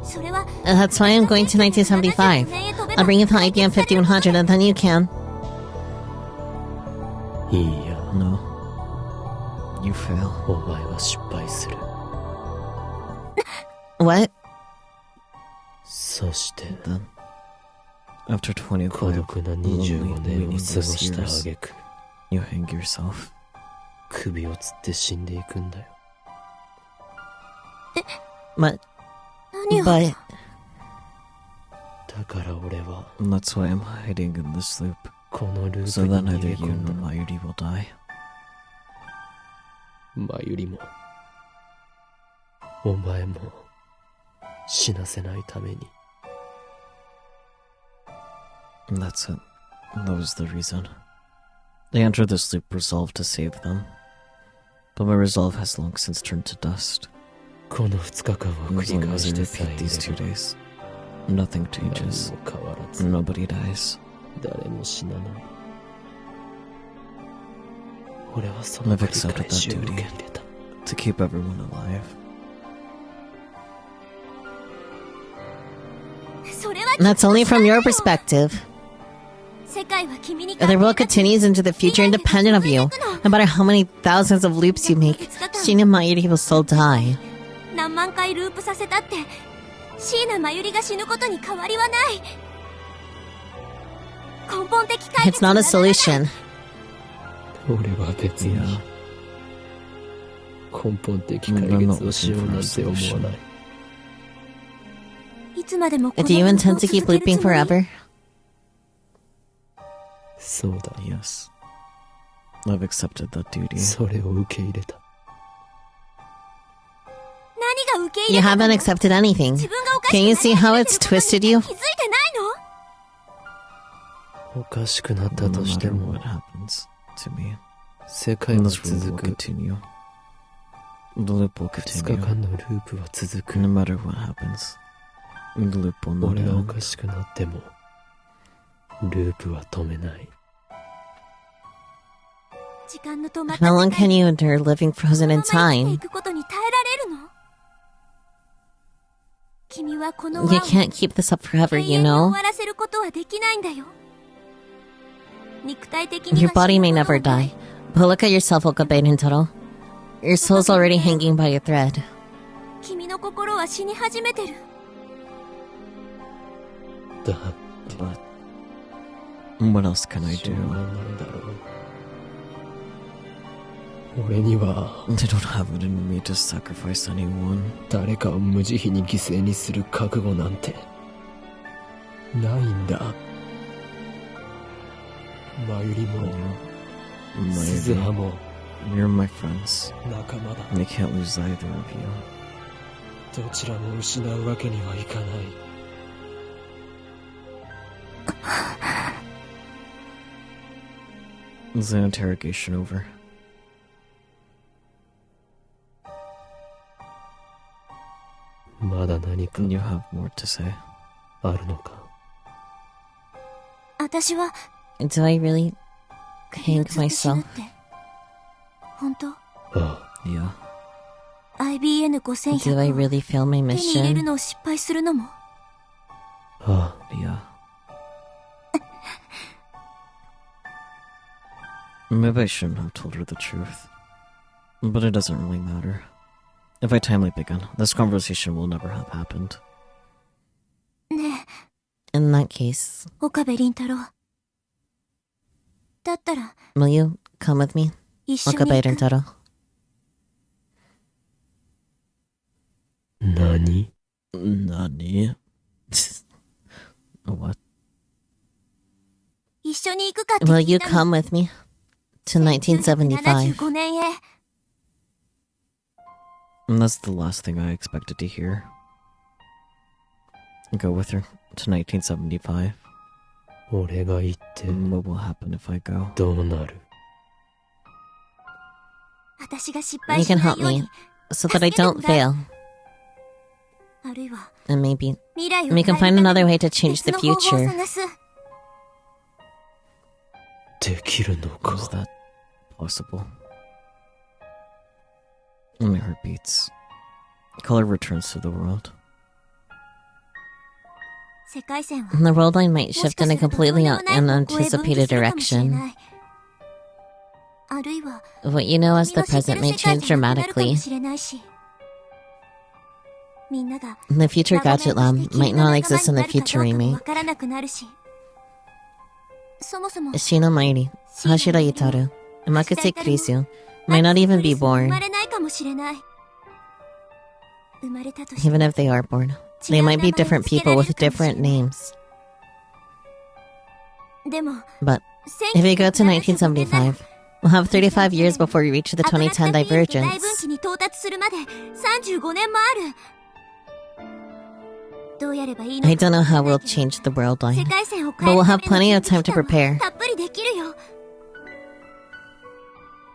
それは That's why I'm going to 1975. I'll bring you the IBM 5100 and then you can. いいや。 No. You fail. お前は失敗する。 What? そして Then, after 25孤独な25年を過ごした挙句 you hang yourself. 首をつって死んでいくんだよ。 But, 何を but, だから俺は And that's why I'm hiding in this loop. このル So ープ that に逃 neither げ you 込ん nor だ。 Mayuri will die. マユリもお前も死なせないために。 And that's it. That was the reason. They entered this loop resolved to save them. But my resolve has long since turned to dust. この2日間を And 繰 as り long 返 as し I てさえ repeat い these 2れば days, nothing 何 changes. も変わらず And nobody dies. 誰も死なない。俺はその I've 繰り accepted 返し that を受け duty 入れた。 To keep everyone alive. And that's only from your perspective. The world continues into the future independent of you. No matter how many thousands of loops you make, Sheena Mayuri will still die. It's not a solution. 俺は別に根本的解決をしようなんて思わない。Do you intend to keep looping forever? そうだ。Yes. I've accepted that duty. それを受け入れた。You haven't accepted anything. Can you see how it's twisted you? おかしくなった No として matter も what happens to me, 世界は this world 続 will く。 continue. The loop will 2日 continue. 間のループは続く。 No matter what happens, the loop will not 俺がお end. かしくなってもループは止めない。 How long can you endure living frozen in time? You can't keep this up forever, you know? Your body may never die, but look at yourself, Okabe Rintaro. Your soul's already hanging by a thread. だ But what else can I しょう do? がないだろう。俺には I don't have it in me to sacrifice anyone. 誰かを無慈悲に犠牲にする覚悟なんてないんだ。マユリも鈴葉 Maybe も you're my friends. 仲間だ。 I can't lose either of you. どちらも失うわけにはいかない。 Is the interrogation over? まだ何か You have more to say. あるのか。 Do I really hang myself? あ Yeah. Do I really fail my mission? あ、 Yeah. Maybe I shouldn't have told her the truth. But it doesn't really matter. If I timely begin, this conversation will never have happened. In that case, 岡部倫太郎だったら will you come with me, 一緒に Okabe 行く Rintaro? 何 Nani? What? 一緒に行くかって Will 聞 you いた come の with me to 1975? 1975年へ And that's the last thing I expected to hear. Go with her to 1975. 俺が行って What will happen if I go? どうなる。私が失 You 敗し can ない help ように me so that I don't fail. あるいは And maybe 未来を we can 変え find るため another に way to change 別 the の方法を future. 探すできるの Is か。 that possible? My heart beats. Color returns to the world. 世界線は The world line might もし shift か in す a ると completely とんでもない方向へ分岐 unanticipated するかもしれ direction. ないあるいは What you know as 君 the の知って present る may 世界 change じゃなくなるかも dramatically. しれないしみんなが The future 眺 Gadget め Lab として might 君の not 仲間 exist に in な the るか future どうかも remake. わからなくなるしそもそも Shino Mairi, Hashira Yutaru, and Makuse Krisu might not even be 生 born. まれないかもしれない生まれたとして Even if they are born, they might be different people with different names. でも But if we go to 1975, we'll have 35 years before we reach the 2010 大分 divergence. 岐に到達するまで35年もあるどうやればいいの I か don't know how we'll change the world 世 line, 界線を but 変え we'll る have ため plenty の of time to 準備期間 prepare. もたっぷりできるよ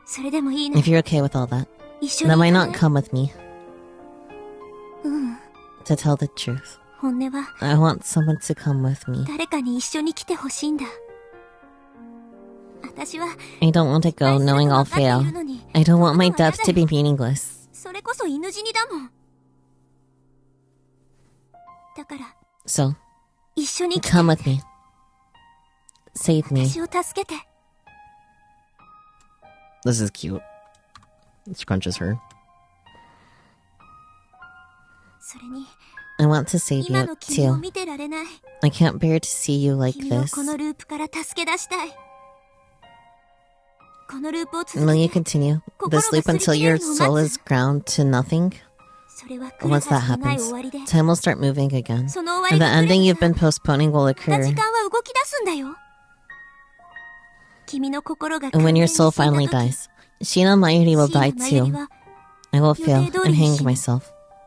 それでもいいね If you're okay with all that, 一緒に then 行 why か not ない come with me? うん To tell the truth, 本音は I want someone to come with me. 誰かに一緒に来てほしいんだ私は I don't want to go knowing I'll 分かってい fail. るのに I don't want my death to be meaningless. それこそ犬死にだもんだから So, 一緒に来て。 Come with me. Save me. 私を助けて。 This is cute. Scrunches her. それに、 I want to save 今 you の君を too. 見てられない。 I can't bear to see you like 君を this. このループから助け出したい。このループを続 Will you けて。 continue this loop until your soul is ground to nothing? それは来る Once は that ずのない happens, 終わりで。 time will start moving again. その終わり And the が来る ending に you've been postponing will また occur. 時間は動き出すんだよ。君の心が And when your soul 完全 finally に死んだ時 dies, Sheena Mayuri will シー die ナマユリ too. は I will 予定 fail 通 and りに hang 死ぬ。 myself,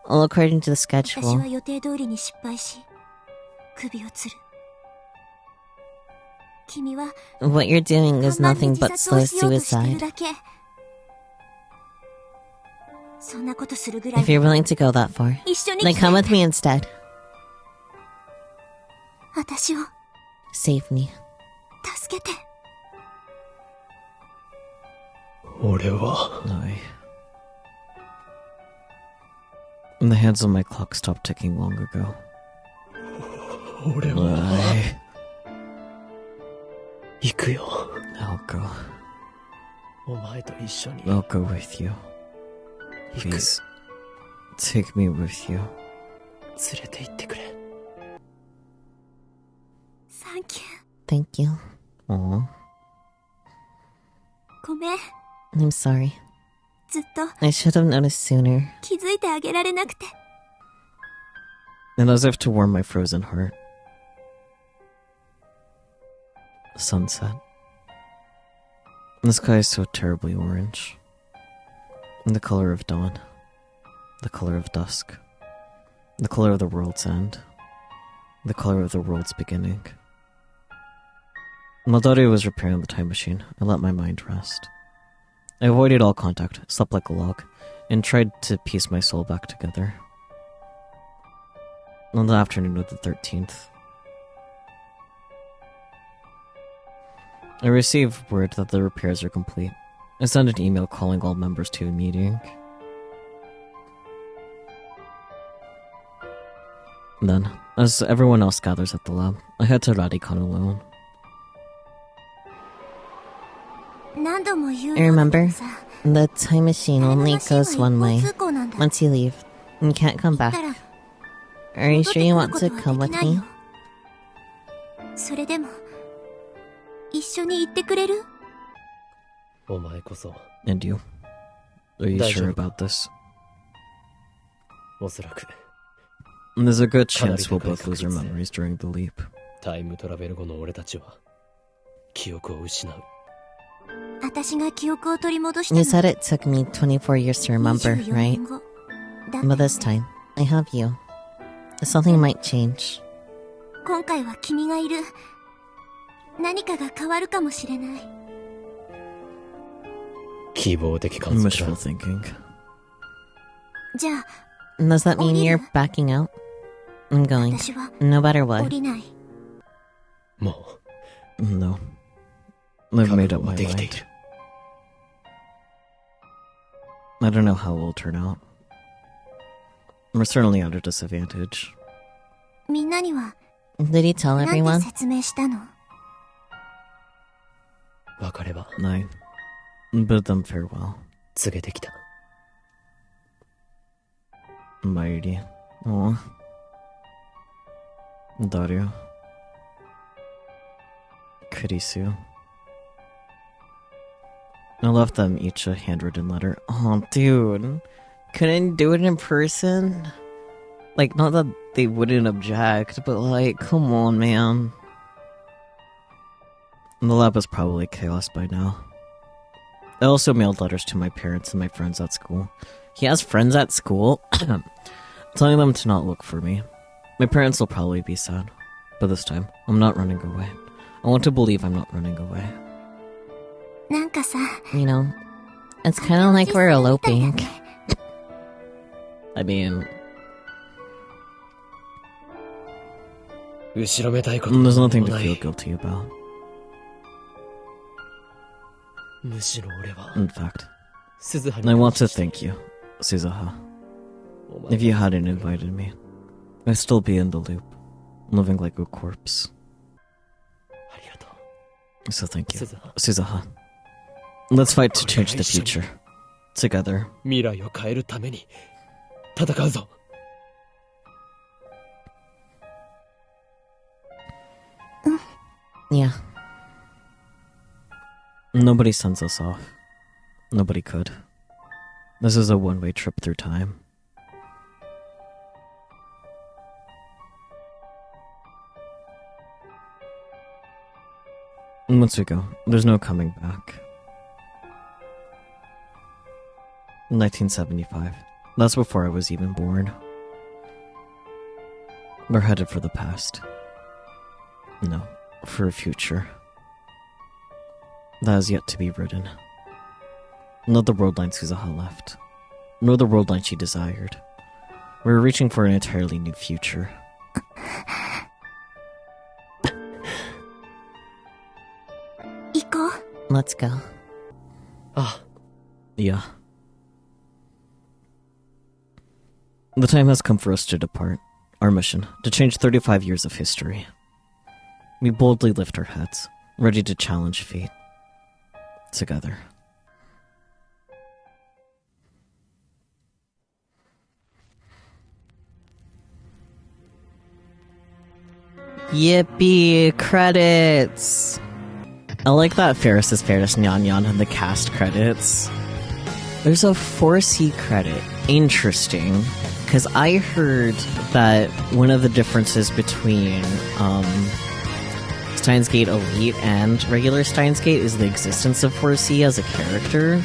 all according to the 私 schedule. は予定通りに失敗し、首を吊る。君は What you're doing is 看板で nothing 自 but 殺を slow しようとしてる suicide. だけ。そんなことするぐらい If you're willing to go that far, 一緒に then 来て。 come with me instead. 私を Save me. 助けて。俺は I. The hands on my clock stopped ticking long ago. 俺は I. 行くよ。 I'll go. お前と一緒に I'll go with you. 行く。 Please. Take me with you. 連れて行ってくれ。サンキュー。 Thank you. Aw. ごめん。 I'm sorry. ずっと I should have noticed sooner. 気づいてあげられなくて。 And as if to warm my frozen heart. Sunset. The sky is so terribly orange. The color of dawn. The color of dusk. The color of the world's end. The color of the world's beginning. While Dario was repairing the time machine, I let my mind rest. I avoided all contact, slept like a log, and tried to piece my soul back together. On the afternoon of the 13th, I received word that the repairs are complete. I sent an email calling all members to a meeting. Then, as everyone else gathers at the lab, I head to Radicon alone. 何度も言う I ようだけ remember どさ。 the time machine タイム only マシンは goes 一 one 方 way 通行なんだ。 once you leave. You can't come だ back. から Are you 戻って sure く you る want こ to とは come でき with ない me? よ。それでも一緒に行ってくれる？お前こそ And you? Are you 大丈 sure 夫。 about this? おそらく There's a good かなり chance we'll 高い both 確 lose our 率 memories during the leap. タイムトラベル後の俺たちは記憶を失う。私が記憶を取り戻したの You said it took me 24 years to remember, 24 right? 年後。だって But this time, I have you. Something might change. 今回は君がいる。何かが変わるかもしれない。希望的観測 Wishful だ。 thinking. じゃあ Does that mean Olivia. you're backing out? I'm going. 私は No matter 降 what. りない。も No. う I've 覚 made 悟 up は my できてい mind. る。 I don't know how it will turn out. We're certainly at a disadvantage. みんなには Did he tell なん everyone? て説明したの？別れば I bid them farewell. 告げてきた。 Mighty. Aw. Dario. Kurisu. I left them each a handwritten letter. Oh, dude. Couldn't do it in person? Like, not that they wouldn't object, but like, come on, man. The lab is probably chaos by now. I also mailed letters to my parents and my friends at school. He has friends at school? Telling them to not look for me. My parents will probably be sad. But this time, I'm not running away. I want to believe I'm not running away. なんかさ、 You know, it's kind of like we're eloping. I mean, 後ろめたいこと there's も nothing to ない feel guilty about. むしろ俺は In fact, 鈴葉 I に want to thank you, Suzuha. お前 If you hadn't invited me, I'd still be in the loop. living like a corpse. ありがと So thank you. 鈴葉 Suzaha. Let's fight to change the future. Together. う。未来を変えるために戦うぞ。 Yeah. Nobody sends us off. Nobody could. This is a one-way trip through time. And once we go, there's no coming back. 1975. That's before I was even born. We're headed for the past. No, for a future. That has yet to be written. Not the world line Suzaha left, nor the world line she desired. We're reaching for an entirely new future. Let's go. あ Yeah. The time has come for us to depart. Our mission, to change 35 years of history. We boldly lift our heads, ready to challenge fate. Together. Yippee! Credits! I like that Ferris is Ferris Nyan Nyan in the cast credits. There's a 4C credit. Interesting. Because I heard that one of the differences between Steins Gate Elite and regular Steins Gate is the existence of 4C as a character.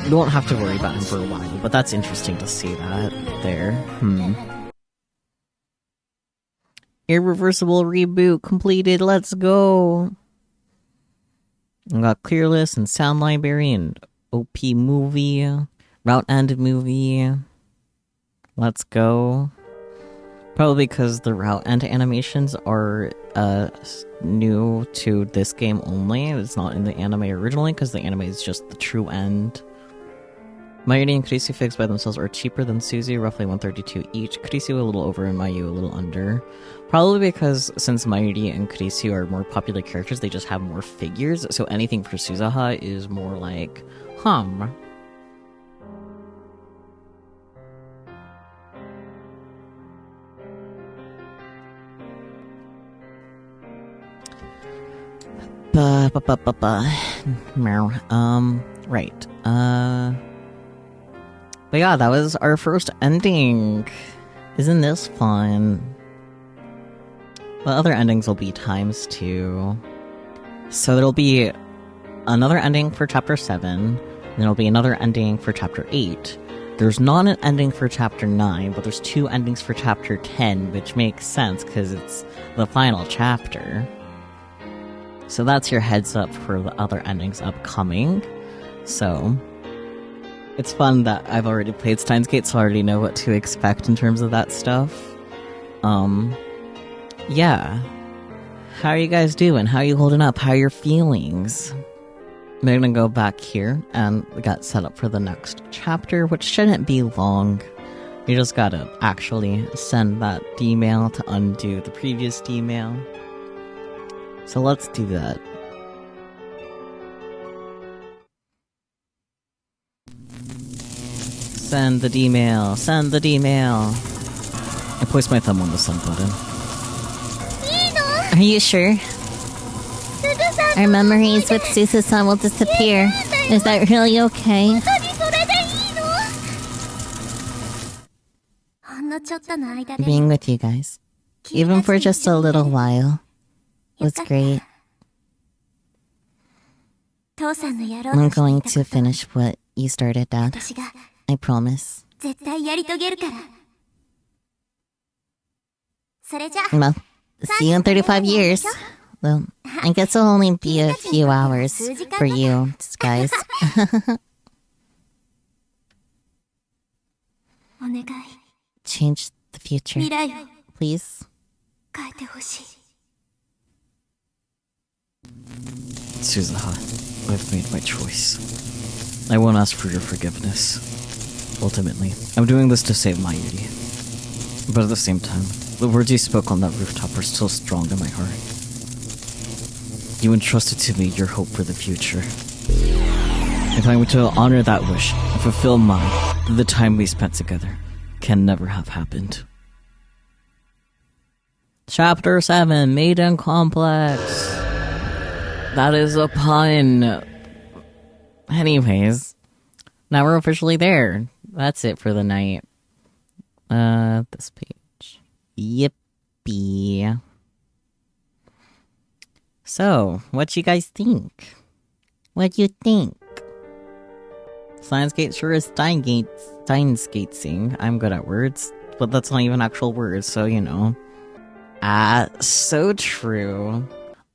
You won't have to worry about him for a while, but that's interesting to see that there. Irreversible reboot completed, let's go! I got Clear List and Sound Library and OP movie, Route End movie. Let's go. Probably because the Route End animations are new to this game only. It's not in the anime originally, because the anime is just the true end. Mayuri and Kurisu figs by themselves are cheaper than Suzu, roughly 132 each. Kurisu a little over and Mayu a little under. Probably because since Mayuri and Kurisu are more popular characters, they just have more figures, so anything for Suzaha is more like, Right. But yeah, that was our first ending. Isn't this fun? The other endings will be times 2. So there'll be another ending for chapter 7, and there'll be another ending for chapter 8. There's not an ending for chapter 9, but there's 2 endings for chapter 10, which makes sense because it's the final chapter. So that's your heads up for the other endings upcoming. So it's fun that I've already played Steins Gate, so I already know what to expect in terms of that stuff. Yeah. How are you guys doing? How are you holding up? How are your feelings? I'm gonna go back here and get set up for the next chapter, which shouldn't be long. You just gotta actually send that D-mail to undo the previous D-mail. So let's do that. Send the D-mail. Send the D-mail. I placed my thumb on the send button. Are you sure? Our memories with Suzu-san will disappear. Is that really okay? Being with you guys, even for just a little while, was great. I'm going to finish what you started, Dad. I promise. Well, see you in 35 years. Well, I guess it'll only be a few hours for you guys. Change the future, please. Suzaha, I've made my choice. I won't ask for your forgiveness. Ultimately, I'm doing this to save Mayuri. But at the same time, The words you spoke on that rooftop are still strong in my heart. You entrusted to me your hope for the future. If I were to honor that wish and fulfill mine, then the time we spent together can never have happened. Chapter 7, Maiden Complex. That is a pun. Anyways, now we're officially there. That's it for the night. This page. Yippee. So, what you guys think? What do you think? Steins Gate sure is Steins Gatesing. I'm good at words, but that's not even actual words, so you know. So true.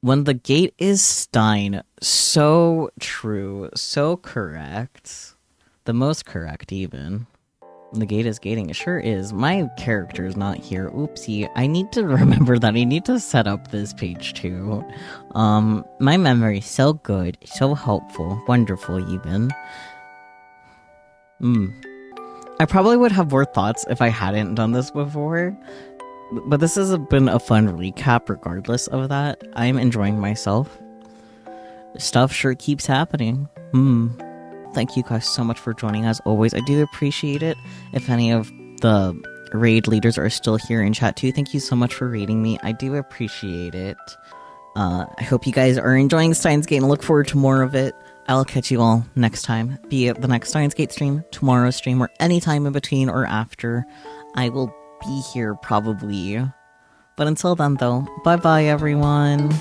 When the gate is Stein, so true, so correct. The most correct, even. When the gate is gating, it sure is. My character is not here. Oopsie. I need to remember that. I need to set up this page, too. My memory is so good, so helpful, wonderful, even. I probably would have more thoughts if I hadn't done this before. But this has been a fun recap regardless of that. I'm enjoying myself. Stuff sure keeps happening. Thank you guys so much for joining as always. I do appreciate it. If any of the raid leaders are still here in chat too, thank you so much for raiding me. I do appreciate it. I hope you guys are enjoying Steins Gate and look forward to more of it. I'll catch you all next time. Be it the next Steins Gate stream, tomorrow's stream, or any time in between or after. I will be here probably. But until then though, bye bye everyone.